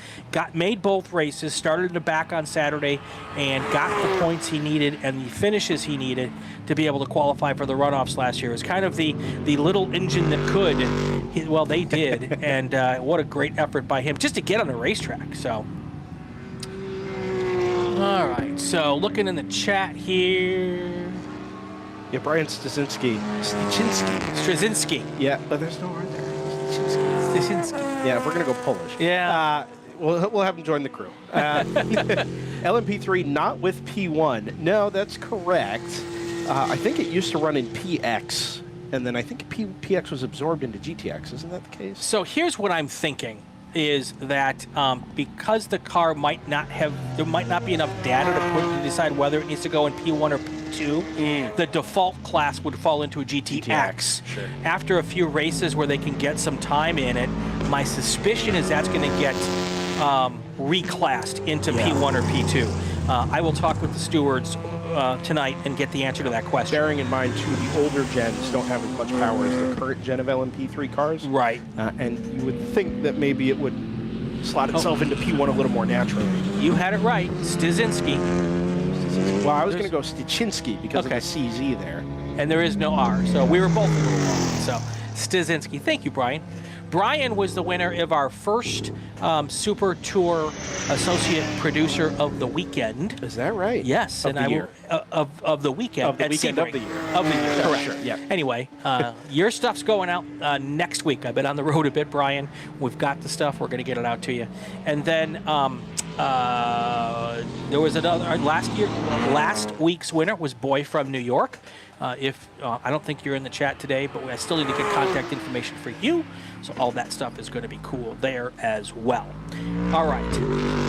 Made both races, started in the back on Saturday, and got the points he needed and the finishes he needed to be able to qualify for the runoffs last year. It was kind of the little engine that could. Well, they did. And what a great effort by him just to get on the racetrack. So, all right. So looking in the chat here. Yeah, Brian Straczynski. Yeah, Yeah, but there's no R there. Straczynski. Yeah, if we're going to go Polish. Yeah. We'll have him join the crew. LMP3 not with P1. No, that's correct. I think it used to run in PX, and then I think PX was absorbed into GTX. Isn't that the case? So here's what I'm thinking, is that because the car might not be enough data to decide whether it needs to go in P1 or P2, the default class would fall into a GTX. Sure. After a few races where they can get some time in it, my suspicion is that's going to get reclassed into P1 or P2. I will talk with the stewards tonight and get the answer to that question. Bearing in mind, too, the older gens don't have as much power as the current gen of LMP3 cars. Right. And you would think that maybe it would slot itself into P1 a little more naturally. You had it right. Stizinski. Well, I was going to go Stichinski because of the CZ there. And there is no R, so we were both a little wrong. So, Stizinski. Thank you, Brian. Brian was the winner of our first Super Tour Associate Producer of the Weekend. Is that right? Yes. Of the year. Of the weekend. Of the weekend of the year. Of the year, correct. Sure, yeah. Anyway, your stuff's going out next week. I've been on the road a bit, Brian. We've got the stuff. We're going to get it out to you. And then there was another, last week's winner was Boy from New York. I don't think you're in the chat today, but I still need to get contact information for you. So all that stuff is going to be cool there as well. All right,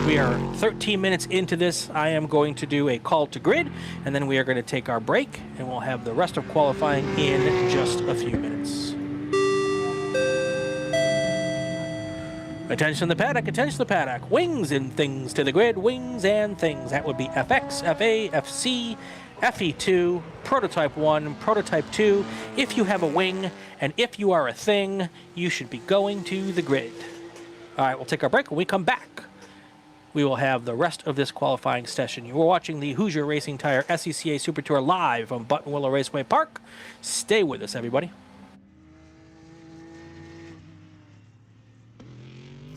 we are 13 minutes into this. I am going to do a call to grid, and then we are going to take our break, and we'll have the rest of qualifying in just a few minutes. Attention the paddock, attention the paddock. Wings and things to the grid, wings and things. That would be FX, FA, FC, FE2, Prototype 1, Prototype 2. If you have a wing and if you are a thing, you should be going to the grid. All right, we'll take our break. When we come back, we will have the rest of this qualifying session. You are watching the Hoosier Racing Tire SCCA Super Tour live from Buttonwillow Raceway Park. Stay with us, everybody.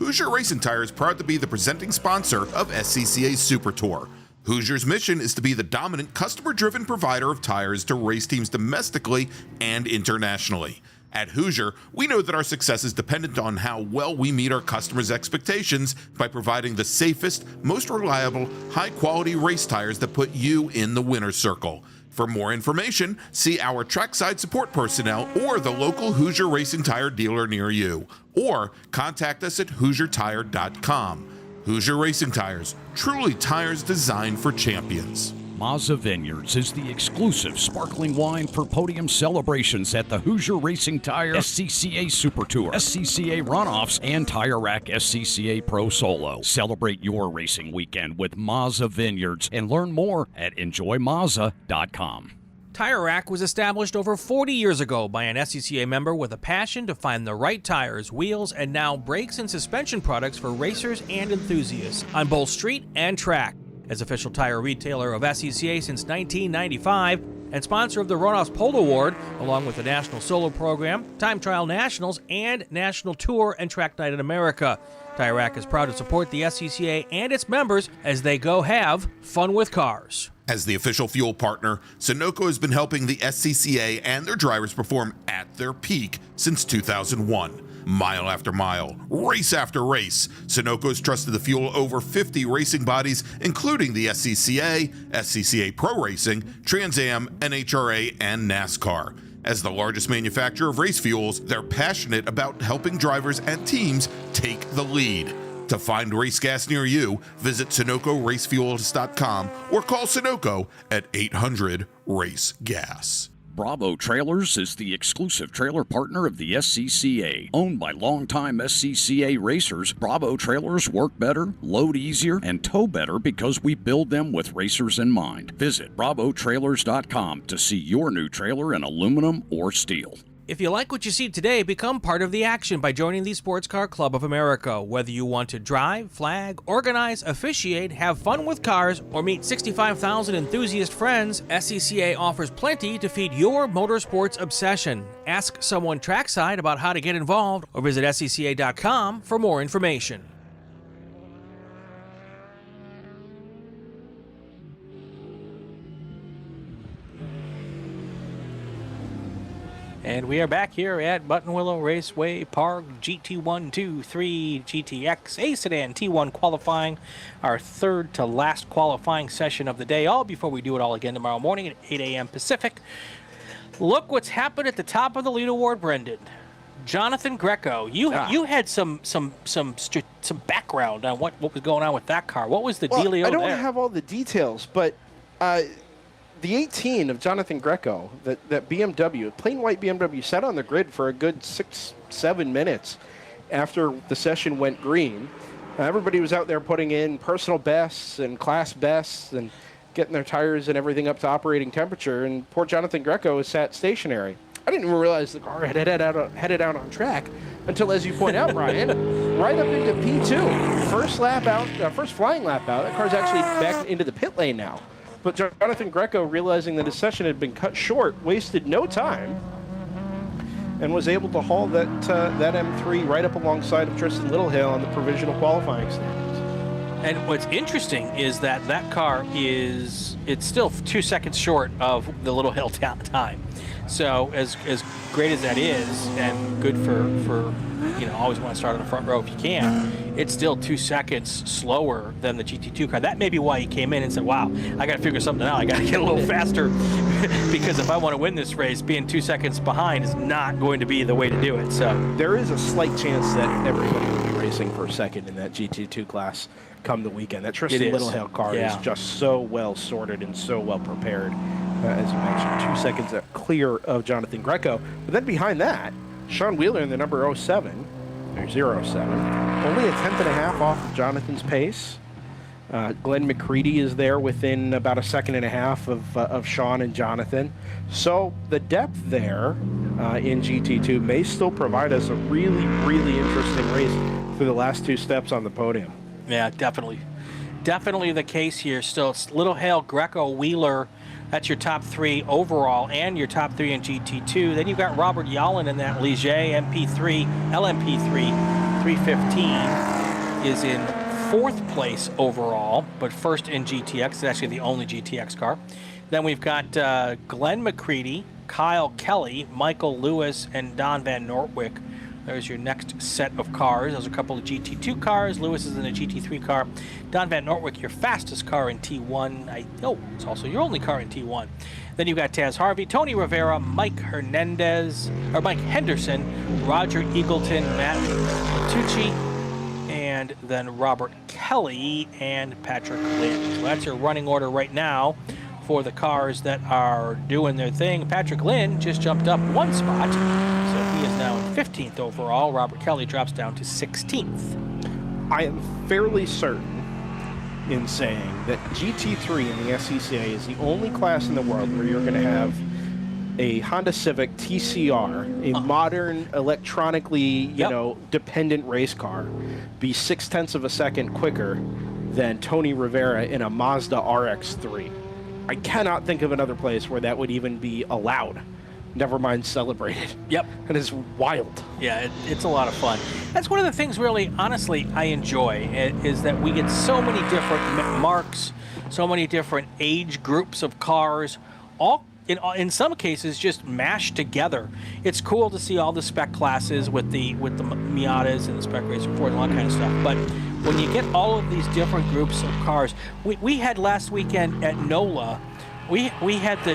Hoosier Racing Tire is proud to be the presenting sponsor of SCCA Super Tour. Hoosier's mission is to be the dominant customer-driven provider of tires to race teams domestically and internationally. At Hoosier, we know that our success is dependent on how well we meet our customers' expectations by providing the safest, most reliable, high-quality race tires that put you in the winner's circle. For more information, see our Trackside support personnel or the local Hoosier Racing Tire dealer near you, or contact us at HoosierTire.com. Hoosier Racing Tires, truly tires designed for champions. Mazza Vineyards is the exclusive sparkling wine for podium celebrations at the Hoosier Racing Tire SCCA Super Tour, SCCA Runoffs, and Tire Rack SCCA Pro Solo. Celebrate your racing weekend with Mazza Vineyards and learn more at enjoymazza.com. Tire Rack was established over 40 years ago by an SCCA member with a passion to find the right tires, wheels, and now brakes and suspension products for racers and enthusiasts on both street and track. As official tire retailer of SCCA since 1995 and sponsor of the Runoffs Pole Award, along with the National Solo Program, Time Trial Nationals, and National Tour and Track Night in America. Tire Rack is proud to support the SCCA and its members as they go have fun with cars. As the official fuel partner, Sunoco has been helping the SCCA and their drivers perform at their peak since 2001. Mile after mile, race after race, Sunoco has trusted the fuel over 50 racing bodies, including the SCCA, SCCA Pro Racing, Trans Am, NHRA, and NASCAR. As the largest manufacturer of race fuels, they're passionate about helping drivers and teams take the lead. To find race gas near you, visit SunocoRacefuels.com or call Sunoco at 800-RACE-GAS. Bravo Trailers is the exclusive trailer partner of the SCCA. Owned by longtime SCCA racers, Bravo Trailers work better, load easier, and tow better because we build them with racers in mind. Visit BravoTrailers.com to see your new trailer in aluminum or steel. If you like what you see today, become part of the action by joining the Sports Car Club of America. Whether you want to drive, flag, organize, officiate, have fun with cars, or meet 65,000 enthusiast friends, SCCA offers plenty to feed your motorsports obsession. Ask someone trackside about how to get involved or visit SCCA.com for more information. And we are back here at Buttonwillow Raceway Park, GT1, 2, 3, GTX, A Sedan T1 qualifying, our third to last qualifying session of the day, all before we do it all again tomorrow morning at 8 a.m. Pacific. Look what's happened at the top of the leaderboard, Brendan. Jonathan Greco, you had some background on what was going on with that car. What was the dealio there? I don't have all the details, but the 18 of Jonathan Greco, that BMW, plain white BMW, sat on the grid for a good 6-7 minutes after the session went green. Everybody was out there putting in personal bests and class bests and getting their tires and everything up to operating temperature, and poor Jonathan Greco was sat stationary. I didn't even realize the car had headed out on track until, as you point out, Brian, right up into P2. First flying lap out. That car's actually back into the pit lane now. But Jonathan Greco, realizing that his session had been cut short, wasted no time and was able to haul that M3 right up alongside of Tristan Littlehale on the provisional qualifying standings. And what's interesting is that car it's still 2 seconds short of the Littlehale time. So as great as that is, and good for always want to start on the front row if you can, it's still 2 seconds slower than the GT2 car. That may be why he came in and said, wow, I got to figure something out. I got to get a little faster because if I want to win this race, being 2 seconds behind is not going to be the way to do it. So there is a slight chance that everybody will be racing for second in that GT2 class come the weekend. That Tristan Littlehale car is just so well sorted and so well prepared. As you mentioned, 2 seconds clear of Jonathan Greco. But then behind that, Sean Wheeler in the number 07, or 07, only a tenth and a half off of Jonathan's pace. Glenn McCready is there within about a second and a half of Sean and Jonathan. So the depth there in GT2 may still provide us a really, really interesting race through the last two steps on the podium. Yeah, definitely. Definitely the case here still. It's Littlehale, Greco, Wheeler. That's your top three overall and your top three in GT2. Then you've got Robert Yallen in that Ligier MP3, LMP3 315 is in fourth place overall, but first in GTX. It's actually the only GTX car. Then we've got Glenn McCready, Kyle Kelly, Michael Lewis, and Don Van Nortwick. There's your next set of cars. Those are a couple of GT2 cars. Lewis is in a GT3 car. Don Van Nortwick, your fastest car in T1. It's also your only car in T1. Then you've got Taz Harvey, Tony Rivera, Mike Henderson, Roger Eagleton, Matt Tucci, and then Robert Kelly and Patrick Lynn. So that's your running order right now for the cars that are doing their thing. Patrick Lynn just jumped up one spot, so he is now in 15th overall. Robert Kelly drops down to 16th. I am fairly certain in saying that GT3 in the SCCA is the only class in the world where you're going to have a Honda Civic TCR, a modern, electronically, dependent race car, be 0.6 of a second quicker than Tony Rivera in a Mazda RX-3. I cannot think of another place where that would even be allowed, never mind celebrated. Yep. It is wild. Yeah, it's a lot of fun. That's one of the things, really, honestly, I enjoy, is that we get so many different marks, so many different age groups of cars, all in some cases just mashed together. It's cool to see all the spec classes with the Miatas and the Spec Racer 4 and all that kind of stuff. But when you get all of these different groups of cars, we had last weekend at NOLA, we had the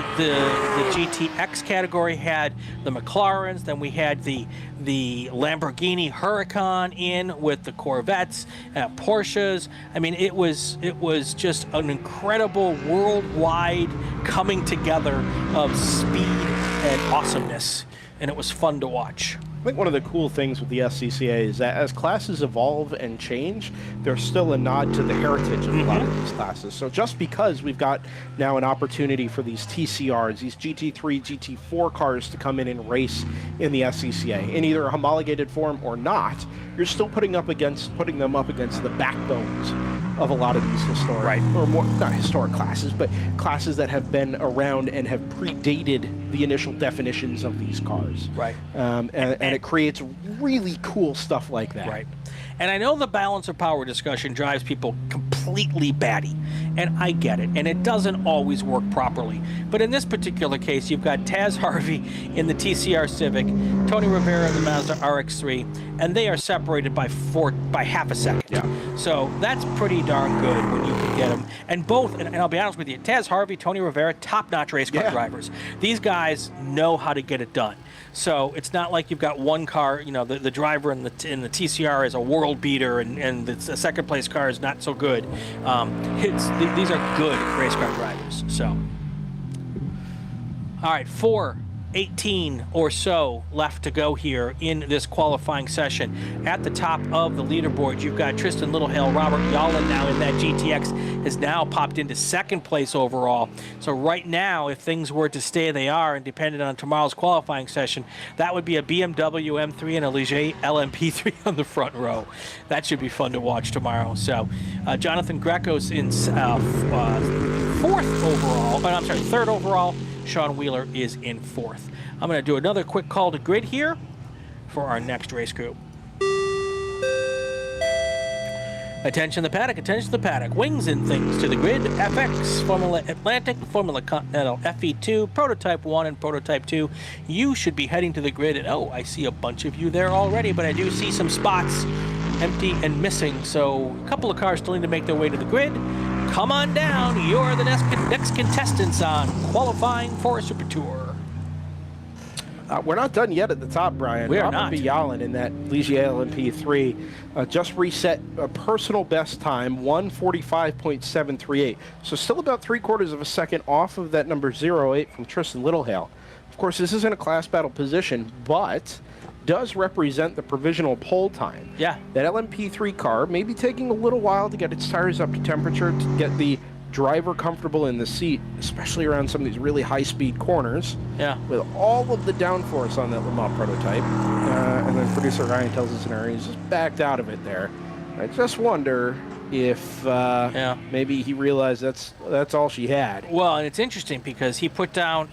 GTX category, had the McLarens, then we had the Lamborghini Huracan in with the Corvettes, Porsches. I mean, it was just an incredible worldwide coming together of speed and awesomeness, and it was fun to watch. I think one of the cool things with the SCCA is that as classes evolve and change, there's still a nod to the heritage of a lot of these classes. So just because we've got now an opportunity for these TCRs, these GT3, GT4 cars to come in and race in the SCCA in either a homologated form or not, you're still putting them up against the backbones of a lot of these historic, or more, not historic classes, but classes that have been around and have predated the initial definitions of these cars. Right. And it creates really cool stuff like that. Right. And I know the balance of power discussion drives people completely completely batty. And I get it, and it doesn't always work properly. But in this particular case, you've got Taz Harvey in the TCR Civic, Tony Rivera in the Mazda RX-3, and they are separated by half a second. Yeah. So that's pretty darn good when you can get them. And both, and I'll be honest with you, Taz Harvey, Tony Rivera, top-notch race car drivers. These guys know how to get it done. So it's not like you've got one car, you know, the driver in the TCR is a world beater and the second place car is not so good. These are good race car drivers. So, all right, 4:18 or so left to go here in this qualifying session. At the top of the leaderboard, you've got Tristan Littlehill. Robert Yallen now in that GTX has now popped into second place overall. So right now, if things were to stay they are and dependent on tomorrow's qualifying session, that would be a BMW M3 and a Ligier LMP3 on the front row. That should be fun to watch tomorrow. So Jonathan Greco's in third overall. Sean Wheeler is in fourth. I'm going to do another quick call to grid here for our next race crew. Attention the paddock, attention the paddock. Wings and things to the grid. FX, Formula Atlantic, Formula Continental, FE2, Prototype 1 and Prototype 2. You should be heading to the grid. And I see a bunch of you there already, but I do see some spots empty and missing. So a couple of cars still need to make their way to the grid. Come on down. You're the next contestants on qualifying for a Super Tour. We're not done yet at the top, Brian. We are Robert not. Bielanski in that Ligier LMP3 just reset a personal best time, 1:45.738. So still about 3/4 of a second off of that number 08 from Tristan Littlehill. Of course, this isn't a class battle position, but does represent the provisional pole time. Yeah. That LMP3 car may be taking a little while to get its tires up to temperature, to get the driver comfortable in the seat, especially around some of these really high-speed corners. Yeah. With all of the downforce on that Le Mans prototype. And then producer Ryan tells us he's just backed out of it there. I just wonder if maybe he realized that's all she had. Well, and it's interesting because he put down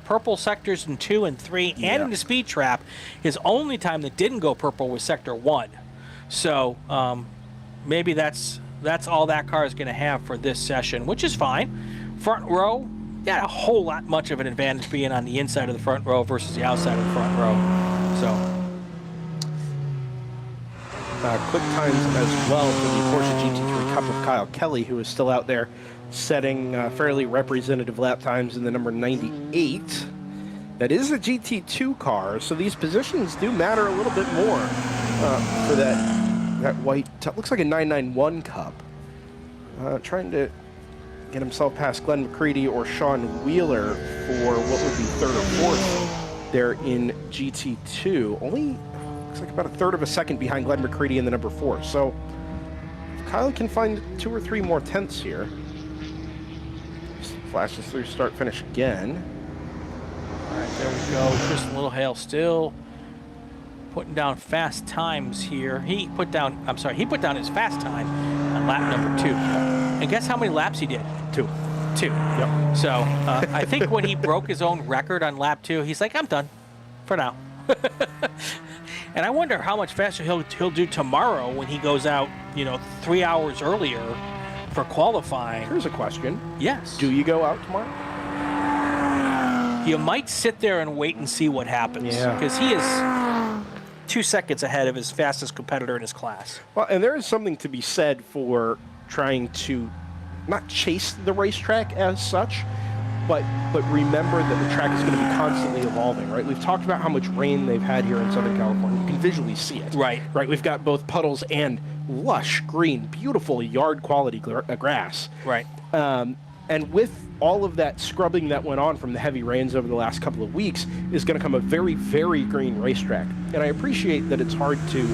purple sectors in 2 and 3 and in the speed trap. His only time that didn't go purple was sector 1. So maybe that's all that car is going to have for this session, which is fine. Front row, got a whole lot much of an advantage being on the inside of the front row versus the outside of the front row. So. Quick times as well for the Porsche GT3 Cup of Kyle Kelly, who is still out there setting fairly representative lap times in the number 98. That is a GT2 car, so these positions do matter a little bit more for that white, looks like a 991 Cup. Trying to get himself past Glenn McCready or Sean Wheeler for what would be third or fourth there in GT2. Only looks like about a third of a second behind Glenn McCready in the number 4. So if Kyle can find 2 or 3 more tenths here. Flashes through start finish again. All right, there we go. Tristan Littlehill still putting down fast times here. He put down his fast time on lap number 2. And guess how many laps he did? 2. Yep. So I think when he broke his own record on lap 2, he's like, I'm done for now. And I wonder how much faster he'll do tomorrow when he goes out, 3 hours earlier for qualifying. Here's a question. Yes. Do you go out tomorrow? You might sit there and wait and see what happens. Yeah. Because he is 2 seconds ahead of his fastest competitor in his class. Well, and there is something to be said for trying to not chase the racetrack as such, but remember that the track is going to be constantly evolving, right? We've talked about how much rain they've had here in Southern California. You can visually see it. Right. Right. We've got both puddles and lush, green, beautiful yard quality grass. Right. And with all of that scrubbing that went on from the heavy rains over the last couple of weeks is going to come a very, very green racetrack. And I appreciate that it's hard to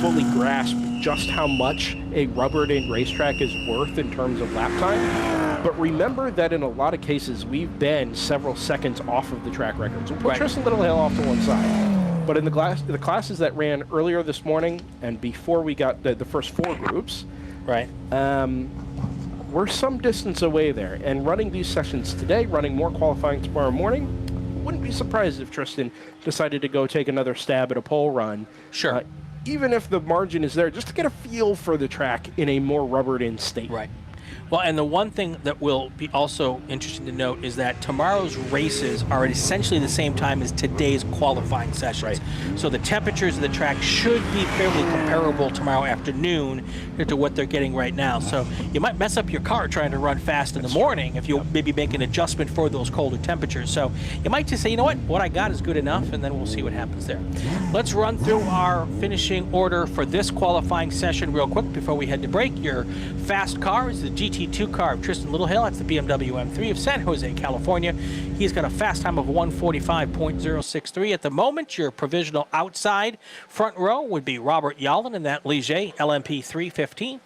fully grasp just how much a rubbered-in racetrack is worth in terms of lap time. But remember that in a lot of cases, we've been several seconds off of the track records. We'll put Tristan Littlehill off to one side. But in the classes that ran earlier this morning and before we got the first 4 groups, right, we're some distance away there. And running these sessions today, running more qualifying tomorrow morning, wouldn't be surprised if Tristan decided to go take another stab at a pole run. Sure. even if the margin is there, just to get a feel for the track in a more rubbered-in state. Right. Well, and the one thing that will be also interesting to note is that tomorrow's races are at essentially the same time as today's qualifying sessions. Right. So the temperatures of the track should be fairly comparable tomorrow afternoon to what they're getting right now. So you might mess up your car trying to run fast in the morning if you maybe make an adjustment for those colder temperatures. So you might just say, you know what I got is good enough, and then we'll see what happens there. Let's run through our finishing order for this qualifying session real quick before we head to break. Your fast car is the GT2 car of Tristan Littlehill. That's the BMW M3 of San Jose, California. He's got a fast time of 1:45.063. At the moment, your provisional outside front row would be Robert Yalden in that Ligier LMP 315.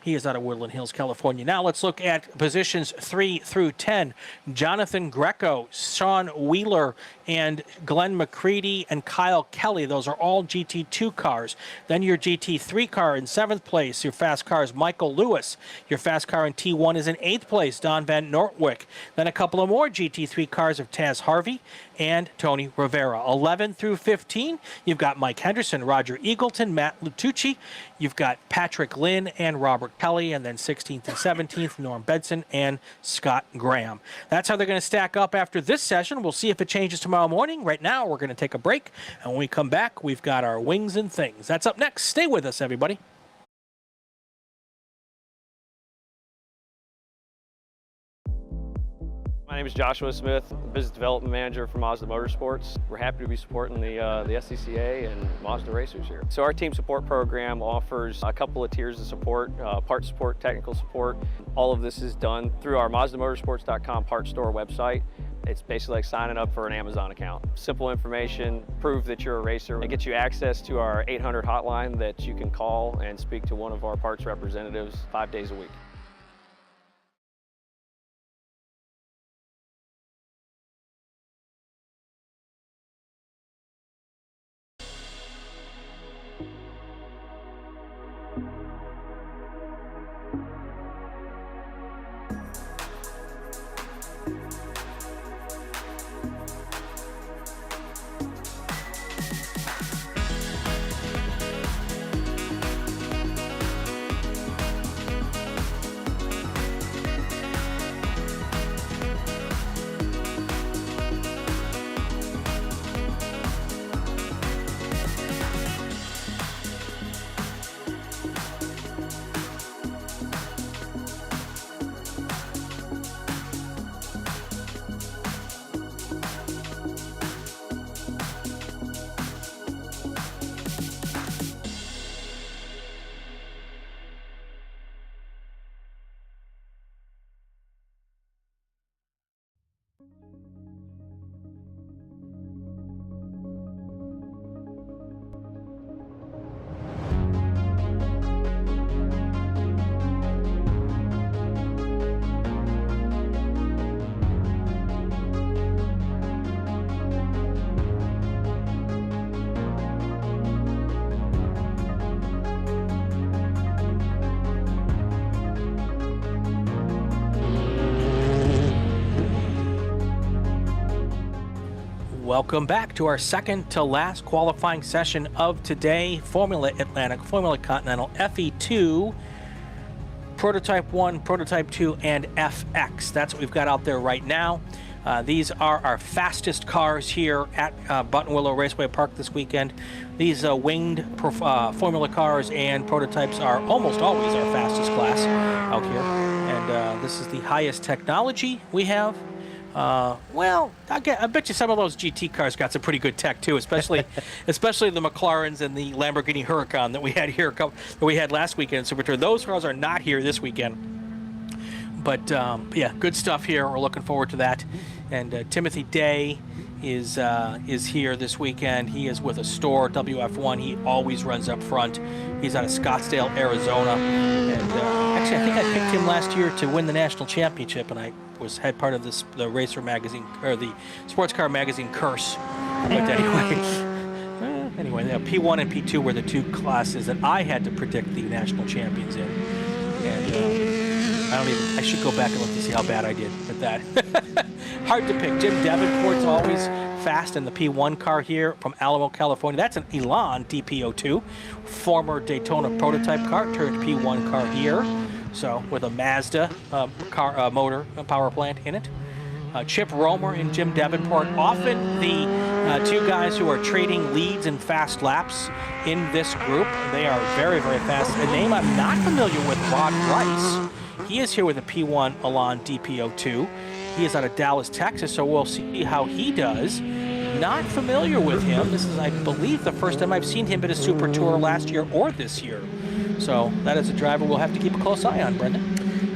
He is out of Woodland Hills, California. Now let's look at positions 3 through 10. Jonathan Greco, Sean Wheeler, and Glenn McCready and Kyle Kelly. Those are all GT2 cars. Then your GT3 car in 7th place. Your fast car is Michael Lewis. Your fast car in T1 is in 8th place, Don Van Nortwick. Then a couple of more GT3 cars of Taz Harvey and Tony Rivera. 11 through 15, you've got Mike Henderson, Roger Eagleton, Matt Lutucci. You've got Patrick Lynn and Robert Kelly. And then 16th and 17th, Norm Benson and Scott Graham. That's how they're going to stack up after this session. We'll see if it changes tomorrow morning. Right now, we're going to take a break. And when we come back, we've got our wings and things. That's up next. Stay with us, everybody. My name is Joshua Smith, Business Development Manager for Mazda Motorsports. We're happy to be supporting the SCCA and Mazda racers here. So our team support program offers a couple of tiers of support, parts support, technical support. All of this is done through our MazdaMotorsports.com parts store website. It's basically like signing up for an Amazon account. Simple information, prove that you're a racer. It gets you access to our 800 hotline that you can call and speak to one of our parts representatives 5 days a week. Welcome back to our second to last qualifying session of today. Formula Atlantic, Formula Continental, FE2, Prototype 1, Prototype 2, and FX. That's what we've got out there right now. These are our fastest cars here at Buttonwillow Raceway Park this weekend. These winged Formula cars and prototypes are almost always our fastest class out here. And this is the highest technology we have. Well, I bet you some of those GT cars got some pretty good tech too, especially the McLarens and the Lamborghini Huracan that we had here, that we had last weekend in Super Tour. Those cars are not here this weekend. But yeah, good stuff here. We're looking forward to that. And Timothy Day is here this weekend. He is with a store, WF1. He always runs up front. He's out of Scottsdale, Arizona. And actually, I think I picked him last year to win the national championship, and I had part of the Racer magazine, or the Sports Car magazine curse. But anyway, P1 and P2 were the two classes that I had to predict the national champions in. And I should go back and look to see how bad I did with that. Hard to pick. Jim Davenport's always fast in the P1 car here from Alamo, California. That's an Elan DP02, former Daytona prototype car, turned P1 car here. So with a Mazda motor power plant in it. Chip Romer and Jim Davenport, often the two guys who are trading leads and fast laps in this group. They are very, very fast. A name I'm not familiar with, Rod Rice. He is here with a P1 Elan DP02. He is out of Dallas, Texas, so we'll see how he does. Not familiar with him. This is, I believe, the first time I've seen him at a Super Tour last year or this year. So that is a driver we'll have to keep a close eye on, Brendan.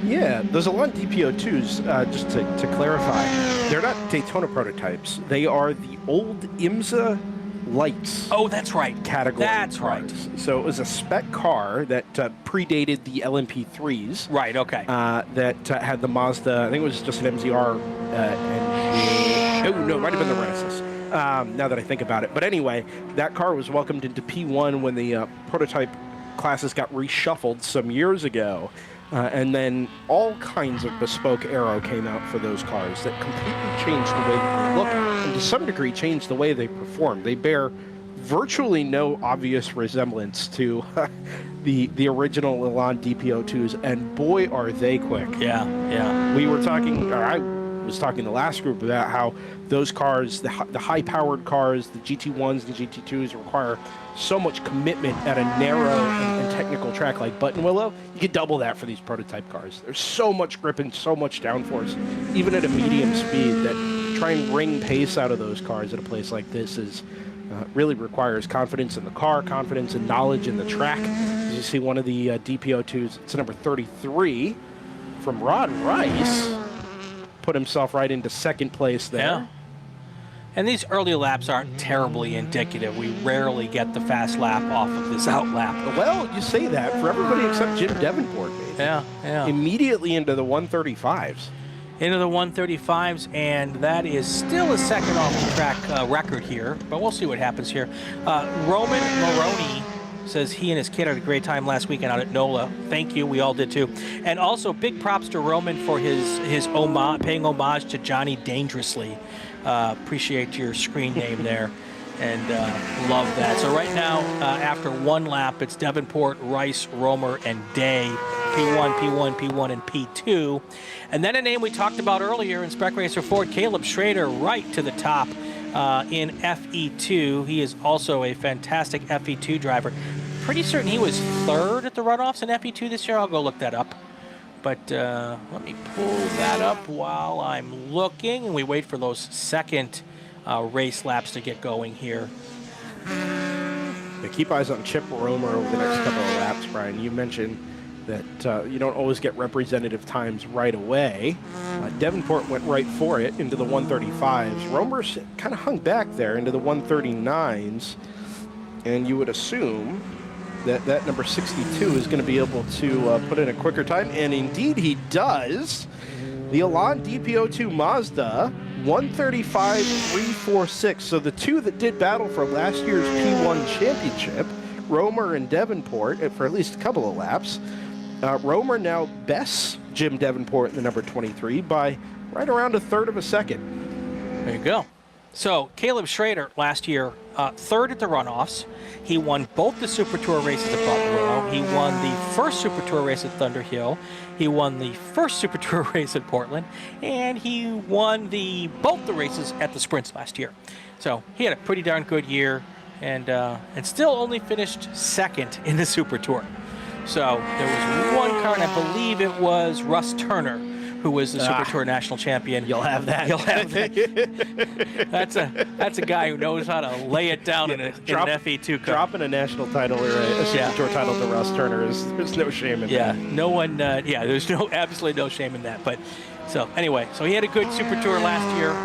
Yeah, those Elan DP02s, just to clarify, they're not Daytona prototypes. They are the old IMSA Lights. Oh, that's right. Category. That's cars. right. So it was a spec car that predated the LMP3s. Right, okay. That had the Mazda, I think it was just an MZR. No, it might have been the Renaissance. Now that I think about it. But anyway, that car was welcomed into P1 when the prototype classes got reshuffled some years ago. And then all kinds of bespoke aero came out for those cars that completely changed the way they look and to some degree changed the way they perform. They bear virtually no obvious resemblance to the original Elan DP02s, and boy, are they quick. Yeah. We were talking, or I was talking the last group about how those cars, the high-powered cars, the GT1s and GT2s require so much commitment at a narrow and technical track like Buttonwillow. You could double that for these prototype cars. There's so much grip and so much downforce, even at a medium speed, that try and wring pace out of those cars at a place like this is really requires confidence in the car, confidence and knowledge in the track. As you see one of the DP02s, it's number 33 from Rod Rice, put himself right into second place there. Yeah. And these early laps aren't terribly indicative. We rarely get the fast lap off of this out lap. Well, you say that for everybody except Jim Davenport, maybe. Yeah. Immediately into the 135s. Into the 135s, and that is still a second off-the-track record here, but we'll see what happens here. Roman Maroney says he and his kid had a great time last weekend out at NOLA. Thank you, we all did too. And also, big props to Roman for his paying homage to Johnny Dangerously. Appreciate your screen name there, and love that. So right now, after one lap, it's Davenport, Rice, Romer, and Day. P1, P1, P1, and P2. And then a name we talked about earlier in Spec Racer Ford, Caleb Schrader, right to the top in FE2. He is also a fantastic FE2 driver. Pretty certain he was third at the runoffs in FE2 this year. I'll go look that up. But let me pull that up while I'm looking, and we wait for those second race laps to get going here. Yeah, keep eyes on Chip Romer over the next couple of laps, Brian. You mentioned that you don't always get representative times right away. Davenport went right for it into the 135s. Romer's kind of hung back there into the 139s, and you would assume that number 62 is going to be able to put in a quicker time, and indeed he does. The Elan DP02 Mazda, 135.346. So the two that did battle for last year's P1 championship, Romer and Davenport, for at least a couple of laps. Romer now bests Jim Davenport in the number 23 by right around a third of a second. There you go. So Caleb Schrader last year, third at the runoffs. He won both the Super Tour races at Buttonwillow. He won the first Super Tour race at Thunder Hill. He won the first Super Tour race at Portland, and he won both the races at the Sprints last year. So he had a pretty darn good year, and still only finished second in the Super Tour. So there was one car, and I believe it was Russ Turner, who was the Super Tour national champion. You'll have that. You'll have that. That's a guy who knows how to lay it down in an FE2 car. Dropping a national title or a Super Tour title to Russ Turner there's no shame in that. No one. There's absolutely no shame in that. But so anyway, so he had a good Super Tour last year.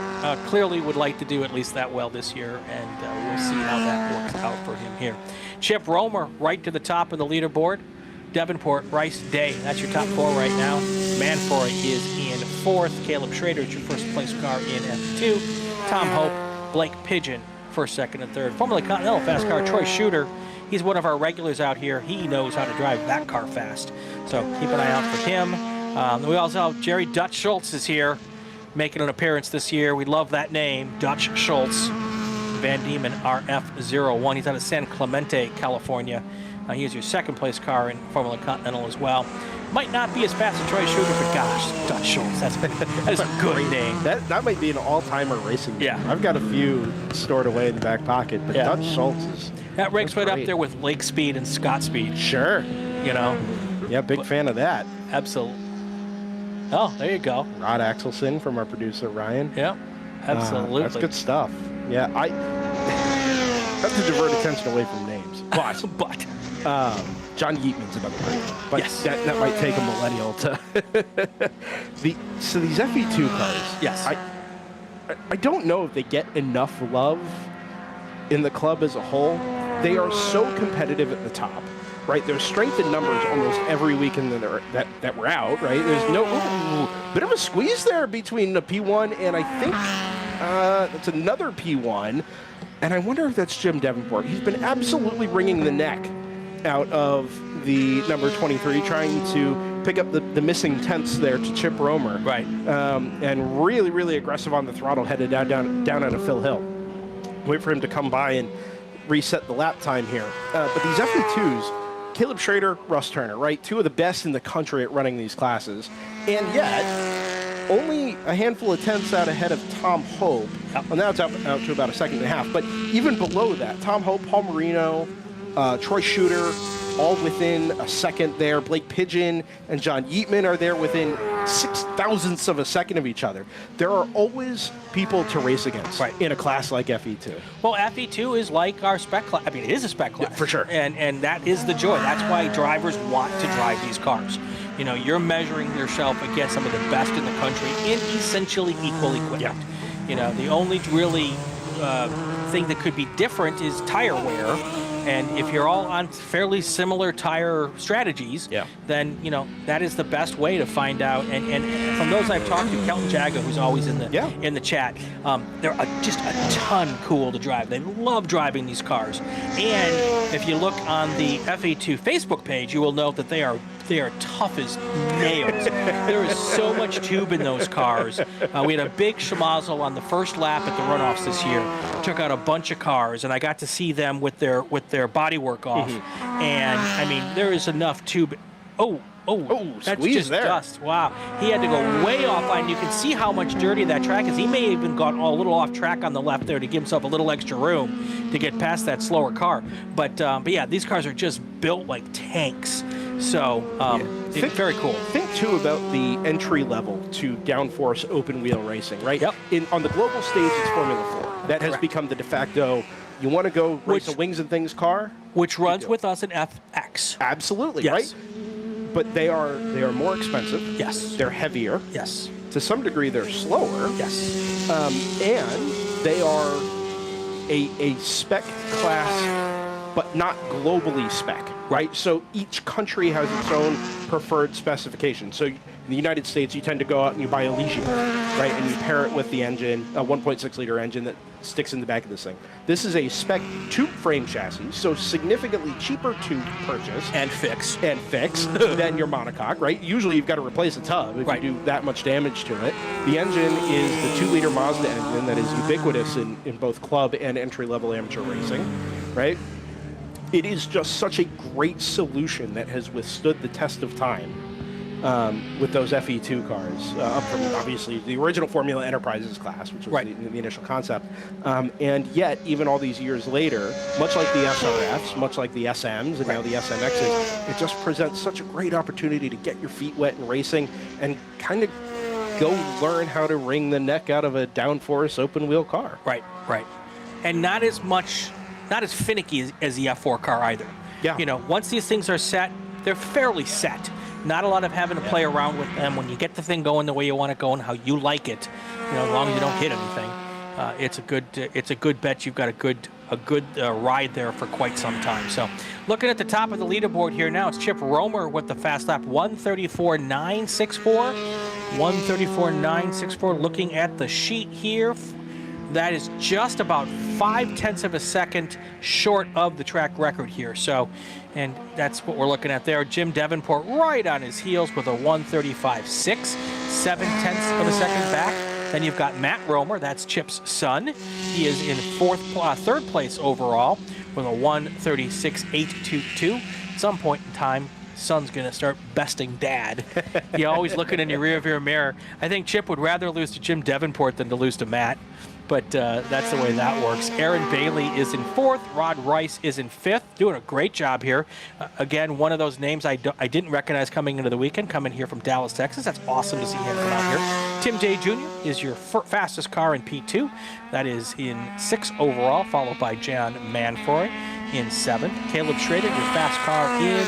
Clearly would like to do at least that well this year, and we'll see how that works out for him here. Chip Romer right to the top of the leaderboard. Davenport, Rice, Day. That's your top four right now. Manfoy is in fourth. Caleb Schrader is your first place car in F2. Tom Hope, Blake Pigeon, first, second, and third. Formerly Continental fast car, Troy Shooter. He's one of our regulars out here. He knows how to drive that car fast. So keep an eye out for him. We also have Jerry Dutch Schultz is here. making an appearance this year. We love that name, Dutch Schultz. Van Diemen RF01. He's out of San Clemente, California. He is your second place car in Formula Continental as well. Might not be as fast as Troy Shooter, but gosh, Dutch Schultz, that is a good name. That might be an all-timer racing name. I've got a few stored away in the back pocket, but Dutch Schultz is... That ranks right up there with Lake Speed and Scott Speed. Sure. You know? Yeah, big fan of that. Absolutely. Oh, there you go. Rod Axelson from our producer, Ryan. Yeah, absolutely. That's good stuff. Yeah, I have to divert attention away from names. But John Yeatman's another one. But yes. that might take a millennial to... So these FE2 cars, yes. I don't know if they get enough love in the club as a whole. They are so competitive at the top, right? There's strength in numbers almost every weekend that we're out, right? There's no bit of a squeeze there between the P1 and I think it's another P1. And I wonder if that's Jim Davenport. He's been absolutely wringing the neck out of the number 23, trying to pick up the missing tenths there to Chip Romer. Right. And really, really aggressive on the throttle, headed down out of Phil Hill. Wait for him to come by and reset the lap time here. But these FE2s, Caleb Schrader, Russ Turner, right? Two of the best in the country at running these classes. And yet, only a handful of tenths out ahead of Tom Hope. Well, now it's out to about a second and a half. But even below that, Tom Hope, Paul Marino, Troy Shooter, all within a second there. Blake Pigeon and John Yeatman are there within 0.006 of a second of each other. There are always people to race against in a class like FE2. Well, FE2 is like our spec class. I mean, it is a spec class. Yeah, for sure. And that is the joy. That's why drivers want to drive these cars. You know, you're measuring yourself against some of the best in the country in essentially equal equipment. Yeah. You know, the only really thing that could be different is tire wear. And if you're all on fairly similar tire strategies, then, you know, that is the best way to find out. And from those I've talked to, Kelton Jaga, who's always in the chat, they're just a ton cool to drive. They love driving these cars. And if you look on the FE2 Facebook page, you will note that they are tough as nails. There is so much tube in those cars. We had a big schmozzle on the first lap at the runoffs this year. Took out a bunch of cars, and I got to see them with their bodywork off. And I mean, there is enough tube. That's just there. dust. Wow. He had to go way offline. You can see how much dirty that track is. He may have even gone a little off track on the left there to give himself a little extra room to get past that slower car. But yeah, these cars are just built like tanks. So, very cool. Think, too, about the entry level to downforce open wheel racing, right? Yep. On the global stage, it's Formula 4. That has become the de facto, you want to go race a Wings and Things car? Which runs with us in FX. Absolutely, right? But they are more expensive. Yes. They're heavier. Yes. To some degree, they're slower. Yes. And they are a spec class, but not globally spec. Right, so each country has its own preferred specification. So in the United States, you tend to go out and you buy a Ligier, right, and you pair it with the engine, a 1.6-liter engine that sticks in the back of this thing. This is a spec tube frame chassis, so significantly cheaper to purchase and fix than your monocoque, right? Usually you've got to replace a tub if you do that much damage to it. The engine is the 2-liter Mazda engine that is ubiquitous in both club and entry-level amateur racing, right? It is just such a great solution that has withstood the test of time with those FE2 cars, up from obviously the original Formula Enterprises class, which was the initial concept. And yet, even all these years later, much like the SRFs, much like the SMs, and now the SMXs, it just presents such a great opportunity to get your feet wet in racing and kind of go learn how to wring the neck out of a downforce open wheel car. Right. And not as finicky as the F4 car either. Yeah. You know, once these things are set, they're fairly set. Not a lot of having to play around with them. When you get the thing going the way you want it going, how you like it, you know, as long as you don't hit anything, it's a good bet. You've got a good ride there for quite some time. So, looking at the top of the leaderboard here now, it's Chip Romer with the fast lap, 134.964. 134.964. Looking at the sheet here, that is just about 0.5 of a second short of the track record here. So, and that's what we're looking at there. Jim Davenport right on his heels with a 135.6, 0.7 of a second back. Then you've got Matt Romer, that's Chip's son. He is in third place overall with a 1:36.822. At some point in time, son's going to start besting dad. You're always looking in your rearview mirror. I think Chip would rather lose to Jim Davenport than to lose to Matt, but that's the way that works. Aaron Bailey is in 4th. Rod Rice is in 5th, doing a great job here. Again, one of those names I didn't recognize coming into the weekend, coming here from Dallas, Texas. That's awesome to see him come out here. Tim Day Jr. is your fastest car in P2. That is in 6th overall, followed by John Manfroy in 7th. Caleb Schrader, your fast car in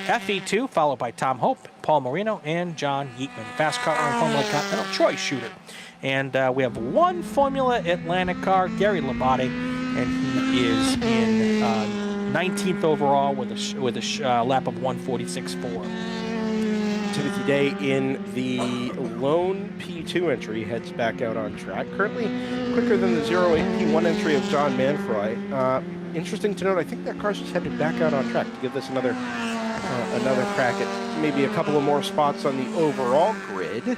FE2, followed by Tom Hope, Paul Marino, and John Yeatman. Fast car in Formula Continental, Troy Shooter. And we have one Formula Atlantic car, Gary Labate, and he is in 19th overall with a lap of 1:46.4. Timothy Day in the lone P2 entry heads back out on track. Currently quicker than the 08 P1 entry of John Manfroy. Interesting to note, I think that car's just headed back out on track to give this another crack at maybe a couple of more spots on the overall grid.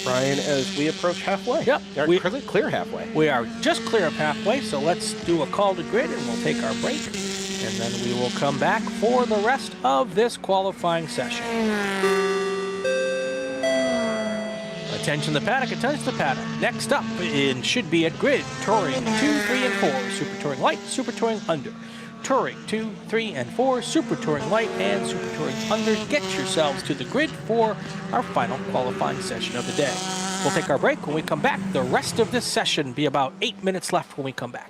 Brian, as we approach halfway. Yep. We're clear halfway. We are just clear of halfway, so let's do a call to grid and we'll take our break. And then we will come back for the rest of this qualifying session. Attention the paddock, attention the paddock. Next up should be at grid, Touring 2, 3, and 4, Super Touring Light, Super Touring Under. Touring 2, 3, and 4, Super Touring Light, and Super Touring Under. Get yourselves to the grid for our final qualifying session of the day. We'll take our break. When we come back, the rest of this session be about 8 minutes left when we come back.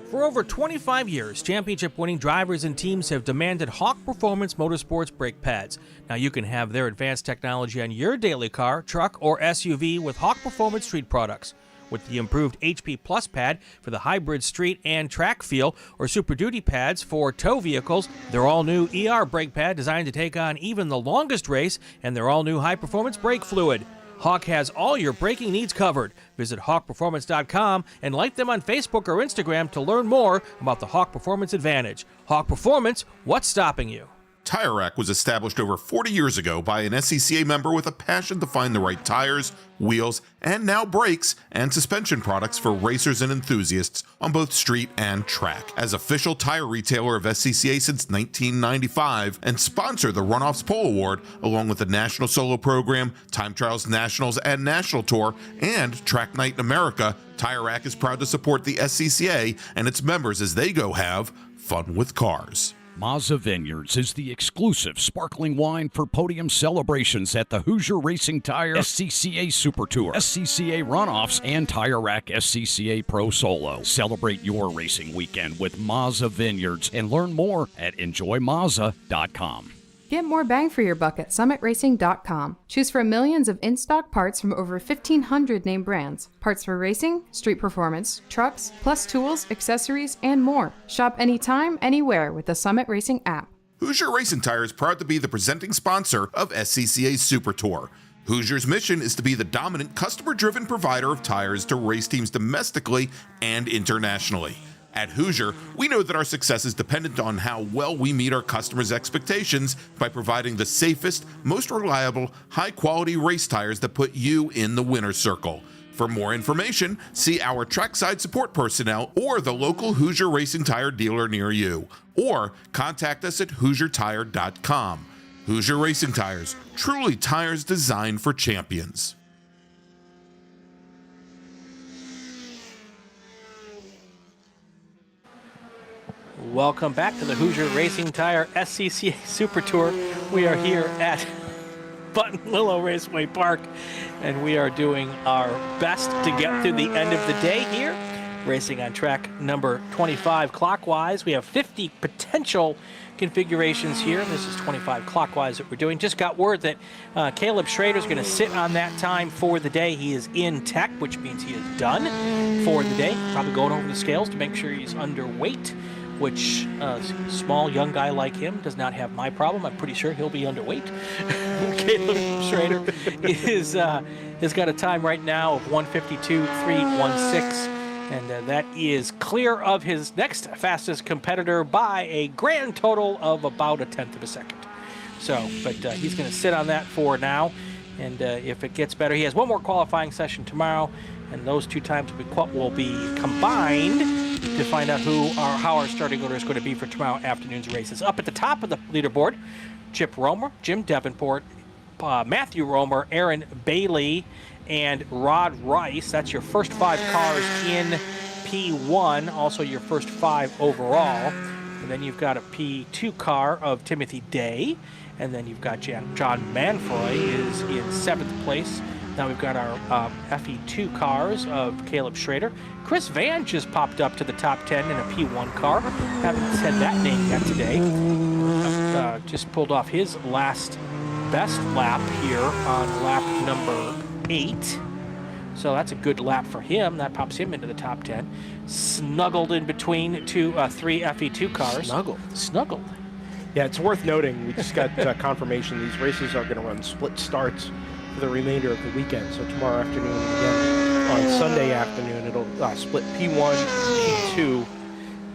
For over 25 years, championship-winning drivers and teams have demanded Hawk Performance Motorsports brake pads. Now you can have their advanced technology on your daily car, truck, or SUV with Hawk Performance Street products. With the improved HP Plus pad for the hybrid street and track feel, or Super Duty pads for tow vehicles, their all-new ER brake pad designed to take on even the longest race, and their all-new high-performance brake fluid. Hawk has all your braking needs covered. Visit hawkperformance.com and like them on Facebook or Instagram to learn more about the Hawk Performance Advantage. Hawk Performance, what's stopping you? Tire Rack was established over 40 years ago by an SCCA member with a passion to find the right tires, wheels, and now brakes and suspension products for racers and enthusiasts on both street and track. As official tire retailer of SCCA since 1995 and sponsor the Runoffs Pole Award, along with the National Solo Program, Time Trials Nationals and National Tour, and Track Night in America, Tire Rack is proud to support the SCCA and its members as they go have fun with cars. Mazza Vineyards is the exclusive sparkling wine for podium celebrations at the Hoosier Racing Tire SCCA Super Tour, SCCA Runoffs, and Tire Rack SCCA Pro Solo. Celebrate your racing weekend with Mazza Vineyards and learn more at enjoymazza.com. Get more bang for your buck at summitracing.com. Choose from millions of in-stock parts from over 1,500 name brands. Parts for racing, street performance, trucks, plus tools, accessories, and more. Shop anytime, anywhere with the Summit Racing app. Hoosier Racing Tire is proud to be the presenting sponsor of SCCA Super Tour. Hoosier's mission is to be the dominant customer-driven provider of tires to race teams domestically and internationally. At Hoosier, we know that our success is dependent on how well we meet our customers' expectations by providing the safest, most reliable, high-quality race tires that put you in the winner's circle. For more information, see our Trackside support personnel or the local Hoosier Racing Tire dealer near you, or contact us at HoosierTire.com. Hoosier Racing Tires, truly tires designed for champions. Welcome back to the Hoosier Racing Tire SCCA Super Tour. We are here at Buttonwillow Raceway Park, and we are doing our best to get through the end of the day here. Racing on track number 25 clockwise. We have 50 potential configurations here. This is 25 clockwise that we're doing. Just got word that Caleb Schrader is going to sit on that time for the day. He is in tech, which means he is done for the day. Probably going over the scales to make sure he's underweight, which a small young guy like him does not have my problem. I'm pretty sure he'll be underweight. Caleb Schrader has got a time right now of 1:52.316, and that is clear of his next fastest competitor by a grand total of about a tenth of a second. So, but he's going to sit on that for now. And if it gets better, he has one more qualifying session tomorrow, and those 2 times will be combined to find out how our starting order is going to be for tomorrow afternoon's races. Up at the top of the leaderboard, Chip Romer, Jim Davenport, Matthew Romer, Aaron Bailey, and Rod Rice. That's your first 5 cars in P1, also your first 5 overall. And then you've got a P2 car of Timothy Day. And then you've got John Manfroy is in 7th place. Now we've got our FE2 cars of Caleb Schrader. Chris Van just popped up to the top 10 in a P1 car. Haven't said that name yet today. Just pulled off his last best lap here on lap number 8. So that's a good lap for him. That pops him into the top 10. Snuggled in between 3 FE2 cars. Snuggled. Yeah, it's worth noting, we just got confirmation these races are going to run split starts for the remainder of the weekend. So tomorrow afternoon, again, on Sunday afternoon, it'll split P1, P2,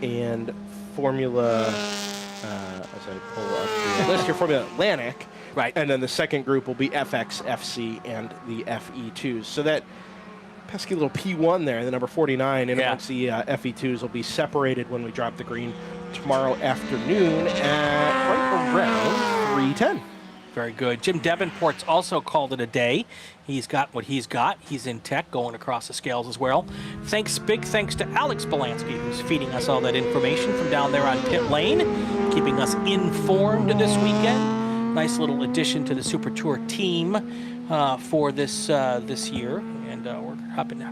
and Formula, as I pull up the list here, Formula Atlantic. Right. And then the second group will be FX, FC, and the FE2s. So that pesky little P1 there, the number 49, and amongst the FE2s will be separated when we drop the green tomorrow afternoon at right around 3:10. Very good. Jim Davenport's also called it a day. He's got what he's got. He's in tech, going across the scales as well. Big thanks to Alex Bielanski, who's feeding us all that information from down there on pit lane, keeping us informed this weekend. Nice little addition to the Super Tour team for this year. And we're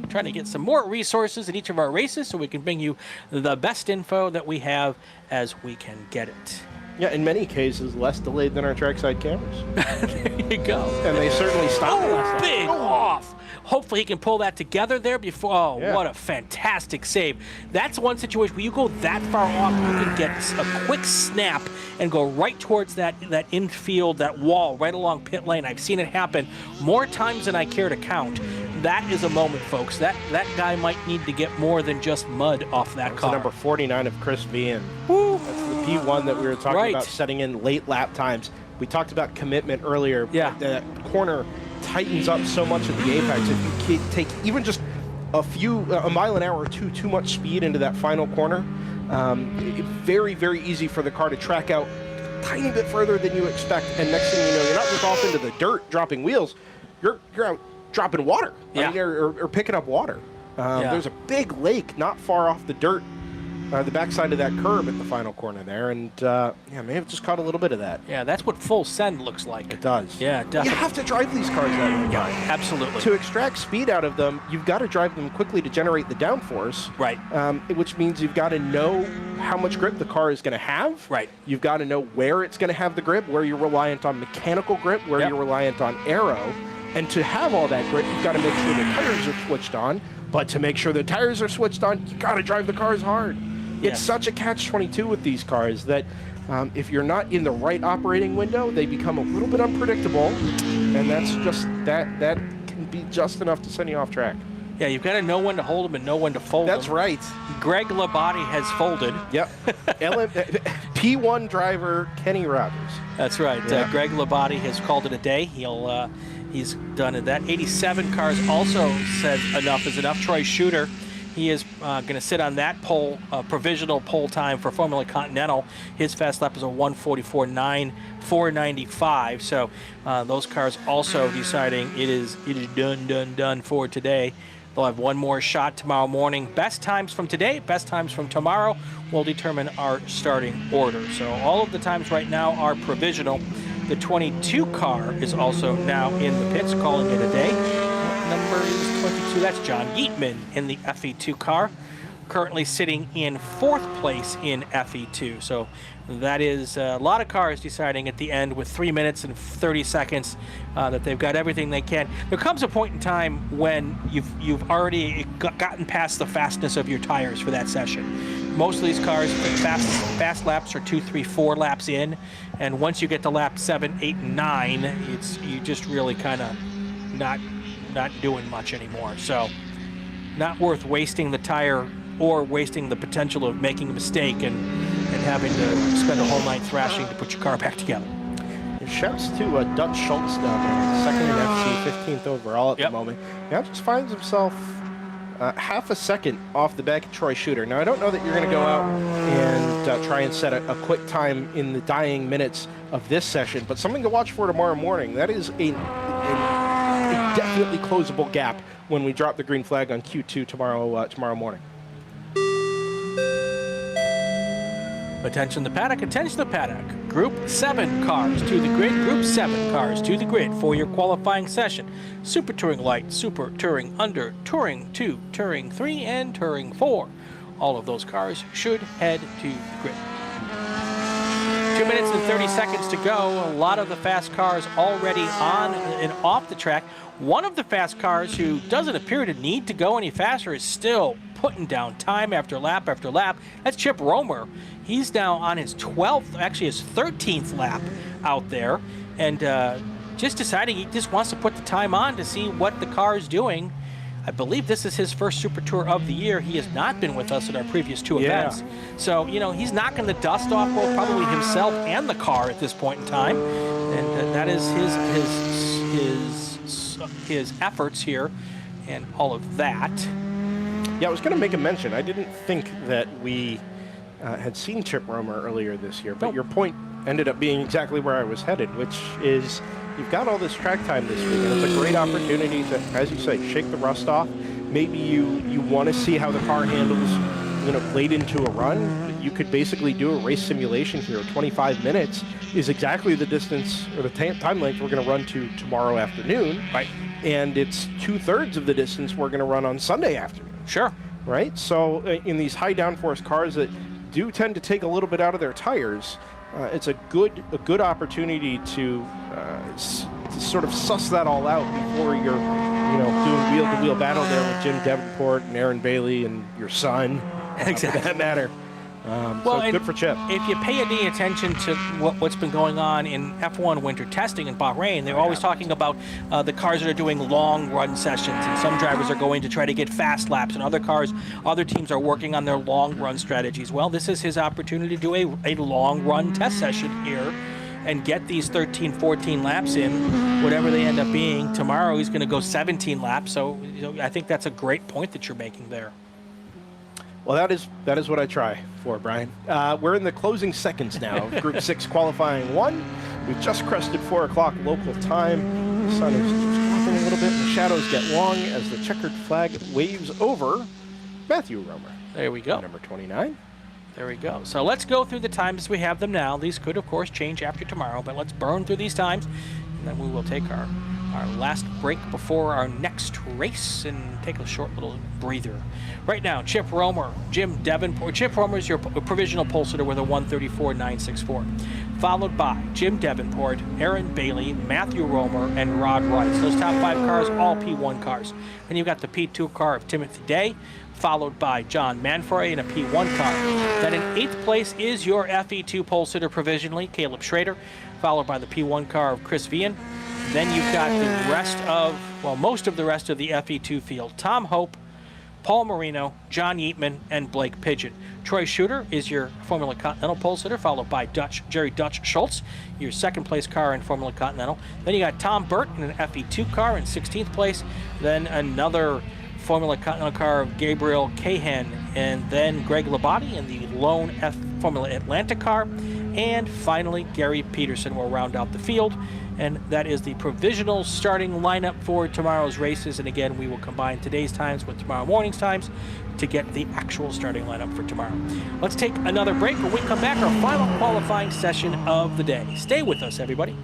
trying to get some more resources at each of our races so we can bring you the best info that we have as we can get it. Yeah, in many cases, less delayed than our trackside cameras. There you go. And they certainly stopped last big off. Hopefully he can pull that together there before. Oh, what a fantastic save. That's one situation where you go that far off, you can get a quick snap and go right towards that infield, that wall, right along pit lane. I've seen it happen more times than I care to count. That is a moment, folks. That guy might need to get more than just mud off that car. Number 49 of Chris Vian. Woo. That's the P1 that we were talking about, setting in late lap times. We talked about commitment earlier. Yeah. That corner tightens up so much at the apex. If you take even just a mile an hour or two too much speed into that final corner, very, very easy for the car to track out a tiny bit further than you expect. And next thing you know, you're not just off into the dirt dropping wheels, you're out dropping water, or picking up water. There's a big lake not far off the dirt, the backside of that curb at the final corner there, and may have just caught a little bit of that. Yeah, that's what full send looks like. It does. Yeah, definitely. You have to drive these cars that way. Yeah, absolutely. To extract speed out of them, you've got to drive them quickly to generate the downforce. Right. Which means you've got to know how much grip the car is going to have. Right. You've got to know where it's going to have the grip, where you're reliant on mechanical grip, where you're reliant on aero. And to have all that grip, you've got to make sure the tires are switched on. But to make sure the tires are switched on, you got to drive the cars hard. It's such a catch-22 with these cars that if you're not in the right operating window, they become a little bit unpredictable, and that's just that can be just enough to send you off track. Yeah, you've got to know when to hold them and know when to fold them. That's right. Greg Labate has folded. Yep. P1 driver Kenny Rogers. That's right. Yeah. Greg Labate has called it a day. He's done it. That 87 cars also says enough is enough. Troy Shooter, he is going to sit on that pole, provisional pole time for Formula Continental. His fast lap is a 1:44.9, 495. So those cars also deciding it is done for today. They'll have one more shot tomorrow morning. Best times from today, best times from tomorrow will determine our starting order. So all of the times right now are provisional. The 22 car is also now in the pits, calling it a day. What number is 22? That's John Yeatman in the FE2 car, currently sitting in 4th place in FE2. So that is a lot of cars deciding at the end with 3 minutes and 30 seconds that they've got everything they can. There comes a point in time when you've already gotten past the fastness of your tires for that session. Most of these cars, fast laps are 2, 3, 4 laps in, and once you get to lap 7, 8, and 9, you just really kind of not doing much anymore. So not worth wasting the tire or wasting the potential of making a mistake and having to spend a whole night thrashing to put your car back together. Shouts to Dutch Schultz down there, second in FC, 15th overall at the moment. Now just finds himself half a second off the back of Troy Shooter. Now, I don't know that you're going to go out and try and set a quick time in the dying minutes of this session, but something to watch for tomorrow morning. That is a definitely closable gap when we drop the green flag on Q2 tomorrow morning. Attention the paddock, attention the paddock. Group 7 cars to the grid, Group 7 cars to the grid for your qualifying session. Super Touring Light, Super Touring Under, Touring 2, Touring 3, and Touring 4. All of those cars should head to the grid. 2 minutes and 30 seconds to go. A lot of the fast cars already on and off the track. One of the fast cars who doesn't appear to need to go any faster is still putting down time after lap after lap. That's Chip Romer. He's now on his 12th, actually his 13th lap out there, and just deciding he just wants to put the time on to see what the car is doing. I believe this is his first Super Tour of the year. He has not been with us at our previous two events. So, you know, he's knocking the dust off both probably himself and the car at this point in time. And that is his efforts here and all of that. Yeah, I was going to make a mention. I didn't think that we had seen Chip Romer earlier this year, but your point ended up being exactly where I was headed, which is you've got all this track time this week, and it's a great opportunity to, as you say, shake the rust off. Maybe you want to see how the car handles, you know, late into a run. You could basically do a race simulation here. 25 minutes is exactly the distance or the time length we're going to run to tomorrow afternoon. Right. And it's 2/3 of the distance we're going to run on Sunday afternoon. Sure. Right? So in these high downforce cars that do tend to take a little bit out of their tires, it's a good opportunity to sort of suss that all out before you're, you know, doing wheel-to-wheel battle there with Jim Davenport and Aaron Bailey and your son. Exactly. For that matter. Well, so good for Chip. If you pay any attention to what's been going on in F1 winter testing in Bahrain, they're always talking about the cars that are doing long run sessions, and some drivers are going to try to get fast laps, and other teams are working on their long run strategies. Well, this is his opportunity to do a long run test session here and get these 13, 14 laps in, whatever they end up being. Tomorrow he's going to go 17 laps, so you know, I think that's a great point that you're making there. Well, that is what I try for, Brian. We're in the closing seconds now of Group 6 qualifying 1. We've just crested 4 o'clock local time. The sun is just dropping a little bit, and the shadows get long as the checkered flag waves over Matthew Romer. There we go. Number 29. There we go. So let's go through the times as we have them now. These could, of course, change after tomorrow, but let's burn through these times, and then we will take our last break before our next race and take a short little breather. Right now, Chip Romer, Jim Davenport. Chip Romer is your provisional pole sitter with a 134.964. Followed by Jim Davenport, Aaron Bailey, Matthew Romer, and Rod Rice. Those top 5 cars, all P1 cars. And you've got the P2 car of Timothy Day, followed by John Manfrey in a P1 car. Then in 8th place is your FE2 pole sitter provisionally, Caleb Schrader, followed by the P1 car of Chris Vian. Then you've got the rest of, well, most of the rest of the FE2 field. Tom Hope, Paul Marino, John Yeatman, and Blake Pigeon. Troy Shooter is your Formula Continental pole sitter, followed by Jerry Dutch Schultz, your 2nd place car in Formula Continental. Then you got Tom Burt in an FE2 car in 16th place. Then another Formula Continental car of Gabriel Cahan, and then Greg Labate in the lone Formula Atlanta car. And finally, Gary Peterson will round out the field. And that is the provisional starting lineup for tomorrow's races. And again, we will combine today's times with tomorrow morning's times to get the actual starting lineup for tomorrow. Let's take another break. When we come back, our final qualifying session of the day. Stay with us, everybody.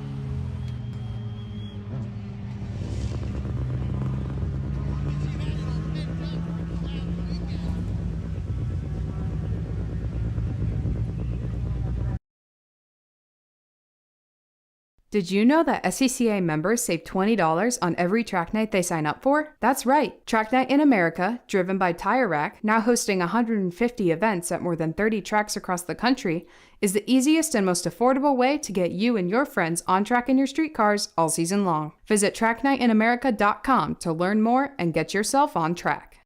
Did you know that SCCA members save $20 on every track night they sign up for? That's right. Track Night in America, driven by Tire Rack, now hosting 150 events at more than 30 tracks across the country, is the easiest and most affordable way to get you and your friends on track in your street cars all season long. Visit tracknightinamerica.com to learn more and get yourself on track.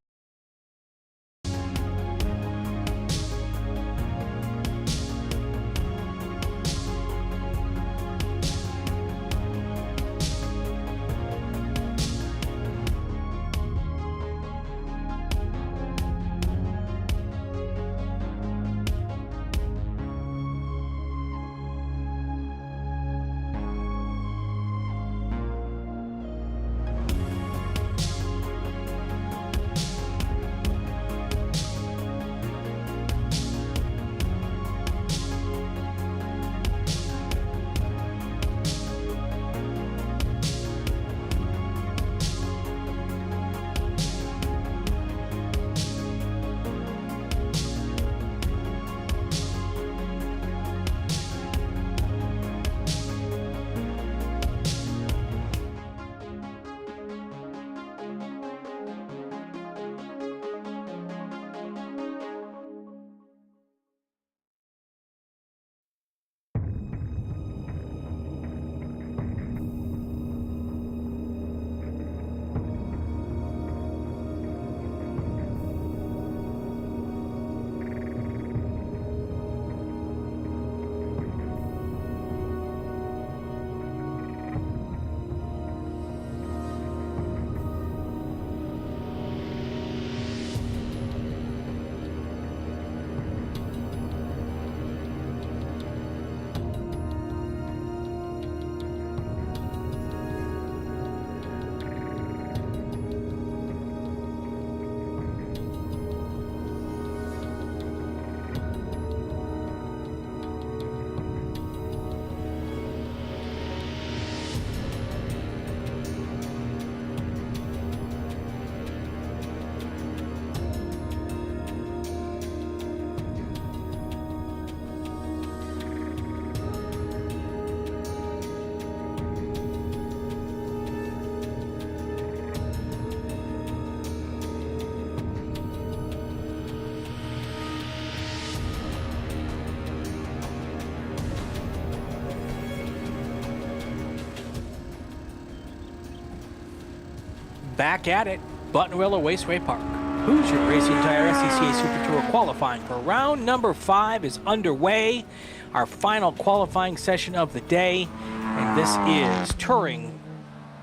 back at it, Buttonwillow Raceway Park. Hoosier Racing Tire SCCA Super Tour qualifying for round number 5 is underway. Our final qualifying session of the day, and this is Touring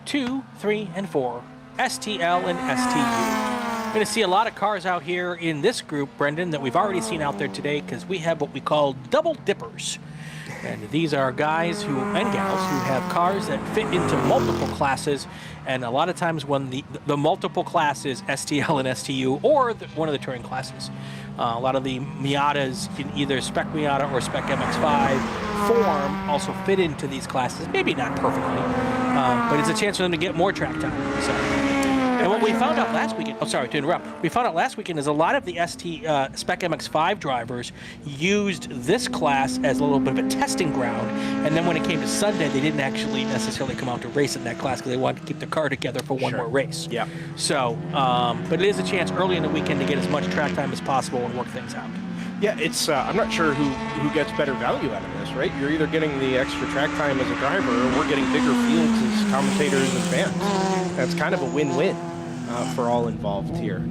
2, 3, and 4, STL and STU. We're going to see a lot of cars out here in this group, Brendan, that we've already seen out there today because we have what we call double dippers. And these are guys and gals who have cars that fit into multiple classes, and a lot of times when the multiple classes, STL and STU, or one of the touring classes. A lot of the Miatas in either Spec Miata or Spec MX-5 form also fit into these classes. Maybe not perfectly, but it's a chance for them to get more track time. So. And what we found out last weekend, sorry to interrupt, we found out last weekend is a lot of the Spec MX-5 drivers used this class as a little bit of a testing ground, and then when it came to Sunday, they didn't actually necessarily come out to race in that class because they wanted to keep the car together for one more race. Yeah. So, but it is a chance early in the weekend to get as much track time as possible and work things out. Yeah, it's. I'm not sure who gets better value out of this, right? You're either getting the extra track time as a driver, or we're getting bigger fields as commentators and fans. That's kind of a win-win for all involved here.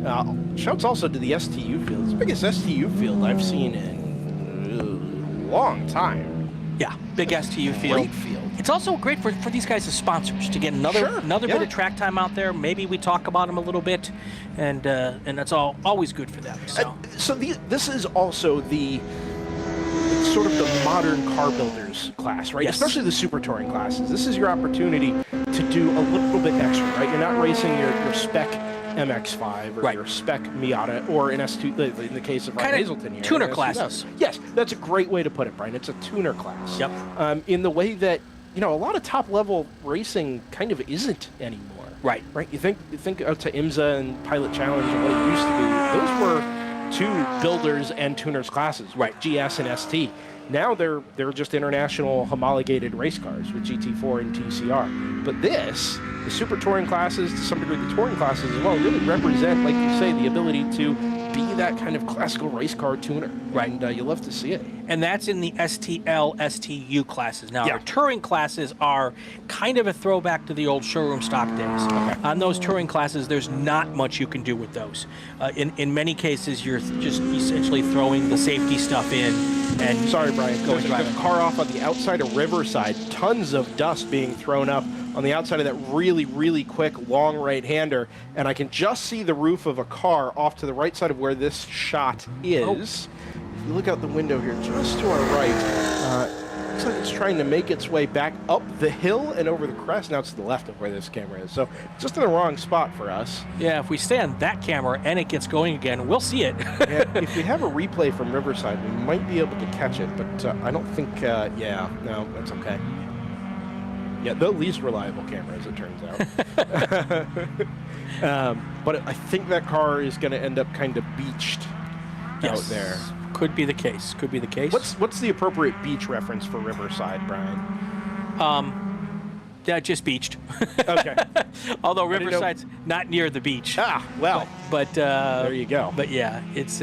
Shouts also to the STU field. It's the biggest STU field I've seen in a long time. Yeah, big STU field. Great field. It's also great for these guys as sponsors to get another bit of track time out there. Maybe we talk about them a little bit, and that's always good for them. So, this is also the sort of the modern car builders class, right? Yes. Especially the super touring classes. This is your opportunity to do a little bit extra, right? You're not racing your spec MX-5 or your spec Miata or an S2, in the case of Ryan Hazelton here. Tuner classes. Yes, that's a great way to put it, Brian. It's a tuner class. Yep. In the way that, a lot of top-level racing kind of isn't anymore. Right. You think to IMSA and Pilot Challenge and what it used to be. Those were two builders and tuners classes, right? GS and ST. Now they're just international homologated race cars with GT4 and TCR. But the super touring classes, to some degree the touring classes as well, really represent, like you say, the ability to be that kind of classical race car tuner. Right. And you love to see it. And that's in the STL, STU classes. Now, our touring classes are kind of a throwback to the old showroom stock days. Okay. On those touring classes, there's not much you can do with those. In many cases, you're just essentially throwing the safety stuff in and... Sorry, Brian. There's a car off on the outside of Riverside. Tons of dust being thrown up on the outside of that really, really quick, long right-hander. And I can just see the roof of a car off to the right side of where this shot is. If you look out the window here, just to our right, looks like it's trying to make its way back up the hill and over the crest. Now it's to the left of where this camera is. So just in the wrong spot for us. Yeah, if we stay on that camera and it gets going again, we'll see it. If we have a replay from Riverside, we might be able to catch it. But I don't think, no, that's okay. Yeah, the least reliable camera, as it turns out. But I think that car is going to end up kind of beached out there. Could be the case. Could be the case. What's the appropriate beach reference for Riverside, Brian? Yeah, just beached. Okay. Although Riverside's not near the beach. Ah, well. But there you go. But yeah, it's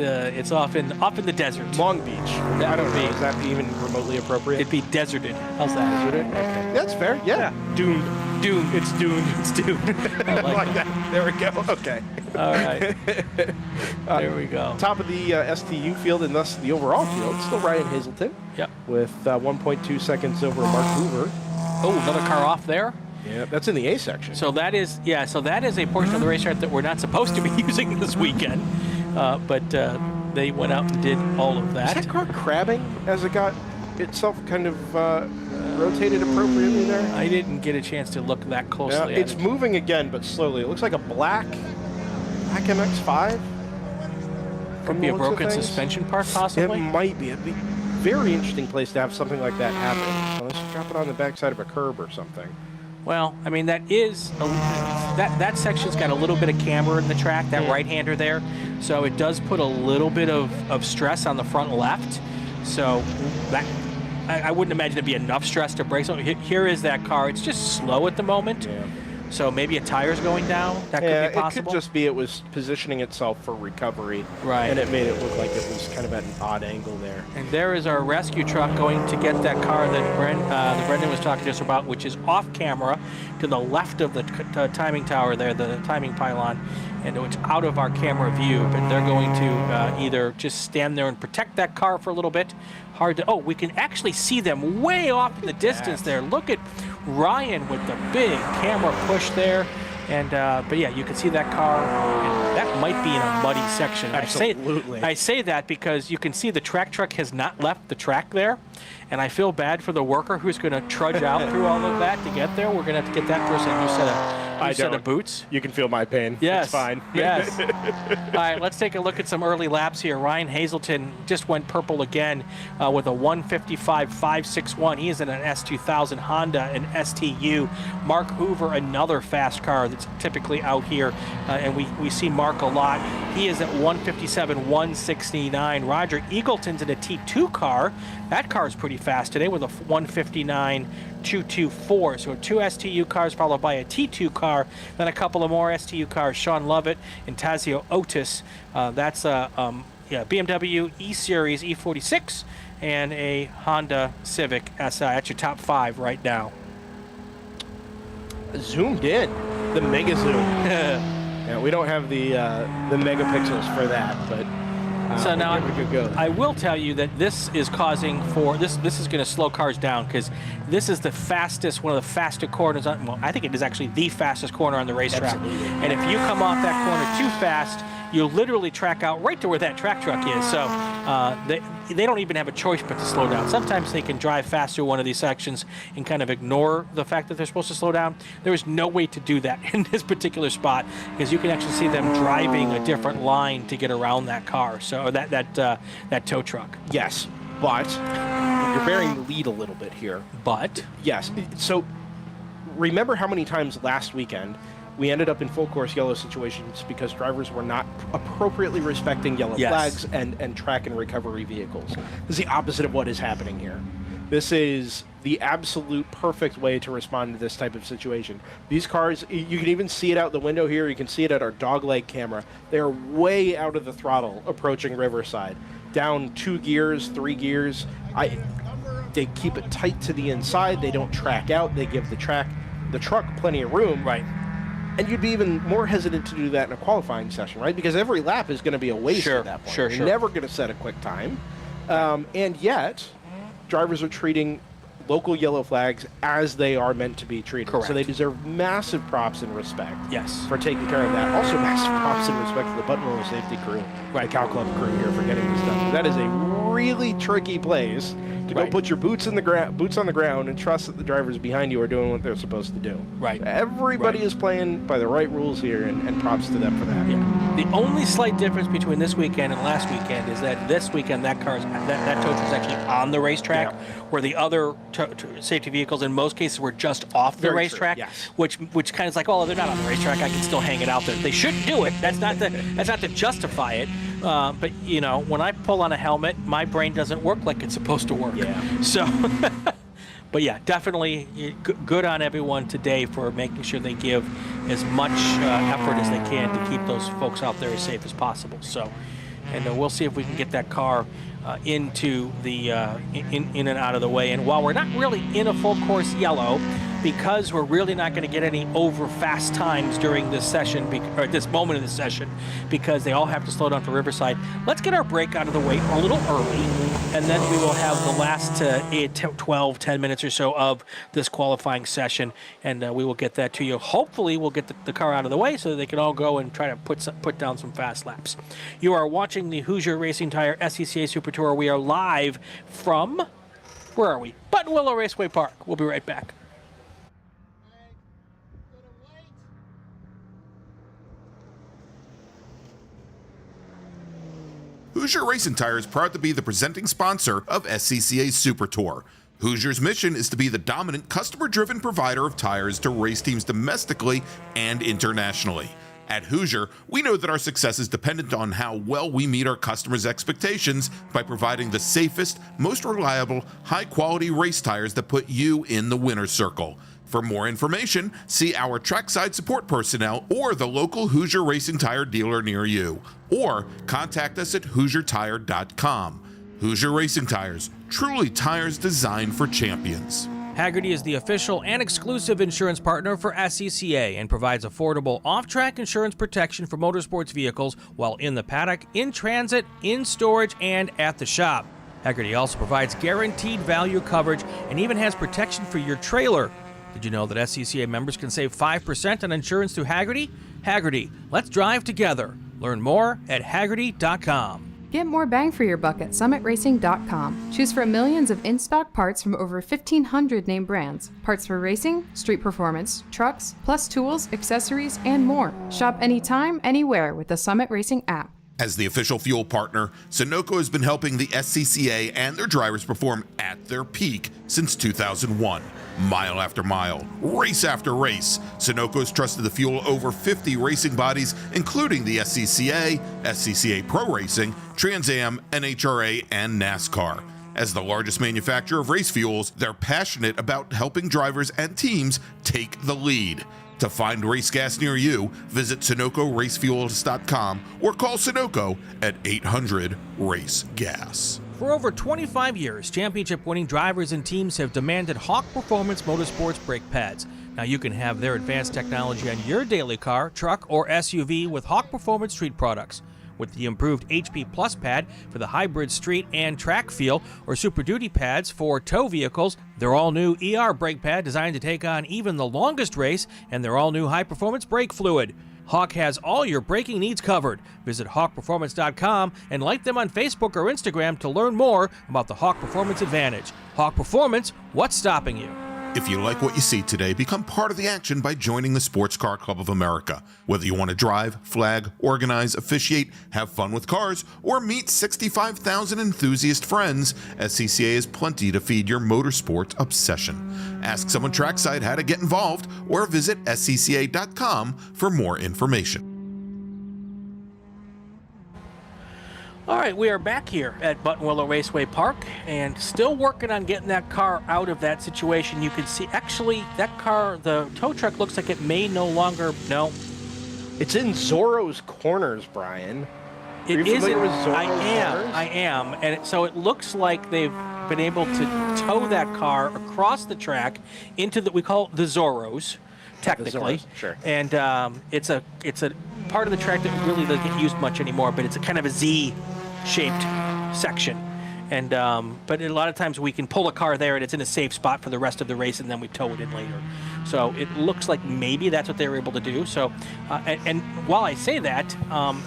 off in the desert. Long Beach. I don't know. Is that even remotely appropriate? It'd be deserted. How's that? Deserted? Okay. That's fair. Yeah. Doomed. Doomed. It's doomed. It's doomed. I like that. There we go. Okay. All right. There we go. Top of the STU field and thus the overall field, still Ryan Hazelton. Yep. With 1.2 seconds over Mark Hoover. Oh, another car off there. Yeah, that's in the A section. So that is a portion of the racetrack that we're not supposed to be using this weekend, but they went out and did all of that. Is that car crabbing as it got itself kind of rotated appropriately there? I didn't get a chance to look that closely at it. It's moving again, but slowly. It looks like a black MX-5. Could be a broken suspension part, possibly. It might be. It'd be a very interesting place to have something like that happen. So let's drop it on the backside of a curb or something. Well, I mean, that section's got a little bit of camber in the track, that right-hander there. So it does put a little bit of stress on the front left. So that I wouldn't imagine it'd be enough stress to brake. So here is that car. It's just slow at the moment. So maybe a tire's going down. That could be possible. It could just be it was positioning itself for recovery. Right. And it made it look like it was kind of at an odd angle there. And there is our rescue truck going to get that car that Brendan was talking to us about, which is off camera to the left of the timing tower there, the timing pylon. And it's out of our camera view, but they're going to either just stand there and protect that car for a little bit. Hard to, oh, we can actually see them way off in the distance there. Look at Ryan with the big camera push there. And but yeah, you can see that car, and that might be in a muddy section. Absolutely. I say that because you can see the track truck has not left the track there, and I feel bad for the worker who's going to trudge out through all of that to get there. We're going to have to get that person a new set of boots. You can feel my pain. Yes. It's fine. Yes. All right, let's take a look at some early laps here. Ryan Hazelton just went purple again with a 155.561. He is in an S2000 Honda, an STU. Mark Hoover, another fast car that's typically out here, and we see Mark a lot. He is at 157.169. Roger Eagleton's in a T2 car. That car is pretty fast today with a 159.224. So 2 STU cars followed by a T2 car, then a couple of more STU cars. Sean Lovett and Tazio Otis. That's a BMW E-Series E46 and a Honda Civic SI. That's your top 5 right now. Zoomed in. The mega zoom. Yeah, we don't have the megapixels for that, but so now we could go. I will tell you that this is causing for this is going to slow cars down, because this is the fastest, one of the fastest corners on, well, I think it is actually the fastest corner on the racetrack. Absolutely. And if you come off that corner too fast, you'll literally track out right to where that track truck is. So they don't even have a choice but to slow down. Sometimes they can drive fast through one of these sections and kind of ignore the fact that they're supposed to slow down. There is no way to do that in this particular spot, because you can actually see them driving a different line to get around that car, so that tow truck. Yes, but you're bearing the lead a little bit here. But yes, so remember how many times last weekend we ended up in full course yellow situations because drivers were not appropriately respecting yellow flags and track and recovery vehicles. This is the opposite of what is happening here. This is the absolute perfect way to respond to this type of situation. These cars, you can even see it out the window here. You can see it at our dogleg camera. They're way out of the throttle approaching Riverside. Down 2 gears, 3 gears. They keep it tight to the inside. They don't track out. They give the truck plenty of room. Right. And you'd be even more hesitant to do that in a qualifying session, right? Because every lap is going to be a waste at that point. You're never going to set a quick time. And yet, drivers are treating local yellow flags as they are meant to be treated. Correct. So they deserve massive props and respect for taking care of that. Also massive props and respect for the Buttonwillow safety crew, the Cow Club crew here for getting this done. That is a really tricky place to go put your boots on the ground and trust that the drivers behind you are doing what they're supposed to do. Right. Everybody is playing by the right rules here, and props to them for that. Yeah. The only slight difference between this weekend and last weekend is that this weekend that tow truck is actually on the racetrack, where the other safety vehicles in most cases were just off the racetrack. Which kind of is like, oh, they're not on the racetrack, I can still hang it out there. They shouldn't do it. That's not to justify it. But you know, when I pull on a helmet, my brain doesn't work like it's supposed to work. Yeah. So, but yeah, definitely good on everyone today for making sure they give as much effort as they can to keep those folks out there as safe as possible. So, and we'll see if we can get that car into the in and out of the way. And while we're not really in a full course yellow, because we're really not going to get any over fast times during this session, or at this moment of the session, because they all have to slow down for Riverside, let's get our break out of the way a little early, and then we will have the last 10 minutes or so of this qualifying session, and we will get that to you. Hopefully we'll get the car out of the way so that they can all go and try to put down some fast laps. You are watching the Hoosier Racing Tire SCCA Super Tour. We are live from, where are we? Buttonwillow Raceway Park. We'll be right back. Hoosier Racing Tire is proud to be the presenting sponsor of SCCA Super Tour. Hoosier's mission is to be the dominant customer-driven provider of tires to race teams domestically and internationally. At Hoosier, we know that our success is dependent on how well we meet our customers' expectations by providing the safest, most reliable, high-quality race tires that put you in the winner's circle. For more information, see our Trackside support personnel or the local Hoosier Racing Tire dealer near you, or contact us at HoosierTire.com. Hoosier Racing Tires, truly tires designed for champions. Hagerty is the official and exclusive insurance partner for SCCA and provides affordable off-track insurance protection for motorsports vehicles while in the paddock, in transit, in storage, and at the shop. Hagerty also provides guaranteed value coverage and even has protection for your trailer. Did you know that SCCA members can save 5% on insurance through Hagerty? Hagerty, let's drive together. Learn more at Hagerty.com. Get more bang for your buck at SummitRacing.com. Choose from millions of in-stock parts from over 1,500 name brands. Parts for racing, street performance, trucks, plus tools, accessories, and more. Shop anytime, anywhere with the Summit Racing app. As the official fuel partner, Sunoco has been helping the SCCA and their drivers perform at their peak since 2001. Mile after mile, race after race, Sunoco has trusted the fuel over 50 racing bodies, including the SCCA, SCCA Pro Racing, Trans Am, NHRA, and NASCAR. As the largest manufacturer of race fuels, they're passionate about helping drivers and teams take the lead. To find race gas near you, visit SunocoRacefuels.com or call Sunoco at 800-RACE-GAS. For over 25 years, championship-winning drivers and teams have demanded Hawk Performance Motorsports brake pads. Now you can have their advanced technology on your daily car, truck, or SUV with Hawk Performance Street products. With the improved HP Plus pad for the hybrid street and track feel, or Super Duty pads for tow vehicles, their all-new ER brake pad designed to take on even the longest race, and their all-new high-performance brake fluid. Hawk has all your braking needs covered. Visit HawkPerformance.com and like them on Facebook or Instagram to learn more about the Hawk Performance Advantage. Hawk Performance, what's stopping you? If you like what you see today, become part of the action by joining the Sports Car Club of America. Whether you want to drive, flag, organize, officiate, have fun with cars, or meet 65,000 enthusiast friends, SCCA has plenty to feed your motorsports obsession. Ask someone Trackside how to get involved or visit scca.com for more information. All right, we are back here at Buttonwillow Raceway Park and still working on getting that car out of that situation. You can see, actually, that car, the tow truck, looks like it may no longer, no. It's in Zorro's Corners, Brian. It is. With Zorro's Corners? I am. And so it looks like they've been able to tow that car across the track into the, we call it the Zorro's, technically. The Zorro's, sure. And it's a part of the track that really doesn't get used much anymore, but it's a kind of a Z-shaped section. And but a lot of times we can pull a car there and it's in a safe spot for the rest of the race, and then we tow it in later. So it looks like maybe that's what they were able to do. So and while I say that,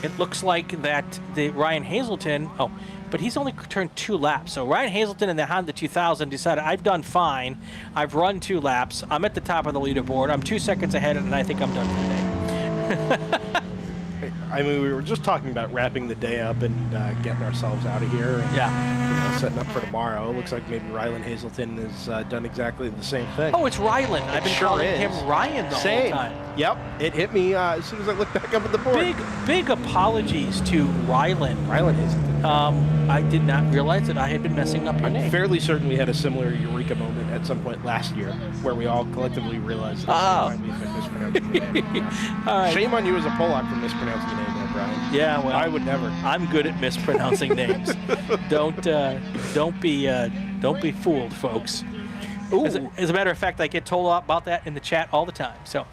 it looks like that the Ryan Hazelton, but he's only turned 2 laps. So Ryan Hazelton in the Honda 2000 decided, I've done fine. I've run 2 laps. I'm at the top of the leaderboard. I'm 2 seconds ahead, and I think I'm done for the day. I mean, we were just talking about wrapping the day up and getting ourselves out of here. And, setting up for tomorrow. It looks like maybe Rylan Hazelton has done exactly the same thing. Oh, it's Rylan. I've been calling him Ryan the whole time. Yep. It hit me as soon as I looked back up at the board. Big apologies to Rylan. Rylan Hazelton. I did not realize that I had been messing up your name. I'm fairly certain we had a similar eureka moment at some point last year where we all collectively realized that we've been mispronouncing your name. All right. Shame on you as a Pollock for mispronouncing your name there, Brian. Yeah, well, I would never. I'm good at mispronouncing names. Don't be fooled, folks. As a matter of fact, I get told about that in the chat all the time. So,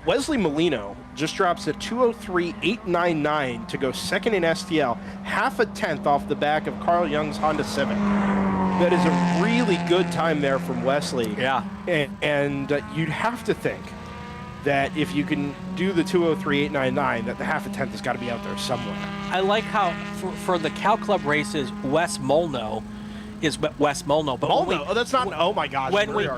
Wesley Molino just drops at 2:03.899 to go second in STL, half a tenth off the back of Carl Young's Honda Civic. That is a really good time there from Wesley. Yeah. And you'd have to think that if you can do the 2:03.899, that the half a tenth has got to be out there somewhere. I like how for the Cal Club races, Wes Molno is Wes Molno. But that's not. Oh my gosh. When we step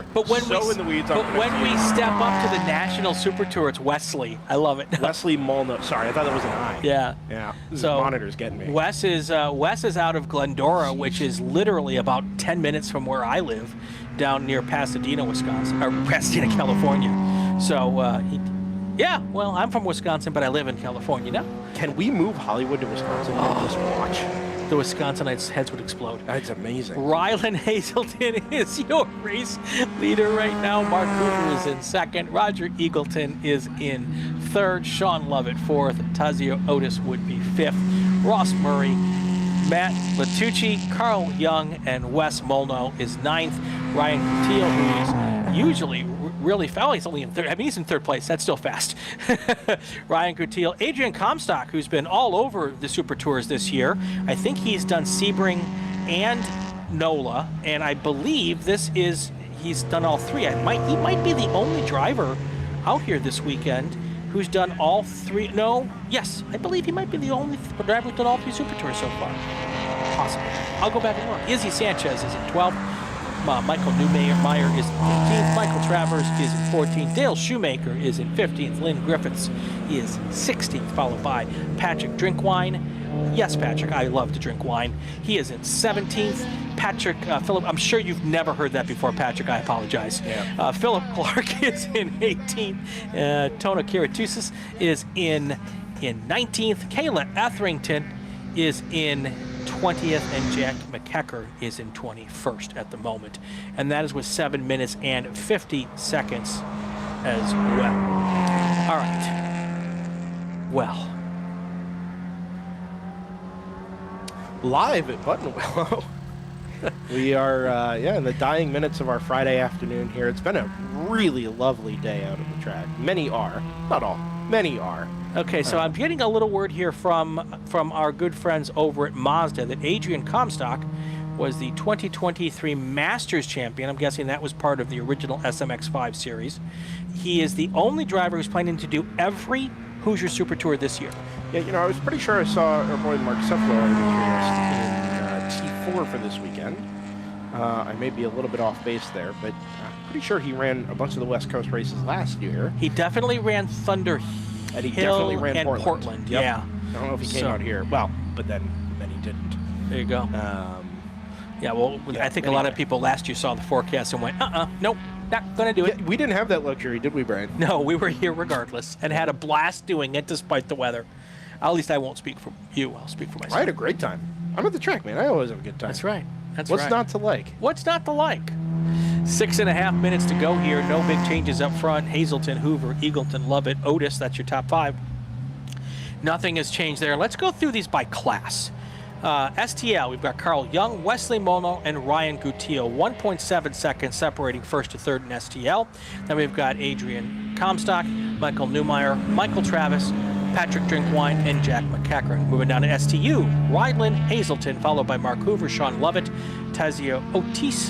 up to the National Super Tour, it's Wesley. I love it. Wesley Molno. Sorry, I thought that was an I. Yeah. This so monitor's getting me. Wes is out of Glendora, which is literally about 10 minutes from where I live, down near Pasadena, Wisconsin, or Pasadena, California. So I'm from Wisconsin, but I live in California now. Can we move Hollywood to Wisconsin and just watch? the Wisconsinites' heads would explode. That's amazing. Rylan Hazelton is your race leader right now. Mark Hoover is in second. Roger Eagleton is in third. Sean Lovett fourth. Tazio Otis would be fifth. Ross Murray, Matt Latucci, Carl Young, and Wes Molno is ninth. Ryan Teal, who is usually really fast. He's only in third. I mean, he's in third place. That's still fast. Ryan Gutiel. Adrian Comstock, who's been all over the Super Tours this year. I think he's done Sebring and NOLA, and I believe he's done all three. He might be the only driver out here this weekend who's done all three. No, yes, I believe he might be the only driver who's done all three Super Tours so far. Possible. I'll go back and look. Izzy Sanchez is in 12th. Michael Newmeyer is in 15th. Michael Travers is in 14th. Dale Shoemaker is in 15th. Lynn Griffiths is 16th, followed by Patrick Drinkwine. Yes, Patrick, I love to drink wine. He is in 17th. Patrick Philip, I'm sure you've never heard that before, Patrick. I apologize. Yeah. Philip Clark is in 18th. Tona Kiritusis is in 19th. Kayla Etherington is in 20th, and Jack McKecker is in 21st at the moment. And that is with 7 minutes and 50 seconds as well. All right. Well. Live at Buttonwillow. We are, in the dying minutes of our Friday afternoon here. It's been a really lovely day out at the track. Many are. Not all. Many are. Okay, so I'm getting a little word here from our good friends over at Mazda that Adrian Comstock was the 2023 Masters champion. I'm guessing that was part of the original SMX5 series. He is the only driver who's planning to do every Hoosier Super Tour this year. Yeah, I was pretty sure I saw our boy Mark Seffler in T4 for this weekend. I may be a little bit off base there, but I'm pretty sure he ran a bunch of the West Coast races last year. He definitely ran Thunder and he definitely ran and Portland. Yep. Yeah. I don't know if he came out here. Well, but then he didn't. There you go. I think a lot of people last year saw the forecast and went, nope, not going to do it. We didn't have that luxury, did we, Brian? No, we were here regardless and had a blast doing it despite the weather. At least I won't speak for you. I'll speak for myself. I had a great time. I'm at the track, man. I always have a good time. That's right. What's not to like? What's not to like? 6.5 minutes to go here. No big changes up front. Hazelton, Hoover, Eagleton, Lovett, Otis. That's your top five. Nothing has changed there. Let's go through these by class. STL, we've got Carl Young, Wesley Molno, and Ryan Gutiel. 1.7 seconds separating first to third in STL. Then we've got Adrian Comstock, Michael Newmeyer, Michael Travis, Patrick Drinkwine, and Jack McEachern. Moving down to STU, Rydland Hazelton, followed by Mark Hoover, Sean Lovett, Tazio Otis,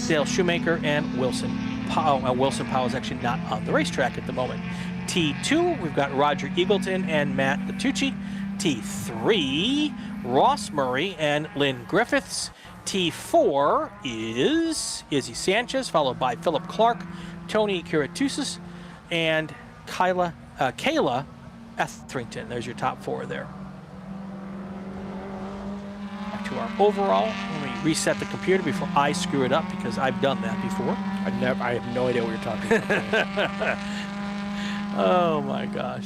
Dale Shoemaker, and Wilson Powell. Wilson Powell is actually not on the racetrack at the moment. T2, we've got Roger Eagleton and Matt Latucci. T3, Ross Murray and Lynn Griffiths. T4 is Izzy Sanchez, followed by Philip Clark, Tony Kiritusis, and Kayla Etherington. There's your top four there. Back to our overall. Let me reset the computer before I screw it up because I've done that before. I have no idea what you're talking about. Oh my gosh.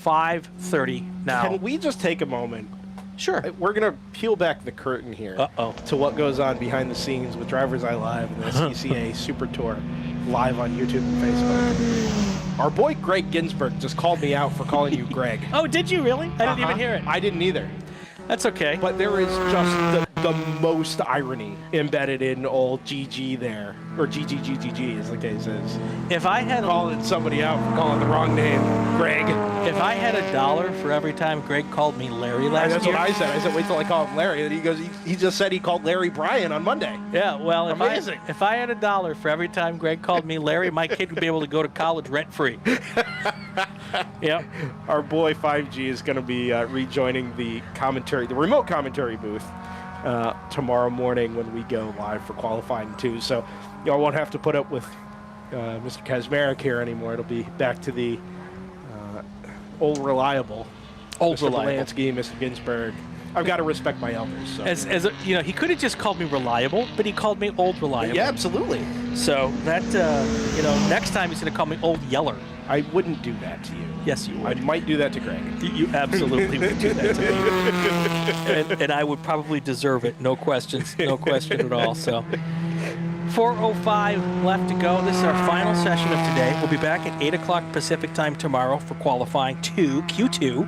5:30 now. Can we just take a moment? Sure. We're going to peel back the curtain here to what goes on behind the scenes with DriversEye Live and the SCCA Super Tour live on YouTube and Facebook. Our boy Gregg Ginsberg just called me out for calling you Greg. Oh, did you really? I didn't even hear it. I didn't either. That's okay. But there is just the most irony embedded in old GG there. Or GGGGG, as the case is. If I had calling somebody out for calling the wrong name, Greg. If I had $1 for every time Greg called me Larry last year. That's what I said. I said, wait till I call him Larry. And he goes, he just said he called Larry Brian on Monday. Yeah, well, if Amazing. I had $1 for every time Greg called me Larry, my kid would be able to go to college rent-free. Yep. Our boy 5G is going to be rejoining the remote commentary booth tomorrow morning when we go live for qualifying 2. So y'all won't have to put up with Mr. Kazmarek here anymore. It'll be back to the old reliable. Mr. Bielanski, Mr. Ginsberg. I've got to respect my elders. So. He could have just called me reliable, but he called me old reliable. Yeah, absolutely. So that, next time he's going to call me old yeller. I wouldn't do that to you. Yes, you would. I might do that to Greg. You absolutely would do that to me. And I would probably deserve it. No questions. No question at all. So 4:05 left to go. This is our final session of today. We'll be back at 8 o'clock Pacific time tomorrow for qualifying Q2.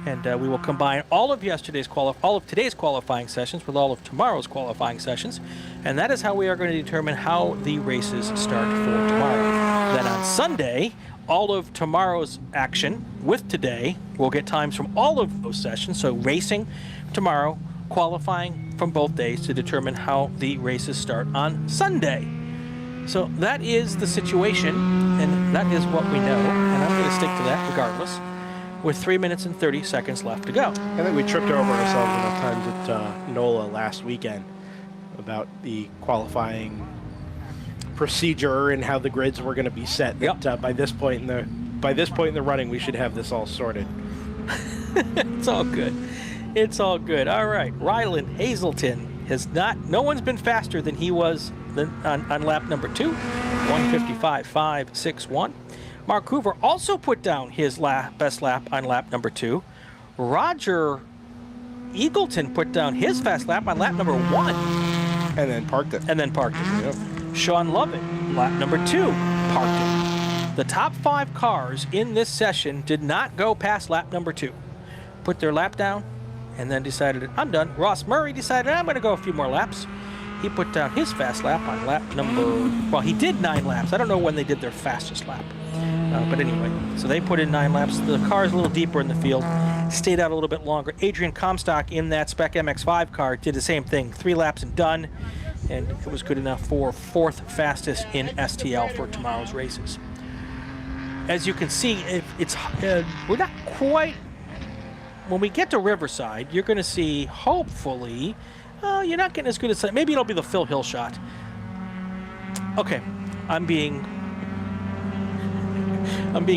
And we will combine all of today's qualifying sessions with all of tomorrow's qualifying sessions. And that is how we are going to determine how the races start for tomorrow. Then on Sunday, all of tomorrow's action with today, we'll get times from all of those sessions. So racing tomorrow, qualifying from both days to determine how the races start on Sunday. So that is the situation, and that is what we know. And I'm going to stick to that regardless, with 3 minutes and 30 seconds left to go. I think we tripped over ourselves enough times at NOLA last weekend about the qualifying procedure and how the grids were going to be set. Yep. That, by this point in the running, we should have this all sorted. It's all good. It's all good. All right, Rylan Hazelton no one's been faster than he was on lap number 2, 1:55.561. Mark Hoover also put down his best lap on lap number 2. Roger Eagleton put down his fast lap on lap number 1. And then parked it. Yep. Sean Lovett, lap number 2, parked it. The top 5 cars in this session did not go past lap number 2. Put their lap down and then decided, I'm done. Ross Murray decided, I'm going to go a few more laps. He put down his fast lap on lap he did 9 laps. I don't know when they did their fastest lap. But anyway, so they put in 9 laps. The car's a little deeper in the field, stayed out a little bit longer. Adrian Comstock in that Spec MX-5 car did the same thing, 3 laps and done, and it was good enough for 4th fastest in STL for tomorrow's races. As you can see, we're not quite. When we get to Riverside, you're going to see, hopefully, you're not getting as good as, maybe it'll be the Phil Hill shot. Okay, I'm being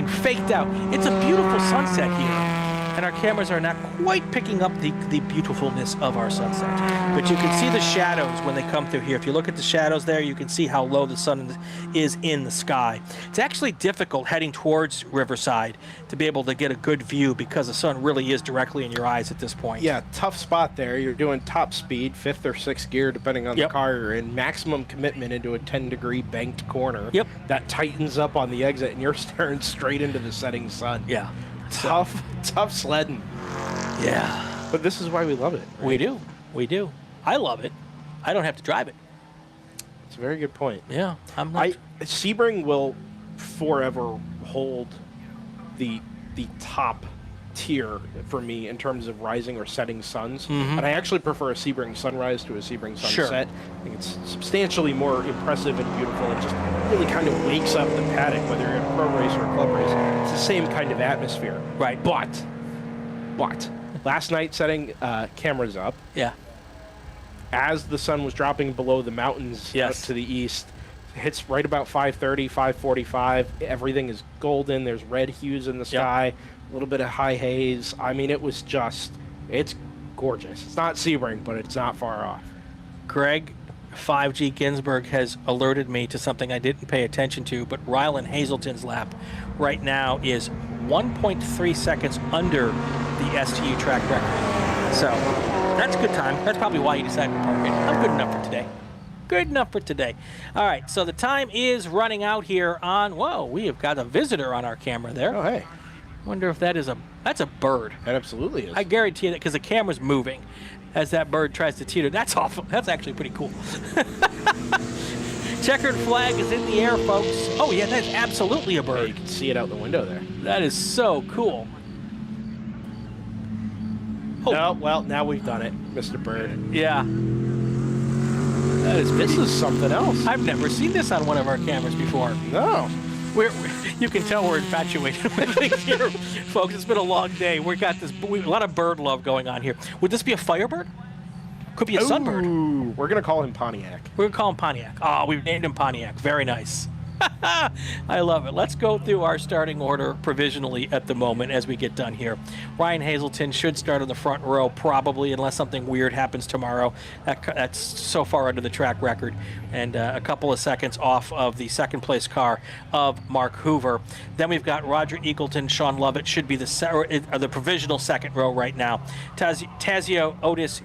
faked out. It's a beautiful sunset here, and our cameras are not quite picking up the beautifulness of our sunset. But you can see the shadows when they come through here. If you look at the shadows there, you can see how low the sun is in the sky. It's actually difficult heading towards Riverside to be able to get a good view because the sun really is directly in your eyes at this point. Yeah, tough spot there. You're doing top speed, 5th or 6th gear, depending on the car you're in. Maximum commitment into a 10-degree banked corner. Yep. That tightens up on the exit, and you're staring straight into the setting sun. Yeah. Tough sledding. Yeah. But this is why we love it. Right? We do. I love it. I don't have to drive it. It's a very good point. Yeah. Sebring will forever hold the top tier for me in terms of rising or setting suns. Mm-hmm. And I actually prefer a Sebring sunrise to a Sebring sunset. Sure. I think it's substantially more impressive and beautiful. It just really kind of wakes up the paddock, whether you're in a pro race or a club race. It's the same kind of atmosphere. Right. But last night setting cameras up, as the sun was dropping below the mountains up to the east, hits right about 5:30, 5:45. Everything is golden. There's red hues in the sky, a little bit of high haze. I mean, it's gorgeous. It's not Sebring, but it's not far off. Gregg 5G Ginsberg has alerted me to something I didn't pay attention to, but Rylan Hazelton's lap right now is 1.3 seconds under the STU track record. So that's a good time. That's probably why you decided to park it. I'm good enough for today. Good enough for today. All right, so the time is running out here on, we have got a visitor on our camera there. Oh, hey. Wonder if that's a bird. That absolutely is. I guarantee that because the camera's moving as that bird tries to teeter. That's awful. That's actually pretty cool. Checkered flag is in the air, folks. Oh, yeah, that's absolutely a bird. Yeah, you can see it out the window there. That is so cool. Oh, well, now we've done it, Mr. Bird. Yeah. This is something else. I've never seen this on one of our cameras before. No. You can tell we're infatuated with things here, folks. It's been a long day. We got a lot of bird love going on here. Would this be a Firebird? Could be a Sunbird. We're going to call him Pontiac. We're going to call him Pontiac. Oh, we've named him Pontiac. Very nice. I love it. Let's go through our starting order provisionally at the moment as we get done here. Ryan Hazelton should start in the front row probably, unless something weird happens tomorrow. That's so far under the track record, and a couple of seconds off of the second place car of Mark Hoover. Then we've got Roger Eagleton, Sean Lovett should be the provisional second row right now. Tazio Otis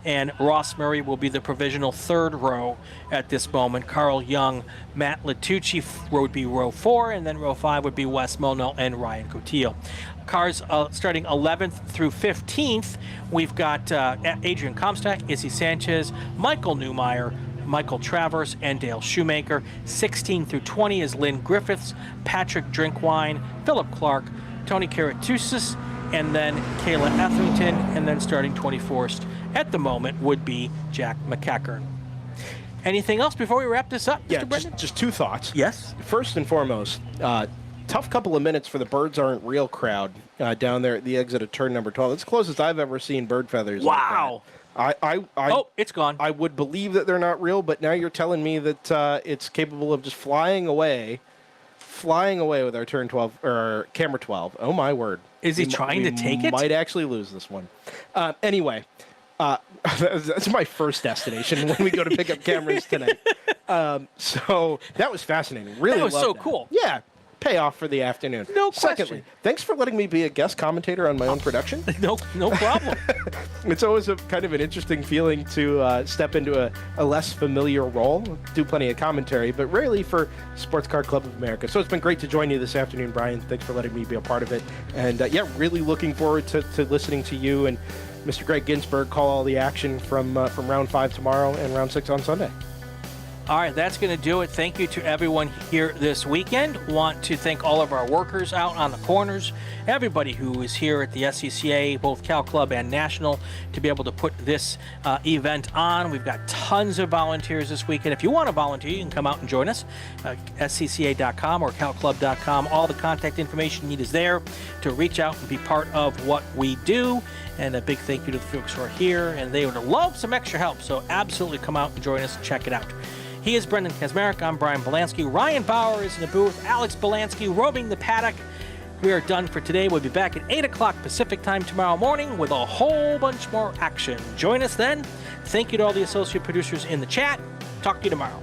and Ross Murray will be the provisional third row at this moment. Carl Young, Matt Latucci would be row 4, and then row 5 would be Wes Molno and Ryan Cotillo. Cars starting 11th through 15th, we've got Adrian Comstock, Izzy Sanchez, Michael Newmeyer, Michael Travers, and Dale Shoemaker. 16 through 20 is Lynn Griffiths, Patrick Drinkwine, Philip Clark, Tony Karatusis, and then Kayla Etherington, and then starting 24th at the moment would be Jack McEachern. Anything else before we wrap this up, Mr. Brendan? Just two thoughts. Yes. First and foremost, tough couple of minutes for the Birds Aren't Real crowd down there at the exit of turn number 12. It's the closest I've ever seen bird feathers. Wow. Like oh, it's gone. I would believe that they're not real, but now you're telling me that it's capable of just flying away with our turn 12 or camera 12. Oh my word! Is he trying to take it? Might actually lose this one. Anyway, that's my first destination when we go to pick up cameras tonight. So that was fascinating. Really, that was so cool. Yeah. Payoff for the afternoon. No question. Secondly, thanks for letting me be a guest commentator on my own production. No problem. It's always a kind of an interesting feeling to step into a less familiar role. Do plenty of commentary, but rarely for Sports Car Club of America. So it's been great to join you this afternoon, Brian. Thanks for letting me be a part of it. And really looking forward to listening to you and Mr. Gregg Ginsberg call all the action from round 5 tomorrow and round 6 on Sunday. All right, that's going to do it. Thank you to everyone here this weekend. Want to thank all of our workers out on the corners, everybody who is here at the SCCA, both Cal Club and National, to be able to put this event on. We've got tons of volunteers this weekend. If you want to volunteer, you can come out and join us. SCCA.com or calclub.com. All the contact information you need is there to reach out and be part of what we do. And a big thank you to the folks who are here, and they would love some extra help. So absolutely come out and join us and check it out. He is Brendan Kazmarek. I'm Brian Bielanski. Ryan Bauer is in the booth. Alex Bielanski roaming the paddock. We are done for today. We'll be back at 8 o'clock Pacific time tomorrow morning with a whole bunch more action. Join us then. Thank you to all the associate producers in the chat. Talk to you tomorrow.